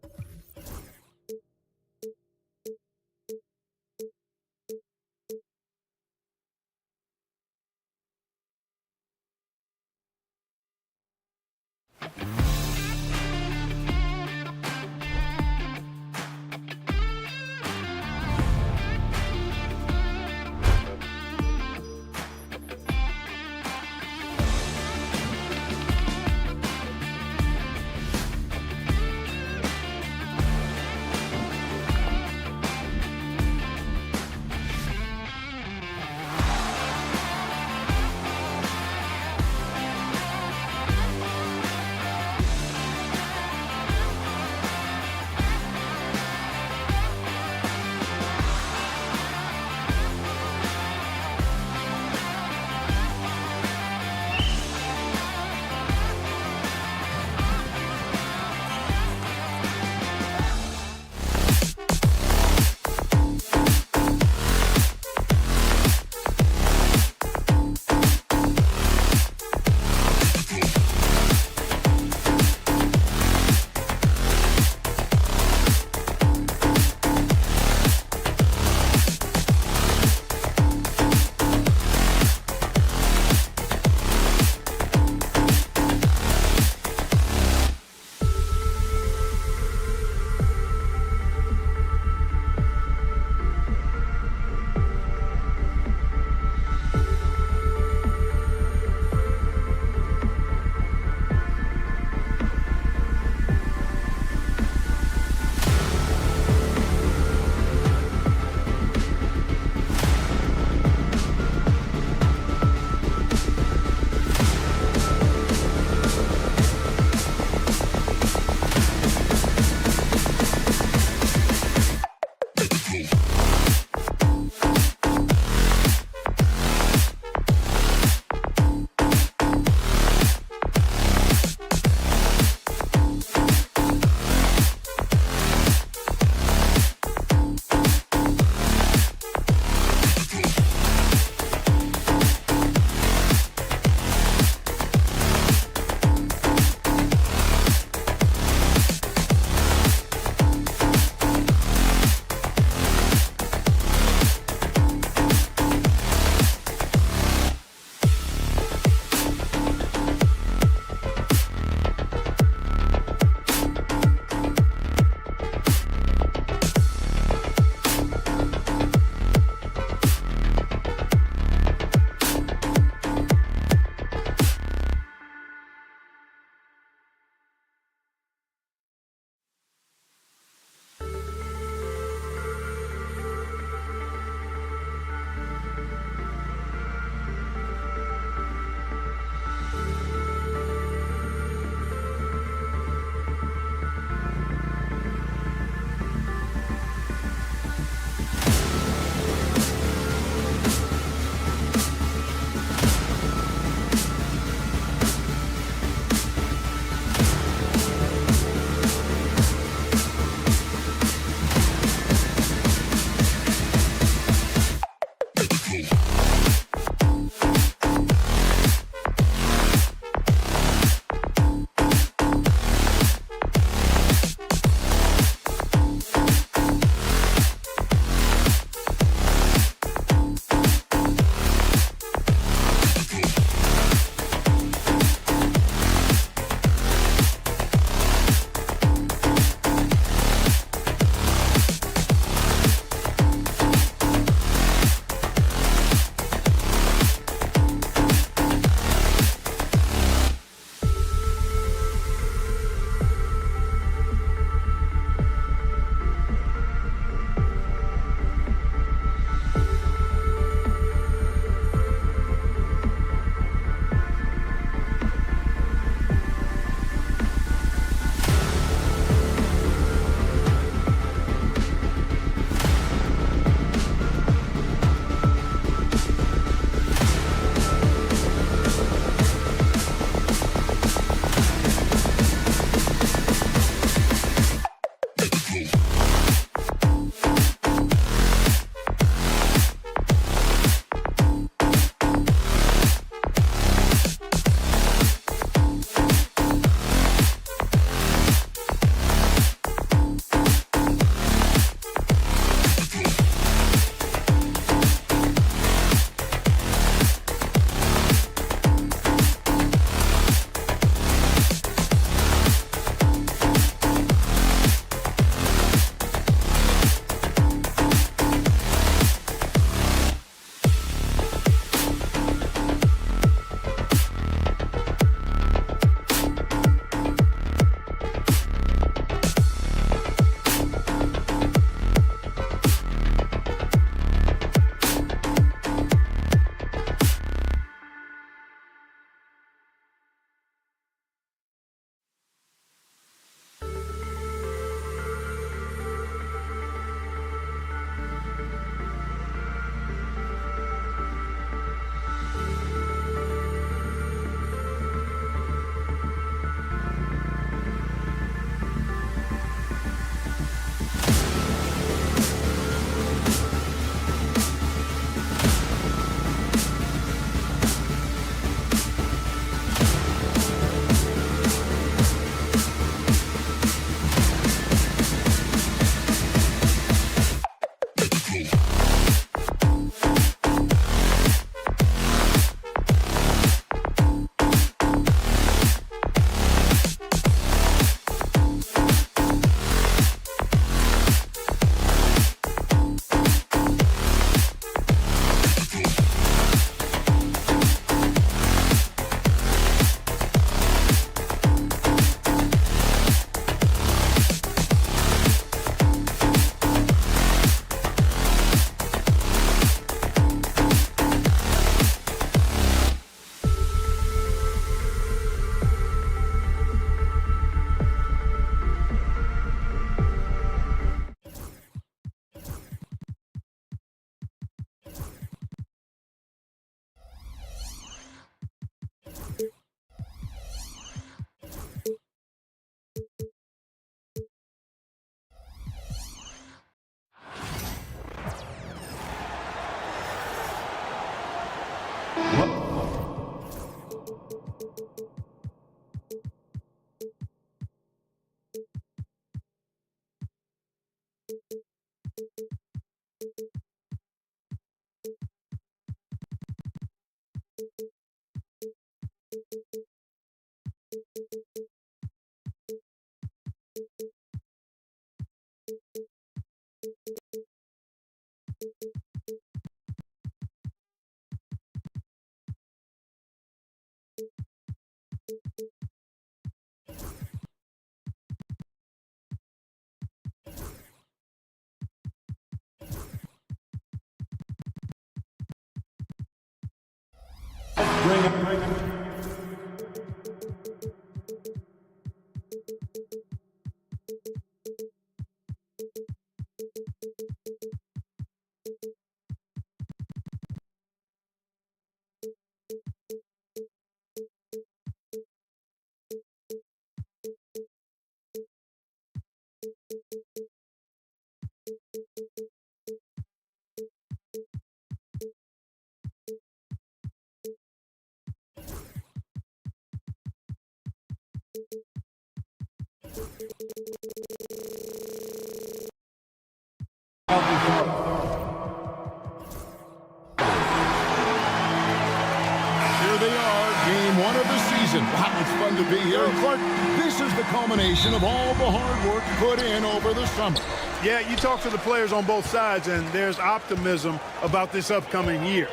Here they are, game one of the season. Wow, it's fun to be here. And Clark, this is the culmination of all the hard work put in over the summer. Yeah, you talk to the players on both sides, and there's optimism about this upcoming year.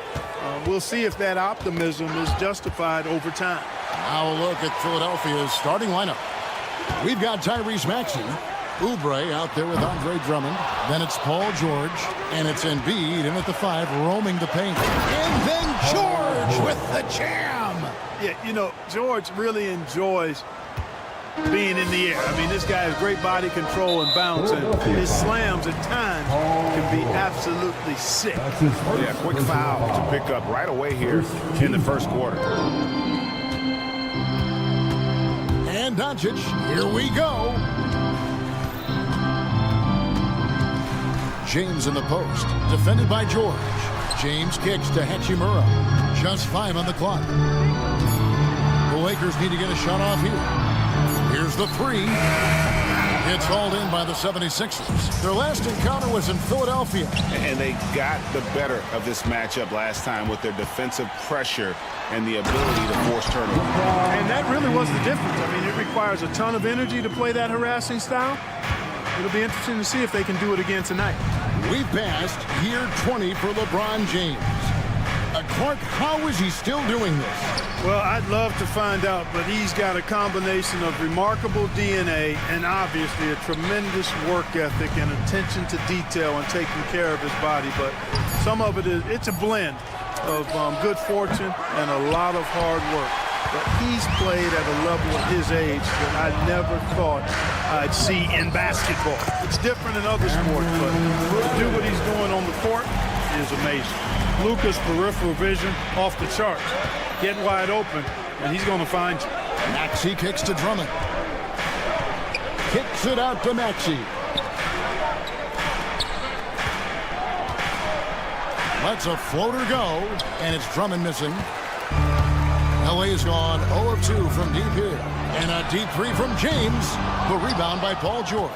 We'll see if that optimism is justified over time. Now a look at Philadelphia's starting lineup. We've got Tyrese Maxey, Oubre out there with Andre Drummond. Then it's Paul George, and it's Embiid in at the 5, roaming the paint. And then George with the jam. Yeah, you know, George really enjoys being in the air. I mean, this guy has great body control and bounce, and his slams at times can be absolutely sick. Yeah, quick foul to pick up right away here in the first quarter. And Doncic, here we go. James in the post, defended by George. James kicks to Hachimura. Just 5 on the clock. The Lakers need to get a shot off here. Here's the 3. It's hauled in by the 76ers. Their last encounter was in Philadelphia. And they got the better of this matchup last time with their defensive pressure and the ability to force turnovers. And that really was the difference. I mean, it requires a ton of energy to play that harassing style. It'll be interesting to see if they can do it again tonight. We've passed year 20 for LeBron James. Clark, how is he still doing this? Well, I'd love to find out, but he's got a combination of remarkable DNA and obviously a tremendous work ethic and attention to detail and taking care of his body. But some of it's a blend of good fortune and a lot of hard work. But he's played at a level at his age that I never thought I'd see in basketball. It's different in other sports, but to do what he's doing on the court is amazing. Luka's peripheral vision off the charts. Get wide open, and he's going to find you. Maxey kicks to Drummond. Kicks it out to Maxey. Lets a floater go, and it's Drummond missing. LA's gone 0 of 2 from deep here. And a deep 3 from James. The rebound by Paul George.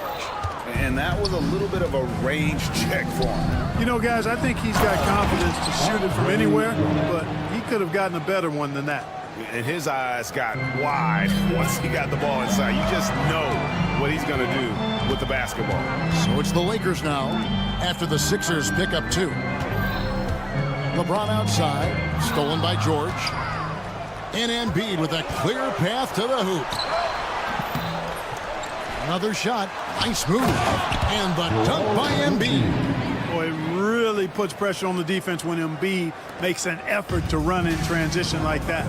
And that was a little bit of a range check for him. You know, guys, I think he's got confidence to shoot it from anywhere, but he could have gotten a better one than that. And his eyes got wide once he got the ball inside. You just know what he's going to do with the basketball. So it's the Lakers now after the Sixers pick up 2. LeBron outside, stolen by George. And Embiid with a clear path to the hoop. Another shot. Nice move. And the dunk by Embiid. Boy, it really puts pressure on the defense when Embiid makes an effort to run in transition like that.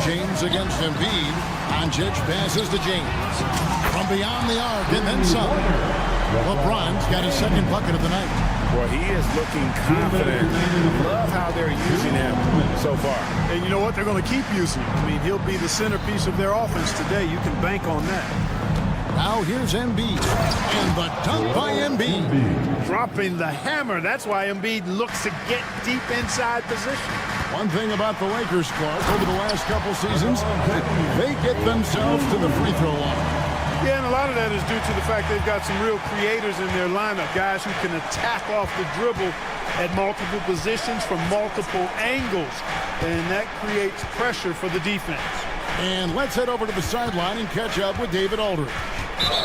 James against Embiid. Doncic passes to James. From beyond the arc and then some. LeBron's got his second bucket of the night. Well, he is looking confident. Love how they're using him so far. And you know what? They're going to keep using him. I mean, he'll be the centerpiece of their offense today. You can bank on that. Now here's Embiid. And the dunk by Embiid. Dropping the hammer. That's why Embiid looks to get deep inside position. One thing about the Lakers, Clark, over the last couple seasons, they get themselves to the free throw line. Yeah, and a lot of that is due to the fact they've got some real creators in their lineup, guys who can attack off the dribble at multiple positions from multiple angles, and that creates pressure for the defense. And let's head over to the sideline and catch up with David Aldridge.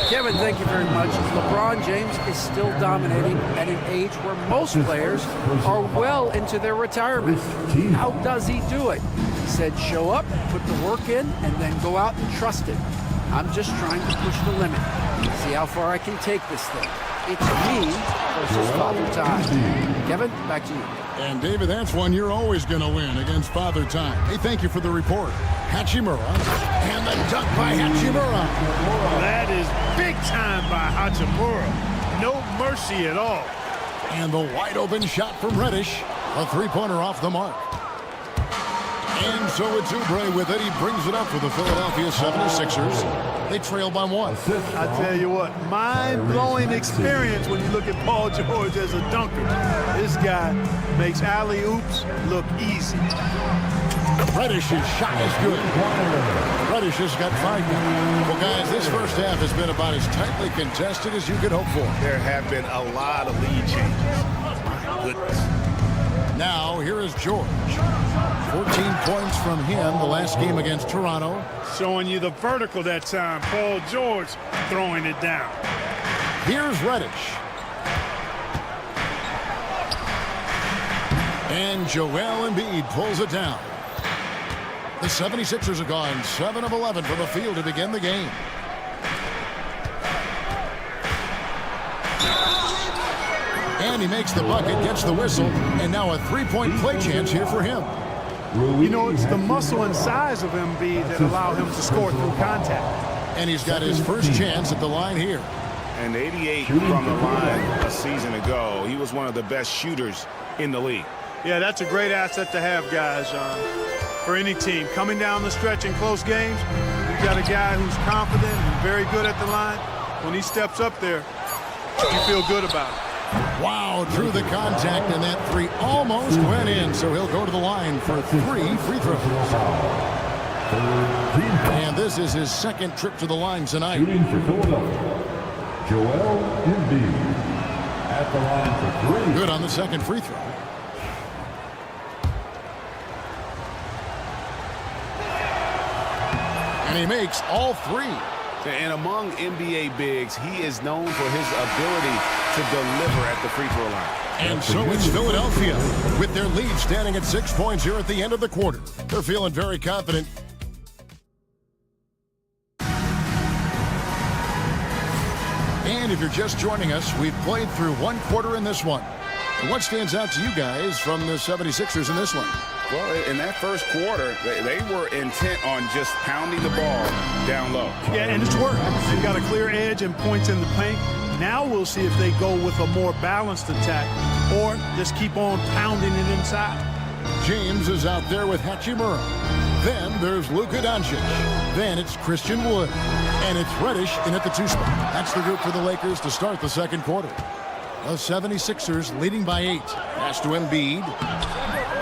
Kevin, thank you very much. LeBron James is still dominating at an age where most players are well into their retirement. How does he do it? He said show up, put the work in, and then go out and trust it. I'm just trying to push the limit, see how far I can take this thing. It's me versus Father Time. Kevin, back to you. And David, that's one you're always going to win against Father Time. Hey, thank you for the report. Hachimura, and the dunk by Hachimura. That is big time by Hachimura. No mercy at all. And the wide open shot from Reddish. A three-pointer off the mark. And so it's Oubre with it. He brings it up for the Philadelphia 76ers. They trail by one. I tell you what, mind-blowing experience when you look at Paul George as a dunker. This guy makes alley-oops look easy. Reddish's shot is good. Reddish has got 5 now. Well, guys, this first half has been about as tightly contested as you could hope for. There have been a lot of lead changes. My goodness. Now, here is George. 14 points from him the last game against Toronto. Showing you the vertical that time. Paul George throwing it down. Here's Reddish. And Joel Embiid pulls it down. The 76ers are gone 7 of 11 from the field to begin the game. And he makes the bucket, gets the whistle, and now a three-point play chance here for him. You know, it's the muscle and size of Embiid that allow him to score through contact. And he's got his first chance at the line here. And 88 from the line a season ago. He was one of the best shooters in the league. Yeah, that's a great asset to have, guys, for any team. Coming down the stretch in close games, you got a guy who's confident and very good at the line. When he steps up there, you feel good about it. Wow, drew the contact, and that three almost went in, so he'll go to the line for 3 free throws. And this is his second trip to the line tonight. Shooting for Philadelphia, Joel Embiid at the line for 3. Good on the second free throw. And he makes all 3. And among NBA bigs, he is known for his ability to deliver at the free throw line. And so it's Philadelphia with their lead standing at 6 points here at the end of the quarter. They're feeling very confident. And if you're just joining us, we've played through 1 quarter in this one. And what stands out to you guys from the 76ers in this one? Well, in that first quarter, they were intent on just pounding the ball down low. Yeah, and it's worked. They've got a clear edge and points in the paint. Now we'll see if they go with a more balanced attack or just keep on pounding it inside. James is out there with Hachimura. Then there's Luka Doncic. Then it's Christian Wood. And it's Reddish in at the 2 spot. That's the group for the Lakers to start the second quarter. The 76ers leading by 8. Pass to Embiid.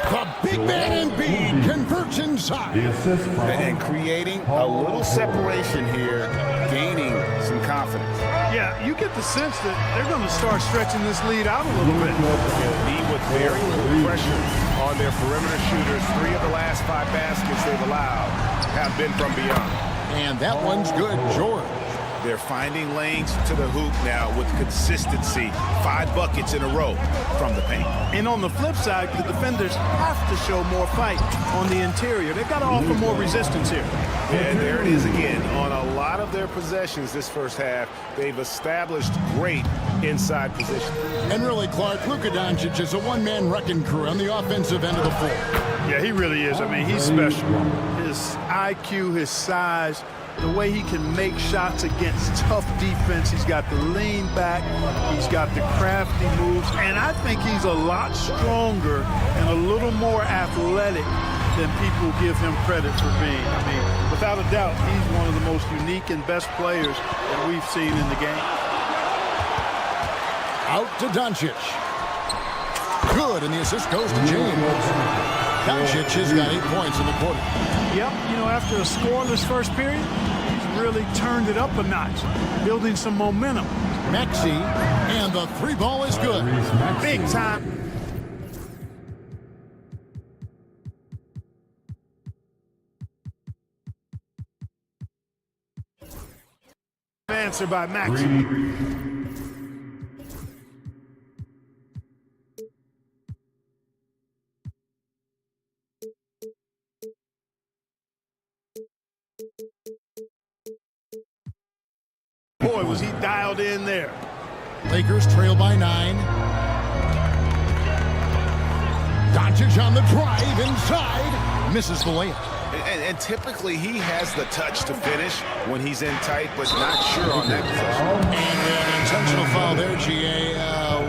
The big man Embiid converts inside. And creating a little separation here, gaining some confidence. Yeah, you get the sense that they're going to start stretching this lead out a little bit. Lead with very little pressure on their perimeter shooters. 3 of the last 5 baskets they've allowed have been from beyond. And that one's good, George. They're finding lanes to the hoop now with consistency. 5 buckets in a row from the paint. And on the flip side, the defenders have to show more fight on the interior. They've got to offer more resistance here. And there it is again. On a lot of their possessions this first half, they've established great inside position. And really, Clark, Luka Doncic is a one-man wrecking crew on the offensive end of the floor. Yeah, he really is. I mean, he's special. His IQ, his size, the way he can make shots against tough defense. He's got the lean back. He's got the crafty moves. And I think he's a lot stronger and a little more athletic than people give him credit for being. I mean, without a doubt, he's one of the most unique and best players that we've seen in the game. Out to Doncic. Good, and the assist goes to James. Doncic has got 8 points in the quarter. Yep, you know, after a scoreless first period, he's really turned it up a notch, building some momentum. Maxey, and the three ball is good. Big time. Answer by Maxey. Boy, was he dialed in there. Lakers trail by 9. Doncic on the drive inside. Misses the layup. And typically he has the touch to finish when he's in tight, but not sure on that possession. And an intentional foul there, GA.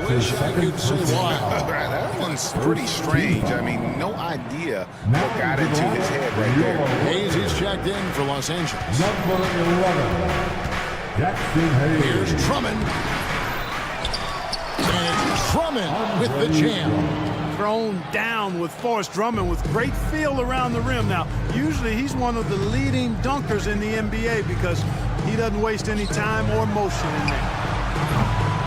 Wish I could say why. That one's pretty strange. I mean, no idea what got into his head right there. Hayes is checked in for Los Angeles. Number 11. Here's Drummond. And it's Drummond with the jam. Thrown down with force. Drummond with great feel around the rim. Now, usually he's one of the leading dunkers in the NBA because he doesn't waste any time or motion in there.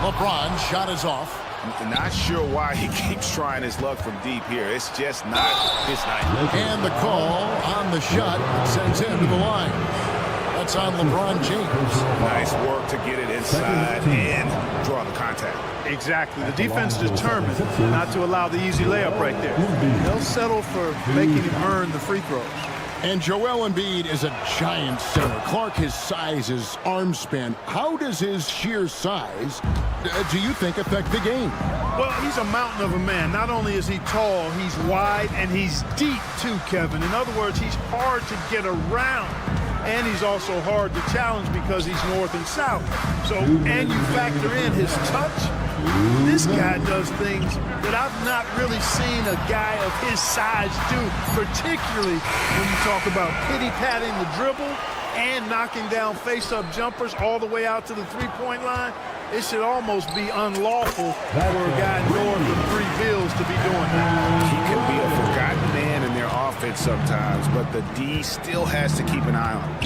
LeBron shot is off. Not sure why he keeps trying his luck from deep here. It's just not his night. And the call on the shot sends him to the line. That's on LeBron James. Nice work to get it inside and draw the contact. Exactly. The defense determined not to allow the easy layup right there. They'll settle for making him earn the free throws. And Joel Embiid is a giant center. Clark, his size, his arm span. How does his sheer size, do you think, affect the game? Well, he's a mountain of a man. Not only is he tall, he's wide, and he's deep too, Kevin. In other words, he's hard to get around. And he's also hard to challenge because he's north and south. So, and you factor in his touch, this guy does things that I've not really seen a guy of his size do, particularly when you talk about pity-patting the dribble and knocking down face-up jumpers all the way out to the three-point line. It should almost be unlawful for a guy north of 3 bills to be doing that. He can be a forgotten man in their offense sometimes, but the D still has to keep an eye on him.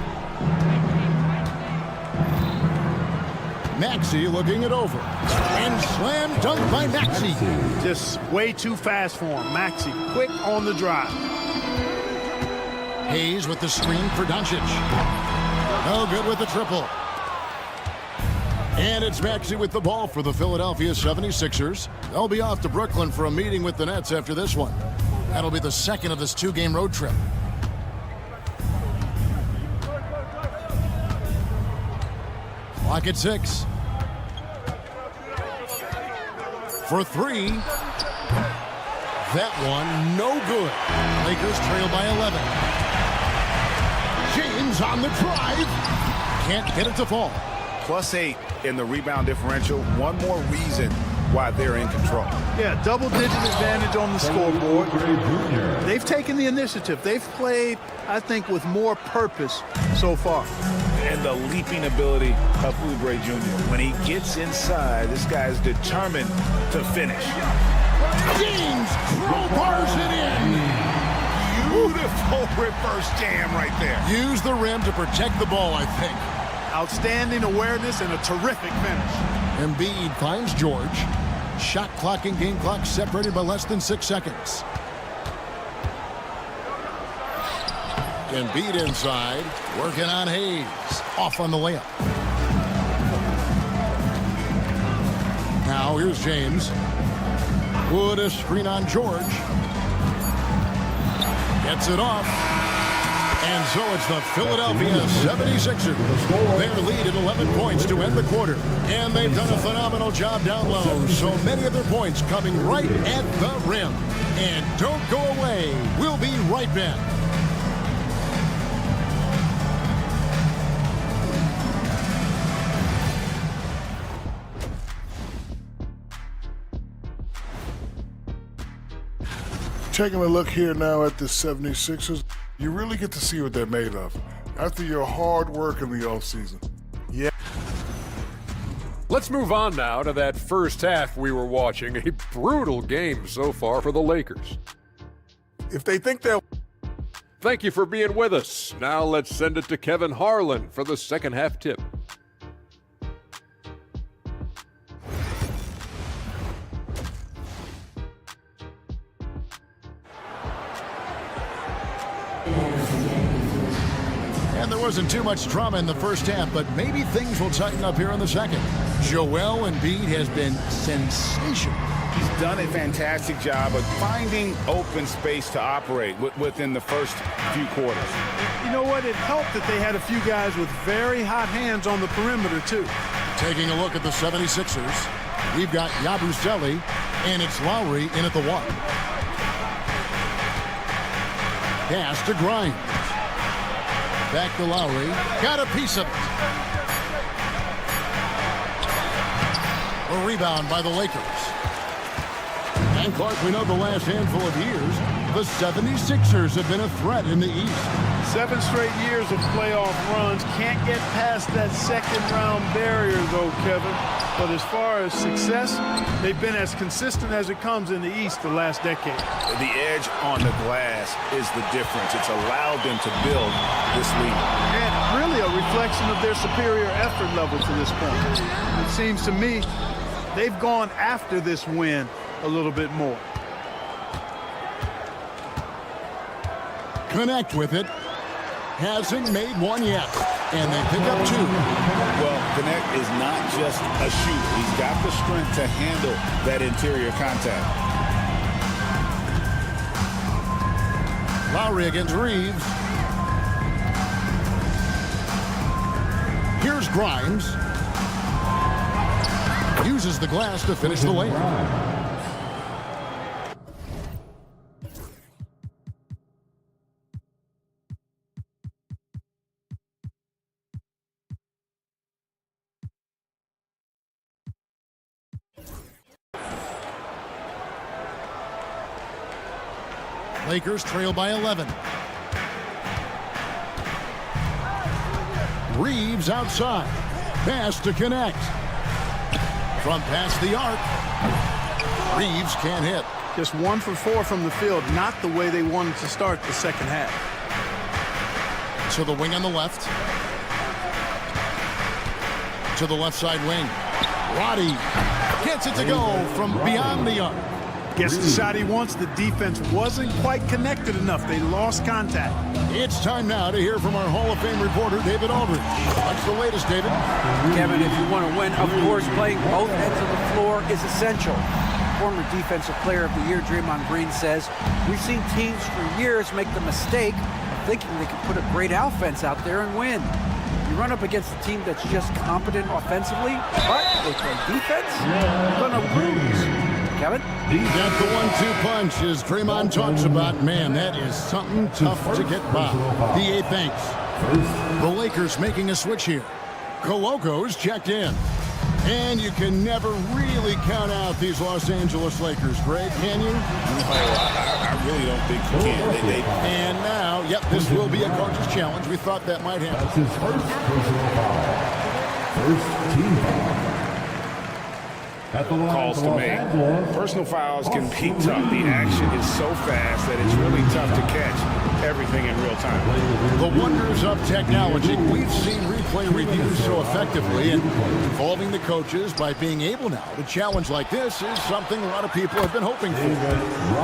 Maxey looking it over. And slam dunk by Maxey. Just way too fast for him. Maxey, quick on the drive. Hayes with the screen for Doncic. No good with the triple. And it's Maxey with the ball for the Philadelphia 76ers. They'll be off to Brooklyn for a meeting with the Nets after this one. That'll be the second of this 2-game road trip. Clock at 6. For 3. That one, no good. Lakers trail by 11. James on the drive. Can't get it to fall. +8 in the rebound differential. One more reason why they're in control. Yeah, double-digit advantage on the scoreboard. They've taken the initiative. They've played, I think, with more purpose so far. And the leaping ability of Oubre Jr. When he gets inside, this guy is determined to finish. James crowbars it in. Beautiful reverse jam right there. Use the rim to protect the ball, I think. Outstanding awareness and a terrific finish. Embiid finds George. Shot clock and game clock separated by less than 6 seconds. Embiid inside, working on Hayes. Off on the layup. Now here's James. Wood a screen on George. Gets it off. And so it's the Philadelphia 76ers. Their lead at 11 points to end the quarter. And they've done a phenomenal job down low. So many of their points coming right at the rim. And don't go away. We'll be right back. Taking a look here now at the 76ers, you really get to see what they're made of after your hard work in the offseason. Yeah. Let's move on now to that first half we were watching. A brutal game so far for the Lakers. If they think they'll Thank you for being with us. Now let's send it to Kevin Harlan for the second half tip. And there wasn't too much drama in the first half, but maybe things will tighten up here in the second. Joel Embiid has been sensational. He's done a fantastic job of finding open space to operate within the first few quarters. You know what? It helped that they had a few guys with very hot hands on the perimeter, too. Taking a look at the 76ers, we've got Yabusele, and it's Lowry in at the 1. Pass to Grimes. Back to Lowry. Got a piece of it. A rebound by the Lakers. And Clark, we know the last handful of years, the 76ers have been a threat in the East. 7 straight years of playoff runs. Can't get past that second-round barrier, though, Kevin. But as far as success, they've been as consistent as it comes in the East the last decade. The edge on the glass is the difference. It's allowed them to build this lead. And really a reflection of their superior effort level to this point. It seems to me they've gone after this win a little bit more. Connect with it. Hasn't made one yet. And they pick up 2. Well, Connect is not just a shooter. He's got the strength to handle that interior contact. Lowry against Reeves. Here's Grimes. Uses the glass to finish the layup. Lakers trail by 11. Reeves outside. Pass to Connect. From past the arc. Reeves can't hit. Just 1 for 4 from the field. Not the way they wanted to start the second half. To the wing on the left. To the left side wing. Roddy gets it to go from beyond the arc. Gets the shot he wants. The defense wasn't quite connected enough. They lost contact. It's time now to hear from our Hall of Fame reporter, David Aldridge. What's the latest, David? Kevin, if you want to win, of course, playing both ends of the floor is essential. Former Defensive Player of the Year, Draymond Green, says, we've seen teams for years make the mistake of thinking they can put a great offense out there and win. You run up against a team that's just competent offensively, but they play defense, you're going to lose. Kevin? Got the 1-2 punch, as Draymond talks about. Man, that is something tough to get by. DA thanks. The Lakers making a switch here. Coloco's checked in. And you can never really count out these Los Angeles Lakers, Greg, can you? I really don't think you can. And now, yep, this will be a coach's challenge. We thought that might happen. That's his first personal foul. First team foul. Calls to make. Personal fouls can be tough. The action is so fast that it's really tough to catch everything in real time. The wonders of technology. We've seen replay reviews so effectively, and involving the coaches by being able now to challenge like this is something a lot of people have been hoping for.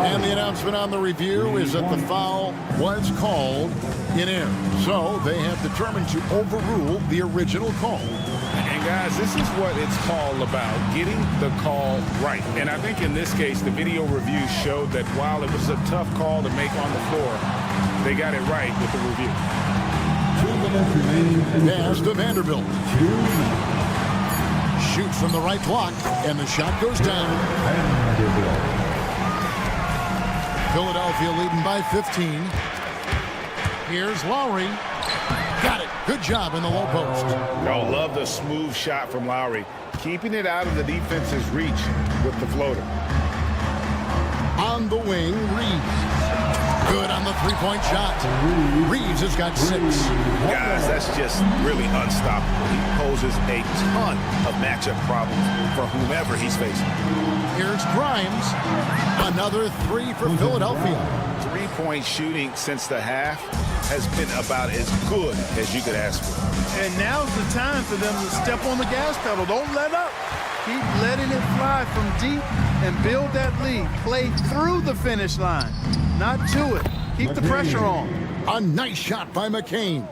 And the announcement on the review is that the foul was called in error. So they have determined to overrule the original call. And guys, this is what it's all about, getting the call right. And I think in this case, the video review showed that while it was a tough call to make on the floor, they got it right with the review. 2 minutes remaining. Pass to Vanderbilt. Shoots from the right block, and the shot goes down. Philadelphia leading by 15. Here's Lowry. Got it. Good job in the low post. I love the smooth shot from Lowry, keeping it out of the defense's reach with the floater. On the wing, Reeves. Good on the three-point shot. Reeves has got 6. Guys, that's just really unstoppable. He poses a ton of matchup problems for whomever he's facing. Here's Grimes. Another 3 for Philadelphia. 3-point shooting since the half has been about as good as you could ask for. And now's the time for them to step on the gas pedal. Don't let up. Keep letting it fly from deep and build that lead. Play through the finish line, not to it. Keep the pressure on. A nice shot by McCain.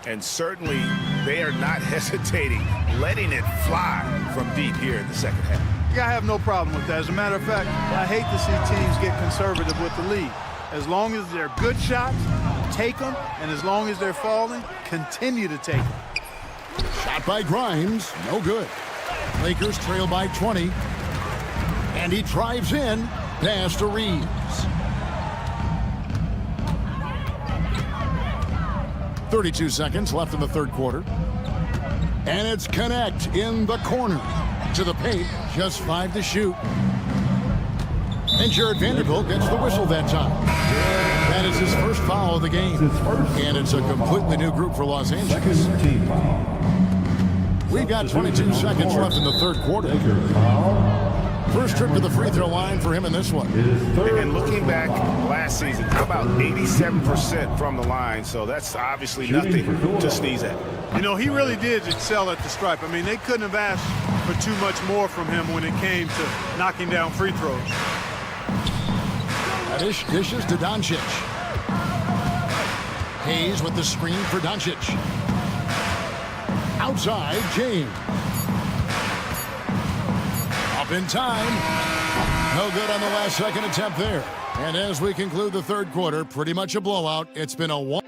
And certainly they are not hesitating, letting it fly from deep here in the second half. Yeah, I have no problem with that. As a matter of fact, I hate to see teams get conservative with the lead. As long as they're good shots, take them. And as long as they're falling, continue to take them. Shot by Grimes, no good. Lakers trail by 20. And he drives in, pass to Reeves. .32 seconds left in the third quarter. And it's Connect in the corner. To the paint, just 5 to shoot. And Jared Vanderbilt gets the whistle that time. That is his first foul of the game. And it's a completely new group for Los Angeles. We've got 22 seconds left in the third quarter. First trip to the free throw line for him in this one. And looking back last season, how about 87% from the line? So that's obviously nothing to sneeze at. You know, he really did excel at the stripe. I mean, they couldn't have asked for too much more from him when it came to knocking down free throws. Dishes to Doncic. Hayes with the screen for Doncic. Outside, James. Up in time. No good on the last second attempt there. And as we conclude the third quarter, pretty much a blowout. It's been a one.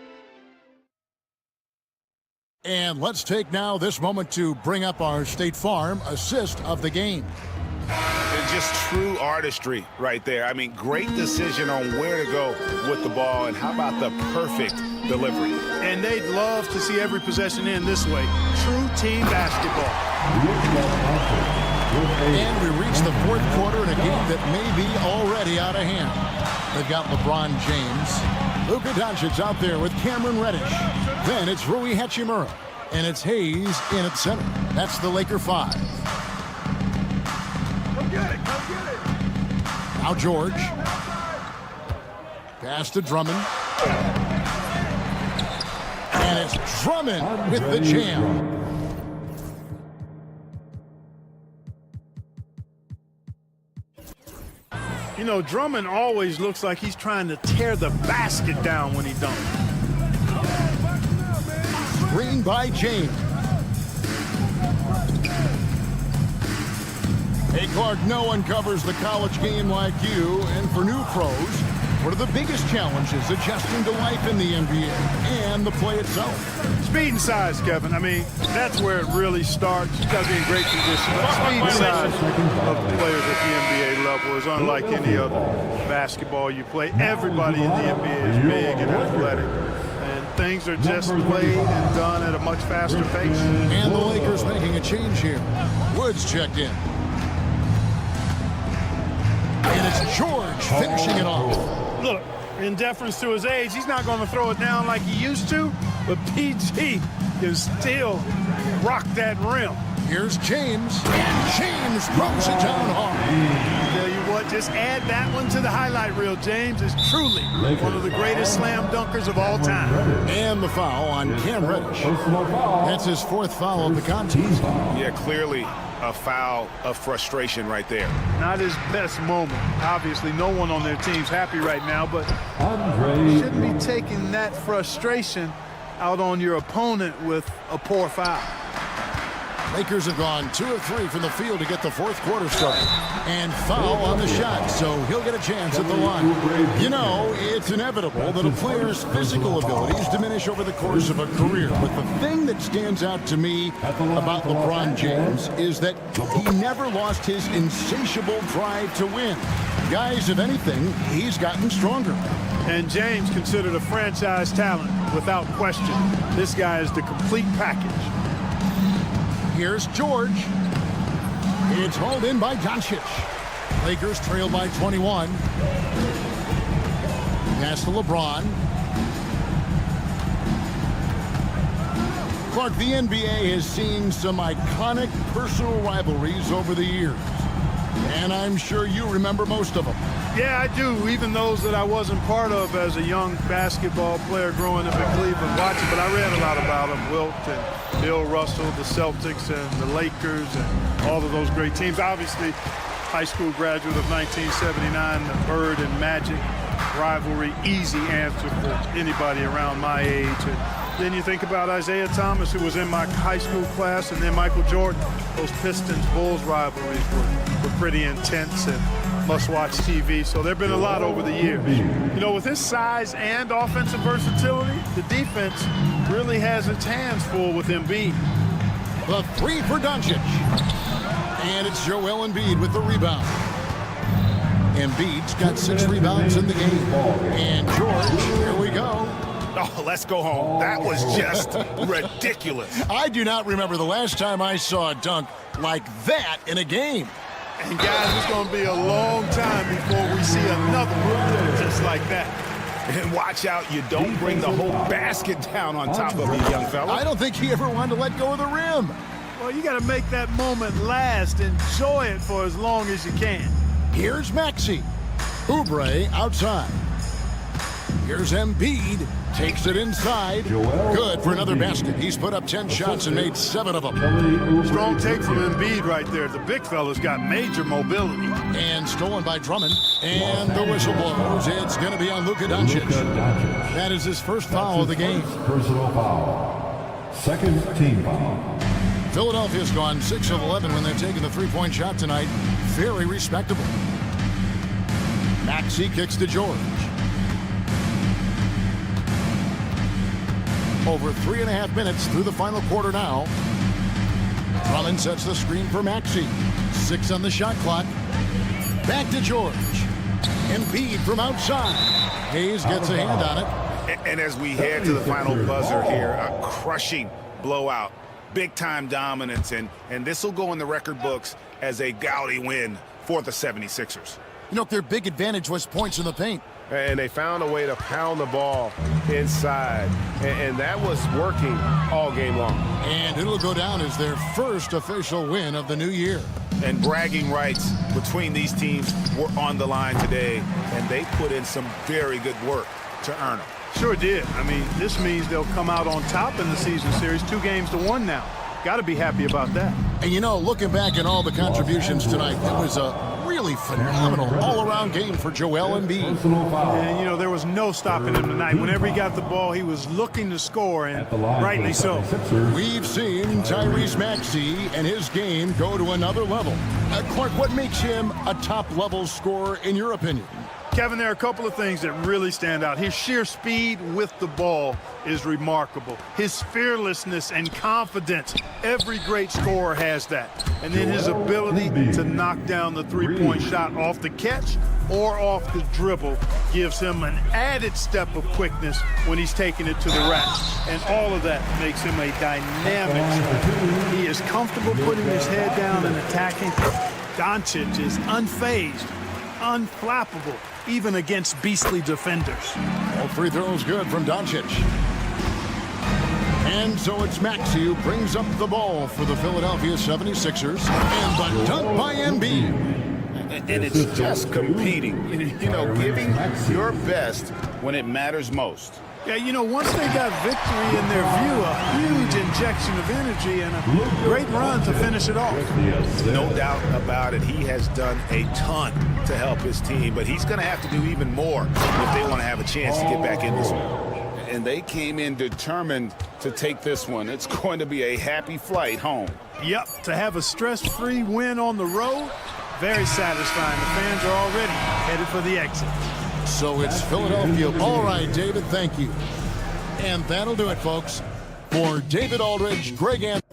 And let's take now this moment to bring up our State Farm assist of the game. And just true artistry right there. I mean, great decision on where to go with the ball, and how about the perfect delivery. And they'd love to see every possession in this way. True team basketball. And we reach the fourth quarter in a game that may be already out of hand. They've got LeBron James. Luka Doncic out there with Cameron Reddish. Then it's Rui Hachimura. And it's Hayes in at center. That's the Laker 5. Now George. Pass to Drummond. And it's Drummond with the jam. You know, Drummond always looks like he's trying to tear the basket down when he dunks. Screen by James. Hey, Clark, no one covers the college game like you. And for new pros, what are the biggest challenges adjusting to life in the NBA and the play itself? Speed and size, Kevin. I mean, that's where it really starts. You got to be in great condition. But speed and size of the players at the NBA level is unlike any other basketball you play. Everybody in the NBA is big and athletic. And things are just played and done at a much faster pace. And the Lakers making a change here. Woods checked in. And it's George finishing it off. Look, in deference to his age, he's not going to throw it down like he used to, but PG can still rock that rim. Here's James, and James throws it down hard. Tell you what, just add that one to the highlight reel. James is truly one of the greatest slam dunkers of all time. And the foul on Cam Reddish. That's his fourth foul of the contest. Yeah, clearly a foul of frustration right there. Not his best moment. Obviously, no one on their team's happy right now, but you shouldn't be taking that frustration out on your opponent with a poor foul. Lakers have gone 2 of 3 from the field to get the fourth quarter started. And foul on the shot, so he'll get a chance at the line. You know, it's inevitable that a player's physical abilities diminish over the course of a career. But the thing that stands out to me about LeBron James is that he never lost his insatiable drive to win. Guys, if anything, he's gotten stronger. And James considered a franchise talent without question. This guy is the complete package. Here's George. It's hauled in by Doncic. Lakers trail by 21. Pass to LeBron. Clark, the NBA has seen some iconic personal rivalries over the years. And I'm sure you remember most of them. Yeah, I do. Even those that I wasn't part of as a young basketball player growing up in Cleveland watching, but I read a lot about them. Wilt and Bill Russell, the Celtics and the Lakers and all of those great teams. Obviously, high school graduate of 1979, the Bird and Magic rivalry, easy answer for anybody around my age. And then you think about Isaiah Thomas, who was in my high school class, and then Michael Jordan. Those Pistons-Bulls rivalries were pretty intense and must-watch TV. So there have been a lot over the years. You know, with his size and offensive versatility, the defense really has its hands full with Embiid. The three for Doncic. And it's Joel Embiid with the rebound. Embiid's got 6 rebounds in the game. And George, here we go. Oh, let's go home. That was just ridiculous. I do not remember the last time I saw a dunk like that in a game. And guys, it's going to be a long time before we see another one just like that. And watch out, you don't bring the whole basket down on top of you, young fella. I don't think he ever wanted to let go of the rim. Well, you got to make that moment last. Enjoy it for as long as you can. Here's Maxey. Oubre outside. Here's Embiid. Takes it inside. Good for another basket. He's put up 10 shots and made 7 of them. Strong take from Embiid right there. The big fella's got major mobility. And stolen by Drummond. And the whistle blows. It's going to be on Luka Doncic. That is his first foul of the game. Personal foul. Second team foul. Philadelphia's gone 6 of 11 when they're taking the three-point shot tonight. Very respectable. Maxey kicks to George. Over 3.5 minutes through the final quarter now. Drummond sets the screen for Maxey. 6 on the shot clock. Back to George. Embiid from outside. Hayes gets a hand on it. And as we head to the final buzzer here, a crushing blowout. Big-time dominance, and this will go in the record books as a gaudy win for the 76ers. You know, their big advantage was points in the paint. And they found a way to pound the ball inside. And that was working all game long. And it'll go down as their first official win of the new year. And bragging rights between these teams were on the line today, and they put in some very good work to earn them. Sure did. I mean, this means they'll come out on top in the season series, 2-1 now. Got to be happy about that. And, you know, looking back at all the contributions tonight, it was a really phenomenal all-around game for Joel Embiid. And, you know, there was no stopping him tonight. Whenever he got the ball, he was looking to score, and rightly so. We've seen Tyrese Maxey and his game go to another level. Clark, what makes him a top-level scorer in your opinion? Kevin, there are a couple of things that really stand out. His sheer speed with the ball is remarkable. His fearlessness and confidence, every great scorer has that. And then his ability to knock down the three-point shot off the catch or off the dribble gives him an added step of quickness when he's taking it to the rack. And all of that makes him a dynamic scorer. He is comfortable putting his head down and attacking. Doncic is unfazed, unflappable, even against beastly defenders. All free throws good from Doncic. And so it's Maxey who brings up the ball for the Philadelphia 76ers. And the dunk by Embiid. And it's just competing, you know, giving your best when it matters most. Yeah, you know, once they got victory in their view, a huge injection of energy and a great run to finish it off. No doubt about it. He has done a ton to help his team, but he's going to have to do even more if they want to have a chance to get back in this one. And they came in determined to take this one. It's going to be a happy flight home. Yep, to have a stress-free win on the road, very satisfying. The fans are already headed for the exit. So it's Philadelphia. All right, David, thank you. And that'll do it, folks. For David Aldridge, Greg Anthony.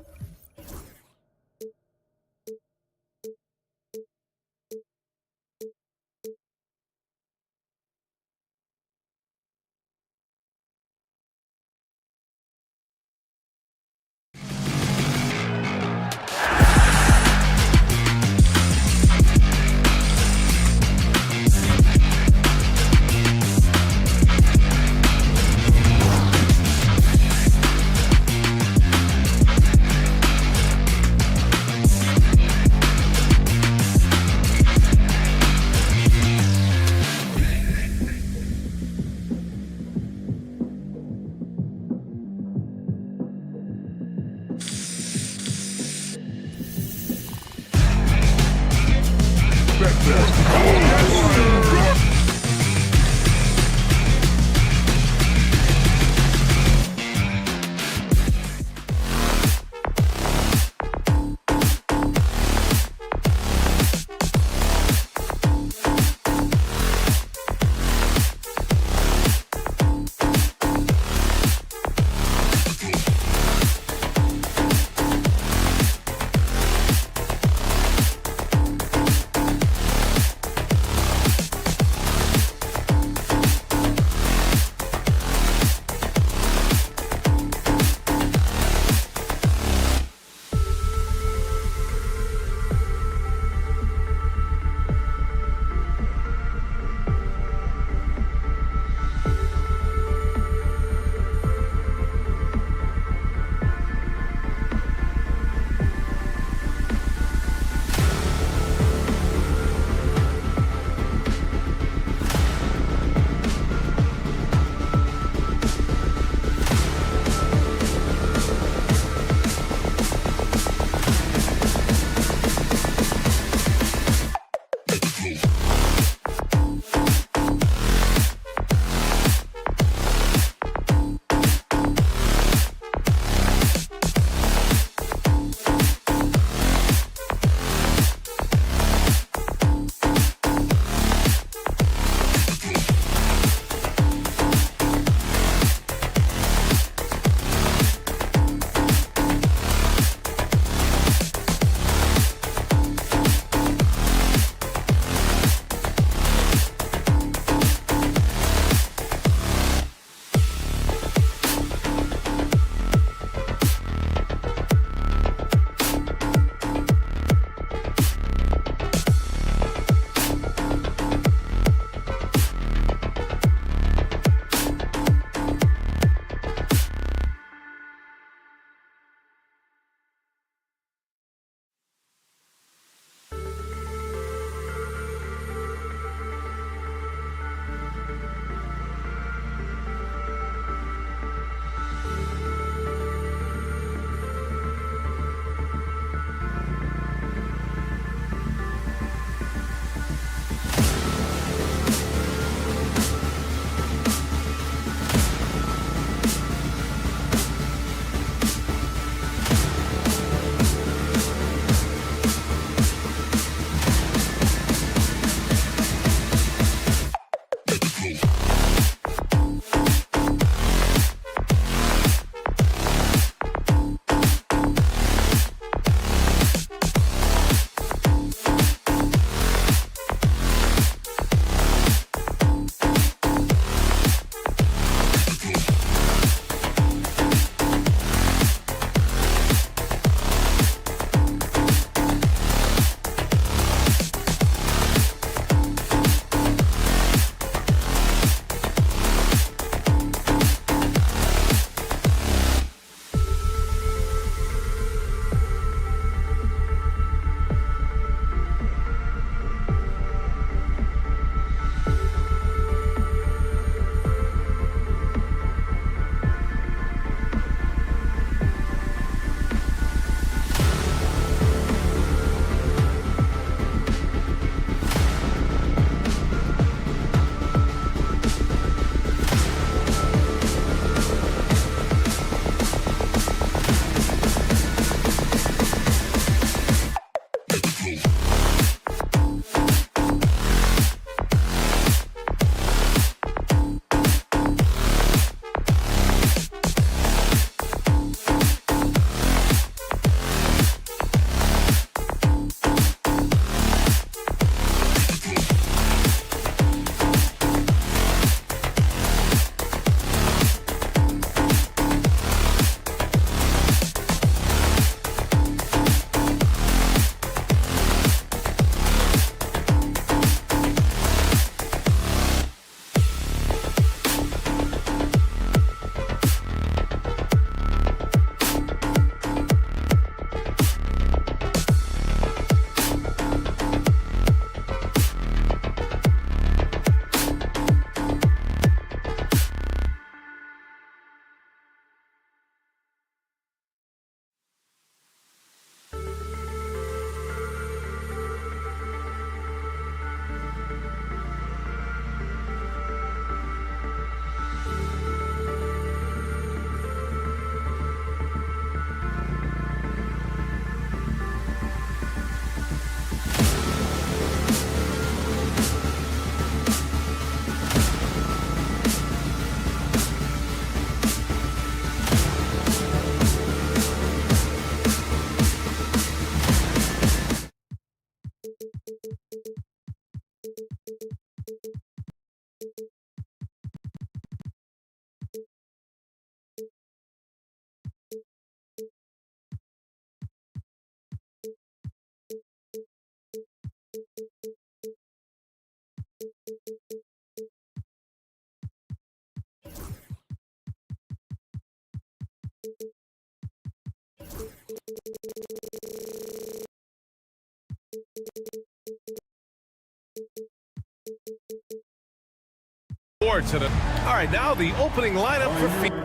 All right, now the opening lineup for Phoenix.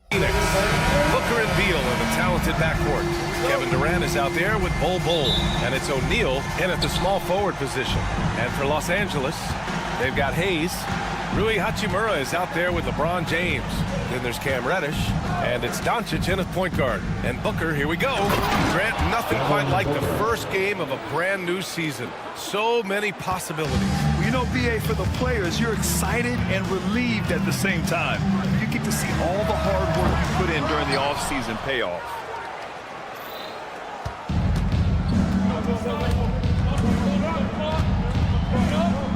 Booker and Beal in the talented backcourt. Kevin Durant is out there with Bol, and it's O'Neal in at the small forward position. And for Los Angeles, they've got Hayes. Rui Hachimura is out there with LeBron James. Then there's Cam Reddish, and it's Doncic in at point guard. And Booker, here we go. Grant, nothing quite like the first game of a brand new season. So many possibilities. Well, you know, BA, for the players, you're excited and relieved at the same time. You get to see all the hard work you put in during the offseason pay off.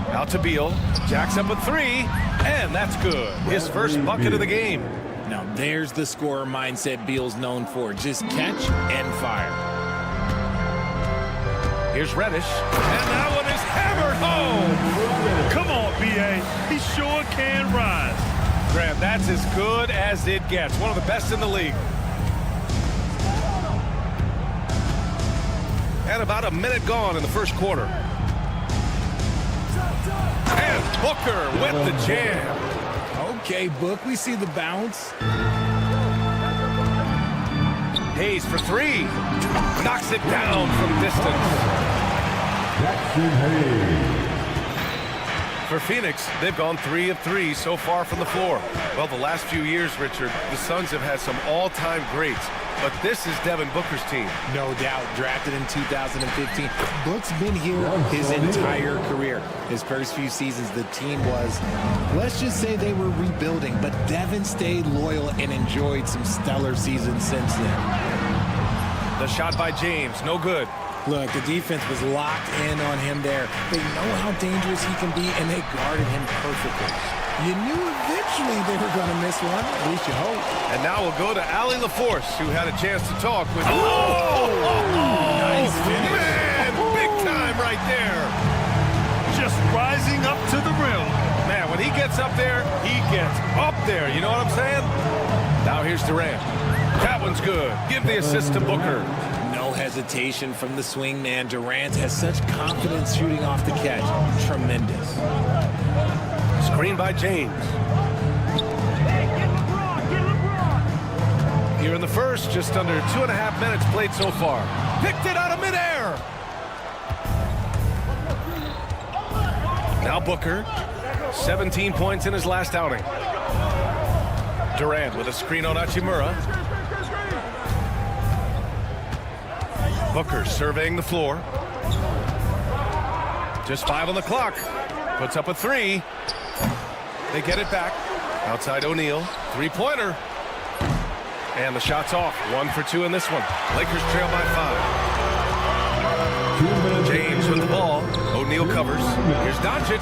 Out to Beal, jacks up a three, and that's good. His first bucket of the game. Now there's the scorer mindset Beal's known for. Just catch and fire. Here's Reddish, and that one is hammered home. Come on, BA. He sure can rise. Graham, that's as good as it gets. One of the best in the league. And about a minute gone in the first quarter. And Booker with the jam. Okay, Book, we see the bounce. Hayes for three. Knocks it down from distance. Jackson Hayes. For Phoenix, they've gone 3 of 3 so far from the floor. Well, the last few years, Richard, the Suns have had some all-time greats. But this is Devin Booker's team. No doubt. Drafted in 2015. Book's been here his entire career. His first few seasons, the team was, let's just say they were rebuilding. But Devin stayed loyal and enjoyed some stellar seasons since then. The shot by James, no good. Look, the defense was locked in on him there. They know how dangerous he can be, and they guarded him perfectly. You knew eventually they were going to miss one, at least you hope. And now we'll go to Allie LaForce, who had a chance to talk with... Nice finish. Man, big time right there. Just rising up to the rim. Man, when he gets up there, he gets up there. You know what I'm saying? Now here's Durant. That one's good. Give the assist to Booker. No hesitation from the swing man. Durant has such confidence shooting off the catch. Tremendous. Screen by James. Here in the first, just under 2.5 minutes played so far. Picked it out of midair. Now Booker, 17 points in his last outing. Durant with a screen on Hachimura. Booker surveying the floor. Just 5 on the clock. Puts up a three. They get it back. Outside O'Neal. Three-pointer. And the shot's off. 1 for 2 in this one. Lakers trail by 5. James with the ball. O'Neal covers. Here's Doncic.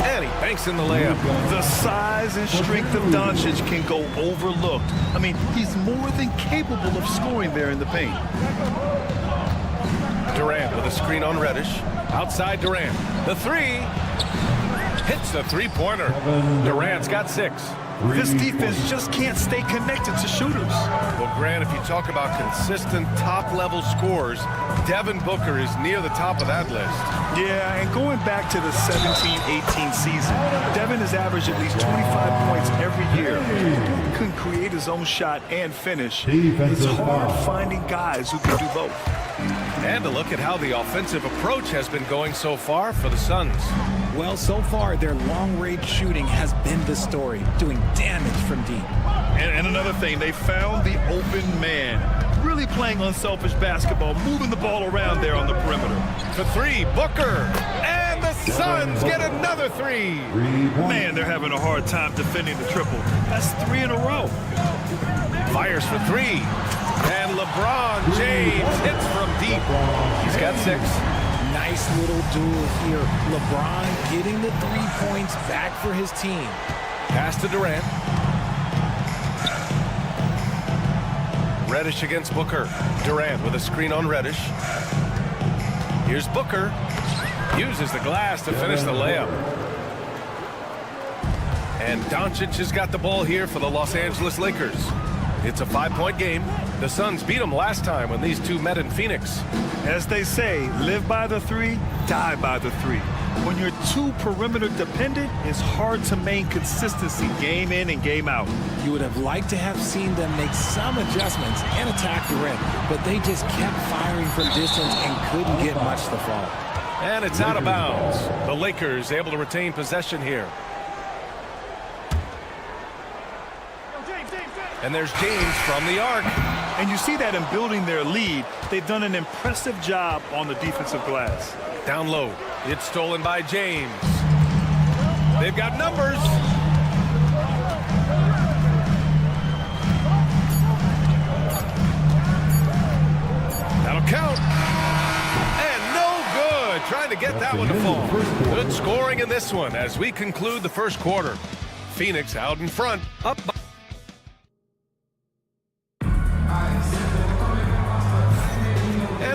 And he banks in the layup. The size and strength of Doncic can go overlooked. I mean, he's more than capable of scoring there in the paint. Durant with a screen on Reddish. Outside Durant. The three. Hits the three-pointer. Durant's got 6. This defense just can't stay connected to shooters. Well, Grant, if you talk about consistent top-level scores, Devin Booker is near the top of that list. Yeah, and going back to the 17-18 season, Devin has averaged at least 25 points every year. He couldn't create his own shot and finish. It's hard finding guys who can do both. And a look at how the offensive approach has been going so far for the Suns. Well, so far, their long-range shooting has been the story, doing damage from deep. And another thing, they found the open man. Really playing unselfish basketball, moving the ball around there on the perimeter. For three, Booker. And the Suns get another three. Man, they're having a hard time defending the triple. That's 3 in a row. Fires for 3. And LeBron James hits from deep. He's got 6. Nice little duel here. LeBron getting the 3 points back for his team. Pass to Durant. Reddish against Booker. Durant with a screen on Reddish. Here's Booker. Uses the glass to finish the layup. And Doncic has got the ball here for the Los Angeles Lakers. It's a 5-point game. The Suns beat them last time when these two met in Phoenix. As they say, live by the 3, die by the 3. When you're too perimeter dependent, it's hard to maintain consistency game in and game out. You would have liked to have seen them make some adjustments and attack the rim, but they just kept firing from distance and couldn't get much to fall. And it's out of bounds. The Lakers able to retain possession here. And there's James from the arc. And you see that in building their lead, they've done an impressive job on the defensive glass. Down low. It's stolen by James. They've got numbers. That'll count. And no good. Trying to get that one to fall. Good scoring in this one as we conclude the first quarter. Phoenix out in front. Up by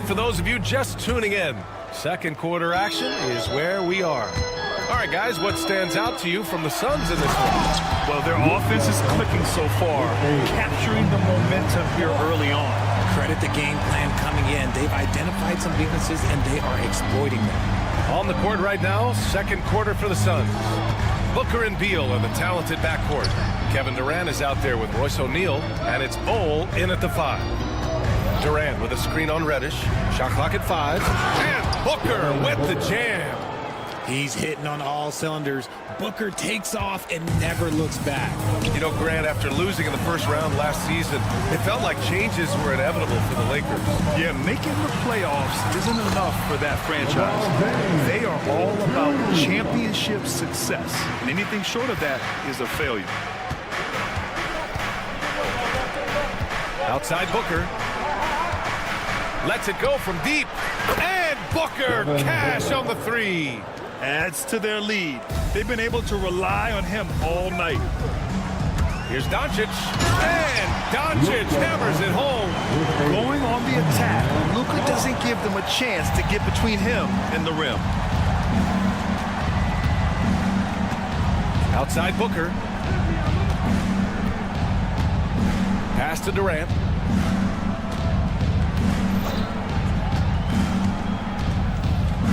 for those of you just tuning in, second quarter action is where we are. All right, guys, what stands out to you from the Suns in this one? Well, their offense is clicking so far, capturing the momentum here early on. Credit the game plan coming in. They've identified some weaknesses, and they are exploiting them. On the court right now, second quarter for the Suns. Booker and Beal in the talented backcourt. Kevin Durant is out there with Royce O'Neal, and it's Bol in at the 5. Durant with a screen on Reddish. Shot clock at 5. And Booker with the jam. He's hitting on all cylinders. Booker takes off and never looks back. You know, Grant, after losing in the first round last season, it felt like changes were inevitable for the Lakers. Yeah, making the playoffs isn't enough for that franchise. They are all about championship success. And anything short of that is a failure. Outside Booker. Lets it go from deep. And Booker cash on the 3. Adds to their lead. They've been able to rely on him all night. Here's Doncic. And Doncic hammers it home. Going on the attack, Luka doesn't give them a chance to get between him and the rim. Outside Booker. Pass to Durant.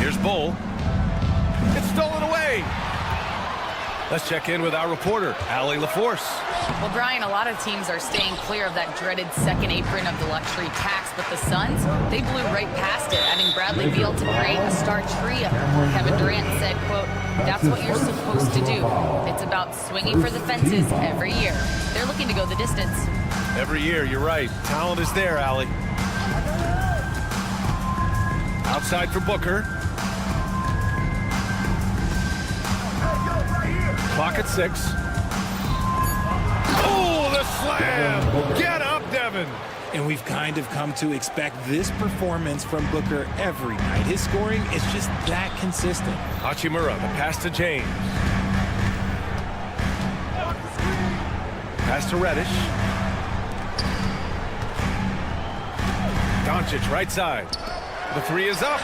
Here's Bol. It's stolen away. Let's check in with our reporter, Allie LaForce. Well, Brian, a lot of teams are staying clear of that dreaded second apron of the luxury tax, but the Suns, they blew right past it, adding Bradley Beal to create a star trio. Kevin Durant said, quote, "That's what you're supposed to do. It's about swinging for the fences every year." They're looking to go the distance. Every year, you're right. Talent is there, Allie. Outside for Booker. Clock at 6. Oh, the slam! Get up, Devin! And we've kind of come to expect this performance from Booker every night. His scoring is just that consistent. Hachimura, the pass to James. Pass to Reddish. Doncic, right side. The 3 is up.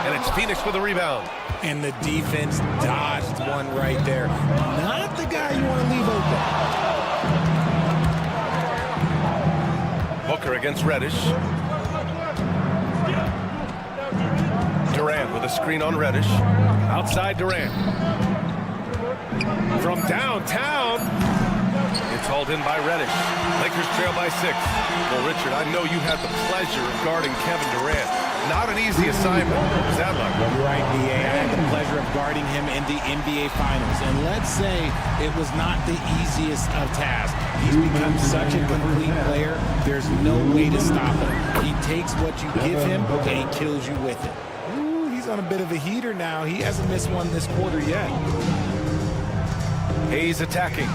And it's Phoenix with a rebound. And the defense dodged one right there. Not the guy you want to leave open. Booker against Reddish. Durant with a screen on Reddish. Outside Durant. From downtown. It's hauled in by Reddish. Lakers trail by 6. Well, Richard, I know you had the pleasure of guarding Kevin Durant. Not an easy assignment. What was that like? You're right, B.A. I had the pleasure of guarding him in the NBA Finals. And let's say it was not the easiest of tasks. He's become such a complete player, there's no way to stop him. He takes what you give him and he kills you with it. Ooh, he's on a bit of a heater now. He hasn't missed one this quarter yet. Hayes attacking.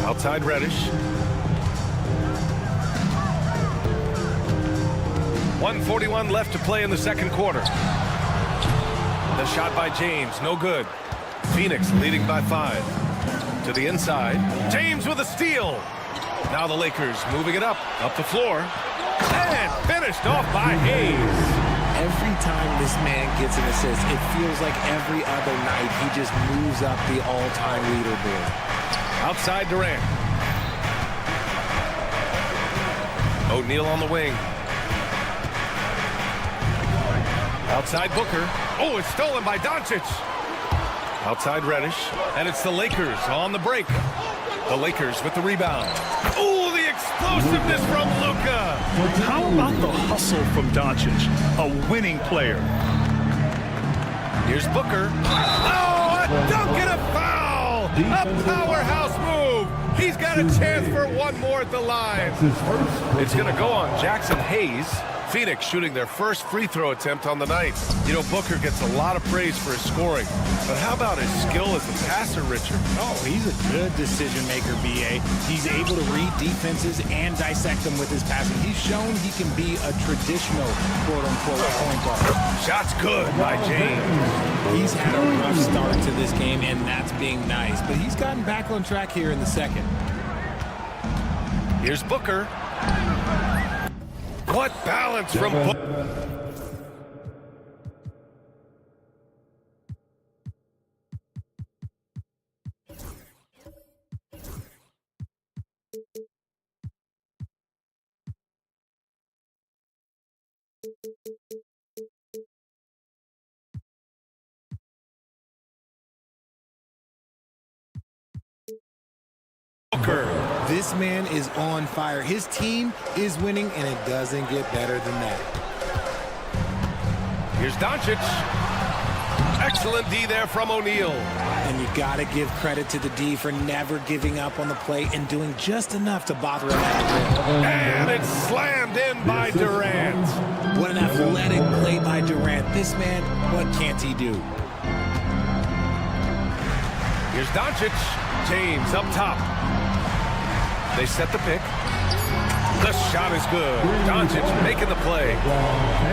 Outside Reddish. 1:41 left to play in the second quarter. The shot by James, no good. Phoenix leading by 5. To the inside. James with a steal. Now the Lakers moving it up the floor. And finished off by Hayes. Every time this man gets an assist, it feels like every other night he just moves up the all-time leaderboard. Outside Durant. O'Neal on the wing. Outside Booker. Oh, it's stolen by Doncic. Outside Reddish. And it's the Lakers on the break. The Lakers with the rebound. Oh, the explosiveness from Luka. How about the hustle from Doncic, a winning player? Here's Booker. Oh, a dunk and a foul! A powerhouse move. He's got a chance for one more at the line. It's going to go on Jackson Hayes. Phoenix shooting their first free throw attempt on the night. You know, Booker gets a lot of praise for his scoring. But how about his skill as a passer, Richard? Oh, he's a good decision maker, B.A. He's able to read defenses and dissect them with his passing. He's shown he can be a traditional quote-unquote point guard. Shot's good by James. He's had a rough start to this game, and that's being nice. But he's gotten back on track here in the second. Here's Booker. What balance from Booker. This man is on fire. His team is winning, and it doesn't get better than that. Here's Doncic. Excellent D there from O'Neal. And you got to give credit to the D for never giving up on the play and doing just enough to bother him at the rim. And it's slammed in by Durant. What an athletic play by Durant. This man, what can't he do? Here's Doncic. James up top. They set the pick. The shot is good. Doncic making the play.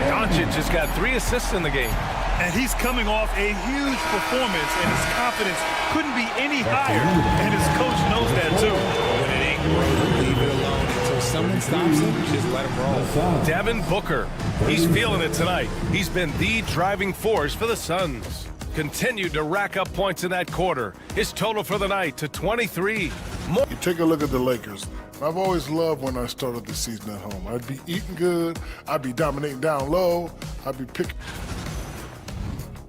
Doncic has got 3 assists in the game. And he's coming off a huge performance, and his confidence couldn't be any higher. And his coach knows that, too. When it ain't broke, leave it alone. Until someone stops him, just let him roll. Devin Booker. He's feeling it tonight. He's been the driving force for the Suns. Continued to rack up points in that quarter. His total for the night to 23. You take a look at the Lakers. I've always loved when I started the season at home. I'd be eating good. I'd be dominating down low. I'd be picking.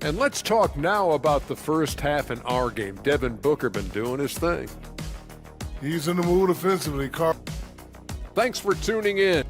And let's talk now about the first half in our game. Devin Booker been doing his thing. He's in the mood offensively, Carl. Thanks for tuning in.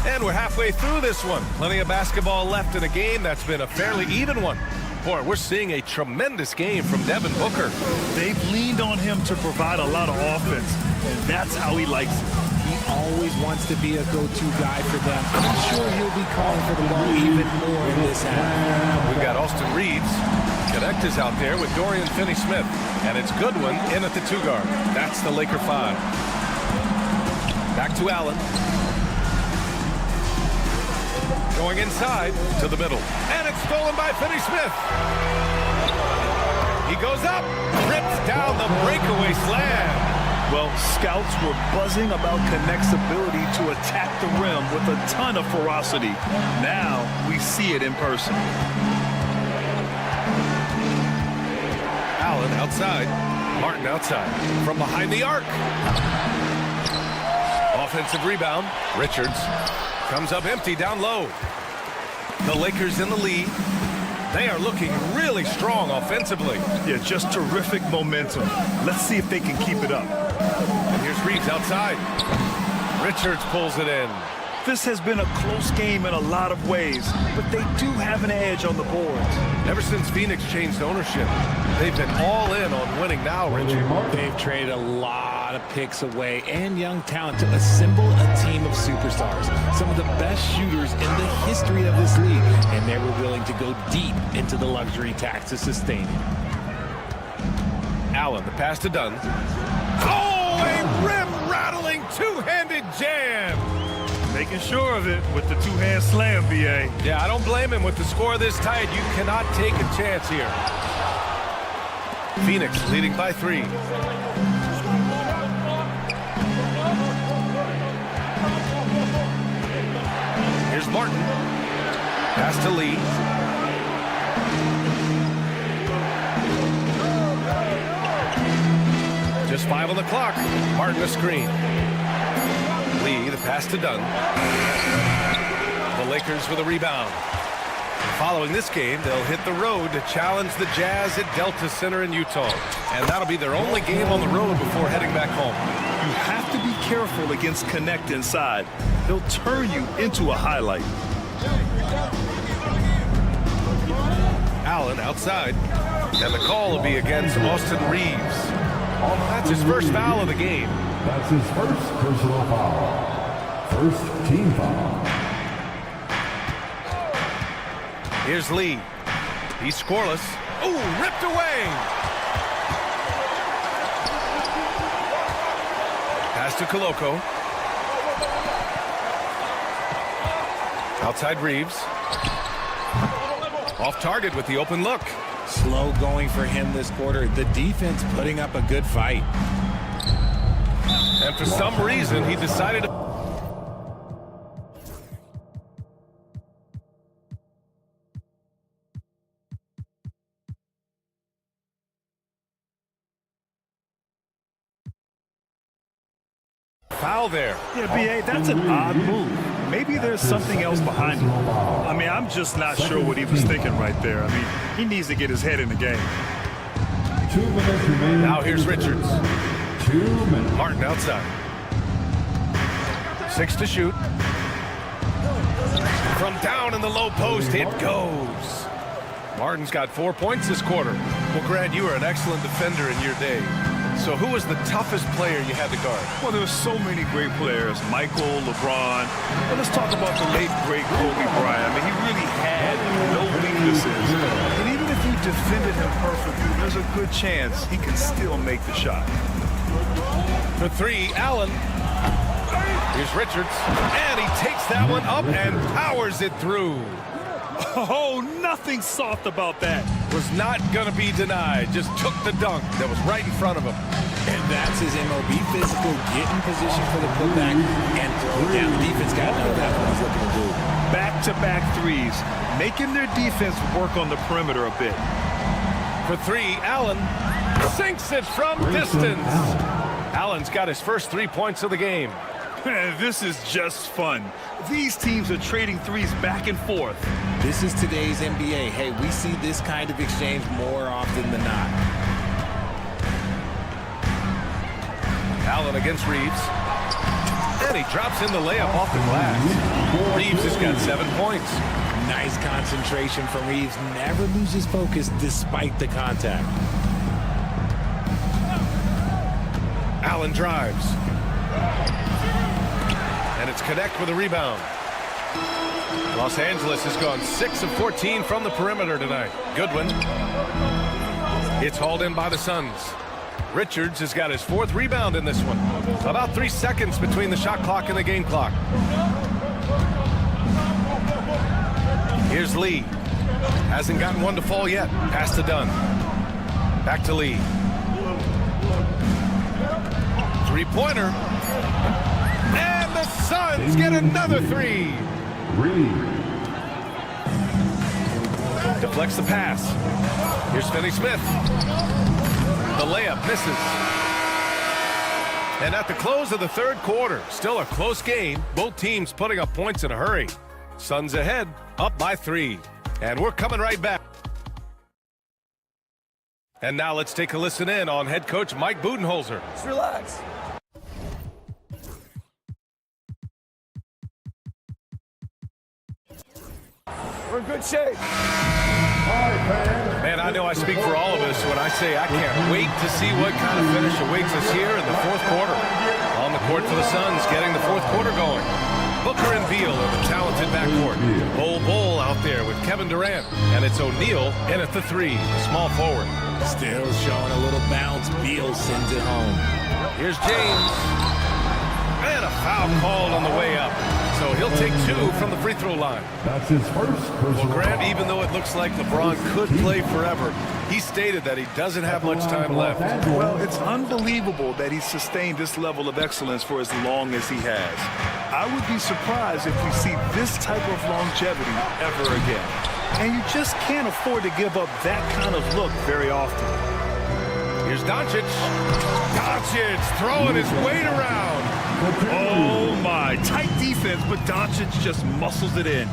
And we're halfway through this one. Plenty of basketball left in a game that's been a fairly even one. Boy, we're seeing a tremendous game from Devin Booker. They've leaned on him to provide a lot of offense, and that's how he likes it. He always wants to be a go-to guy for them. I'm sure he'll be calling for the ball even more in this half. We've got Austin Reeves. Connect is out there with Dorian Finney-Smith. And it's Goodwin in at the 2 guard. That's the Laker 5. Back to Allen. Going inside to the middle. And it's stolen by Finney-Smith. He goes up, rips down the breakaway slam. Well, scouts were buzzing about Connect's ability to attack the rim with a ton of ferocity. Now we see it in person. Allen outside. Martin outside. From behind the arc. Offensive rebound. Richards. Comes up empty down low. The Lakers in the lead. They are looking really strong offensively. Yeah, just terrific momentum. Let's see if they can keep it up. And here's Reeves outside. Richards pulls it in. This has been a close game in a lot of ways, but they do have an edge on the boards. Ever since Phoenix changed ownership, they've been all in on winning now, Richard. They've traded a lot of picks away and young talent to assemble a team of superstars. Some of the best shooters in the history of this league, and they were willing to go deep into the luxury tax to sustain it. Allen, the pass to Dunn. Oh, a rim-rattling two-handed jam. Making sure of it with the two-hand slam, B.A. Yeah, I don't blame him. With the score this tight, you cannot take a chance here. Phoenix leading by 3. Here's Martin. Pass to Lee. Just There's 5 on the clock. Martin a screen. Lee, the pass to Dunn. The Lakers with a rebound. Following this game, they'll hit the road to challenge the Jazz at Delta Center in Utah. And that'll be their only game on the road before heading back home. You have to be careful against Connect inside. He'll turn you into a highlight. Allen outside. And the call will be against Austin Reeves. That's his first foul of the game. That's his first personal foul. First team foul. Here's Lee. He's scoreless. Ooh, ripped away. Pass to Koloko. Outside Reeves. Off target with the open look. Slow going for him this quarter. The defense putting up a good fight. And for some reason, he decided to... foul there. Yeah, B.A., that's an odd move. Maybe there's something else behind it. I mean, I'm just not sure what he was thinking right there. I mean, he needs to get his head in the game. 2 minutes remaining. Now here's Richards. 2 minutes. Martin outside. 6 to shoot. From down in the low post, it goes. Martin's got 4 points this quarter. Well, Grant, you were an excellent defender in your day. So who was the toughest player you had to guard? Well, there were so many great players. Michael, LeBron. But let's talk about the late, great Kobe Bryant. I mean, he really had no weaknesses. And even if you defended him perfectly, there's a good chance he can still make the shot. For 3, Allen. Here's Richards. And he takes that one up and powers it through. Oh, nothing soft about that. Was not going to be denied. Just took the dunk that was right in front of him. And that's his MO. Be physical, get in position for the putback, and throw it down. The defense got to know that's what he's looking to do. Back-to-back threes, making their defense work on the perimeter a bit. For 3, Allen sinks it from distance. Allen's got his first 3 points of the game. This is just fun. These teams are trading threes back and forth. This is today's NBA. Hey, we see this kind of exchange more often than not. Allen against Reeves. And he drops in the layup off the glass. Reeves has got 7 points. Nice concentration from Reeves. Never loses focus despite the contact. Allen drives. And it's Connect with a rebound. Los Angeles has gone 6 of 14 from the perimeter tonight. Goodwin. It's hauled in by the Suns. Richards has got his 4th rebound in this one. About 3 seconds between the shot clock and the game clock. Here's Lee. Hasn't gotten one to fall yet. Pass to Dunn. Back to Lee. 3-pointer. And the Suns get another 3. Deflects the pass. Here's Finney-Smith. The layup misses. And at the close of the 3rd quarter, still a close game. Both teams putting up points in a hurry. Suns ahead, up by 3. And we're coming right back. And now let's take a listen in on head coach Mike Budenholzer. Just relax. We're in good shape. Man, I know I speak for all of us when I say I can't wait to see what kind of finish awaits us here in the 4th quarter. On the court for the Suns, getting the 4th quarter going. Booker and Beal in the talented backcourt. Bol out there with Kevin Durant. And it's O'Neal in at the 3, the small forward. Still showing a little bounce. Beal sends it home. Here's James. And a foul called on the way up. So he'll take 2 from the free throw line. That's his first personal Well, Grant, even though it looks like LeBron could play forever, he stated that he doesn't have much time left. Well, it's unbelievable that he's sustained this level of excellence for as long as he has. I would be surprised if we see this type of longevity ever again. And you just can't afford to give up that kind of look very often. Here's Doncic. Doncic throwing his weight around. Oh, my. Tight defense, but Doncic just muscles it in.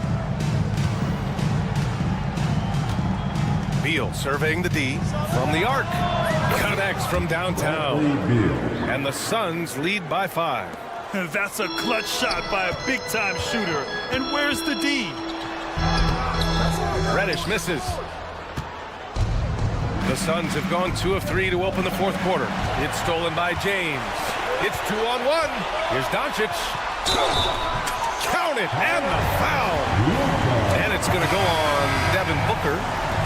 Beal surveying the D from the arc. Connects from downtown. And the Suns lead by 5. That's a clutch shot by a big-time shooter. And where's the D? Reddish misses. The Suns have gone 2 of 3 to open the fourth quarter. It's stolen by James. It's 2-on-1. Here's Doncic. Count it, and the foul. And it's going to go on Devin Booker.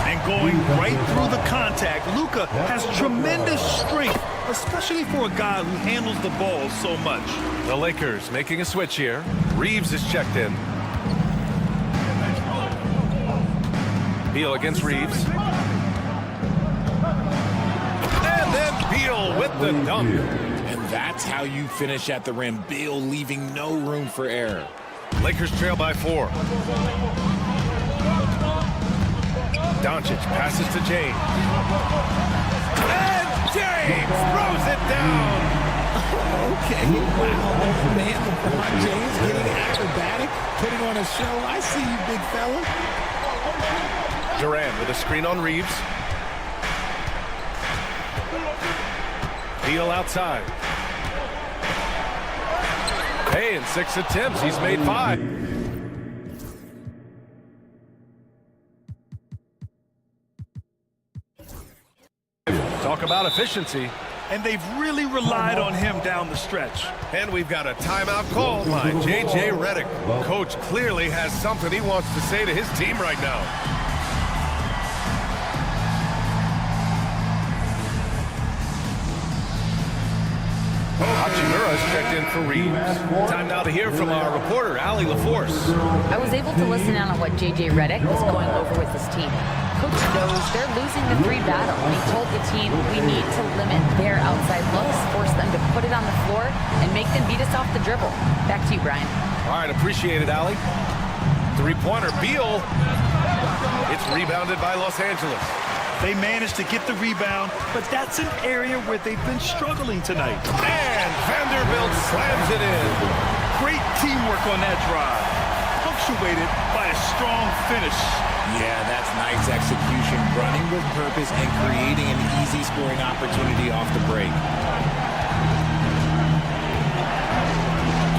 And going right through the contact, Luka has tremendous strength, especially for a guy who handles the ball so much. The Lakers making a switch here. Reeves is checked in. Beal against Reeves. And then Beal with the dunk. And that's how you finish at the rim. Beal leaving no room for error. Lakers trail by 4. Doncic passes to James. And James throws it down. Okay, wow, man, LeBron James getting acrobatic, putting on a show. I see you, big fella. Durant with a screen on Reeves. Beal outside. Hey, in 6 attempts, he's made 5. Talk about efficiency. And they've really relied on him down the stretch. And we've got a timeout called by J.J. Redick. Coach clearly has something he wants to say to his team right now. Hachimura's checked in for Reeves. Time now to hear from our reporter, Allie LaForce. I was able to listen in on what J.J. Redick was going over with his team. Coach knows they're losing the 3 battle, and he told the team, we need to limit their outside looks, force them to put it on the floor, and make them beat us off the dribble. Back to you, Brian. All right, appreciate it, Allie. 3-pointer, Beal. It's rebounded by Los Angeles. They managed to get the rebound, but that's an area where they've been struggling tonight. And Vanderbilt slams it in. Great teamwork on that drive, punctuated by a strong finish. Yeah, that's nice execution, running with purpose and creating an easy scoring opportunity off the break.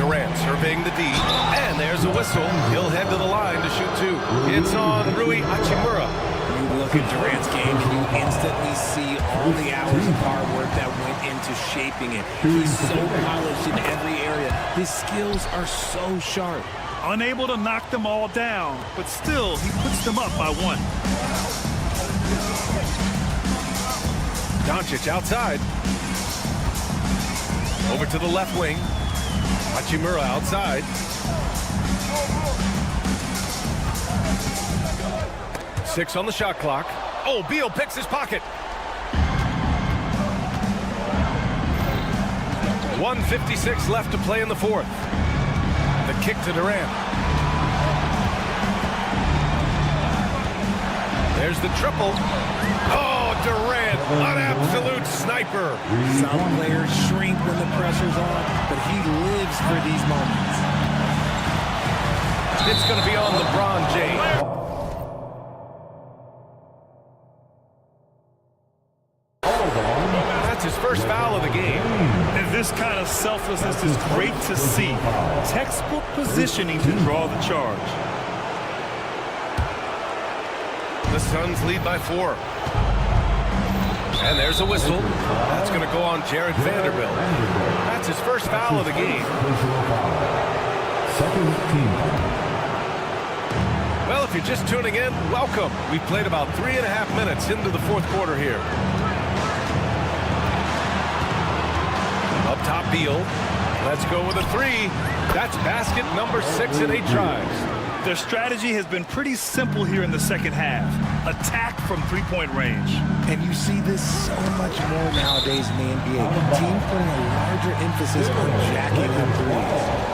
Durant surveying the D, and there's a whistle. He'll head to the line to shoot 2. It's on Rui Hachimura. You look at Durant's game and you instantly see all the hours of hard work that went into shaping it. He's so polished in every area. His skills are so sharp. Unable to knock them all down, but still, he puts them up by 1. Doncic outside. Over to the left wing. Hachimura outside. Six on the shot clock. Oh, Beal picks his pocket. 1:56 left to play in the fourth. The kick to Durant. There's the triple. Oh, Durant, an absolute sniper. Some players shrink when the pressure's on, but he lives for these moments. It's going to be on LeBron James. That's his first foul of the game. And this kind of selflessness is great to see. Textbook positioning to draw the charge. The Suns lead by 4. And there's a whistle. That's going to go on Jared Vanderbilt. That's his first foul of the game. Well, if you're just tuning in, welcome. We played about 3.5 minutes into the fourth quarter here. Up top, Beal. Let's go with a 3. That's basket number 6 in 8 tries. Their strategy has been pretty simple here in the second half. Attack from three-point range. And you see this so much more nowadays in the NBA. Teams putting a larger emphasis on jacking up threes.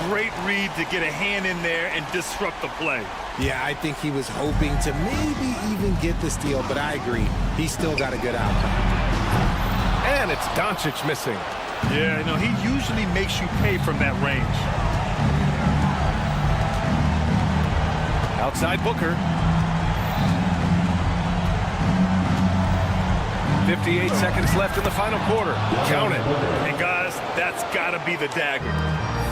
Great read to get a hand in there and disrupt the play. Yeah, I think he was hoping to maybe even get the steal, but I agree. He's still got a good outcome. And it's Doncic missing. Yeah, you know, he usually makes you pay from that range. Outside Booker. 58 seconds left in the final quarter. Count it. And guys, that's got to be the dagger.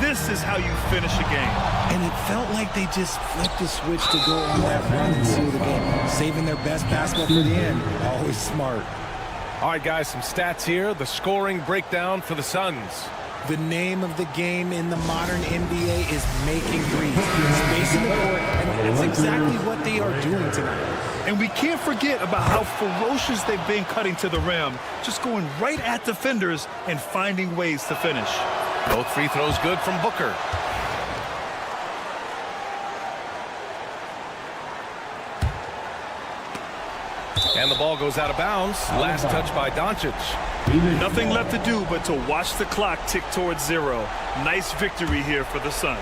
This is how you finish a game. And it felt like they just flipped the switch to go on that run and seal the game, saving their best basketball for the end. Always smart. All right, guys, some stats here. The scoring breakdown for the Suns. The name of the game in the modern NBA is making threes. Spacing the court, and that's exactly what they are doing tonight. And we can't forget about how ferocious they've been cutting to the rim, just going right at defenders and finding ways to finish. Both free throws good from Booker. And the ball goes out of bounds. Last touch by Doncic. Nothing left to do but to watch the clock tick towards 0. Nice victory here for the Suns.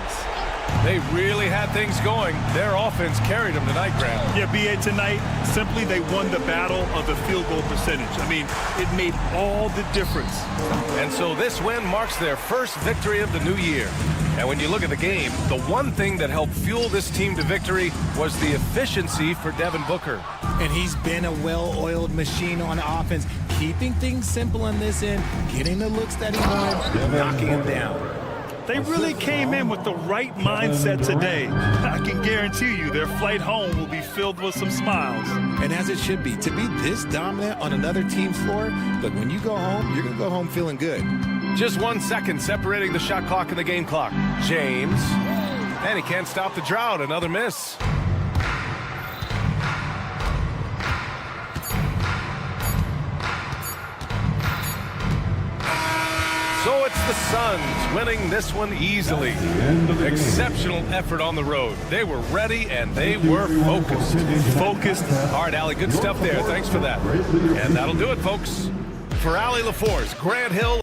They really had things going. Their offense carried them tonight, Graham. Yeah, B.A. tonight, simply they won the battle of the field goal percentage. I mean, it made all the difference. And so this win marks their first victory of the new year. And when you look at the game, the one thing that helped fuel this team to victory was the efficiency for Devin Booker. And he's been a well-oiled machine on offense, keeping things simple on this end, getting the looks that he wanted, knocking him down. They really came in with the right mindset today. I can guarantee you their flight home will be filled with some smiles. And as it should be, to be this dominant on another team's floor, look, when you go home, you're going to go home feeling good. Just 1 second separating the shot clock and the game clock. James. And he can't stop the drought. Another miss. So it's the Suns winning this one easily. Exceptional effort on the road. They were ready and they were focused. All right, Allie, good stuff there. Thanks for that. And that'll do it, folks. For Allie LaForce, Grant Hill.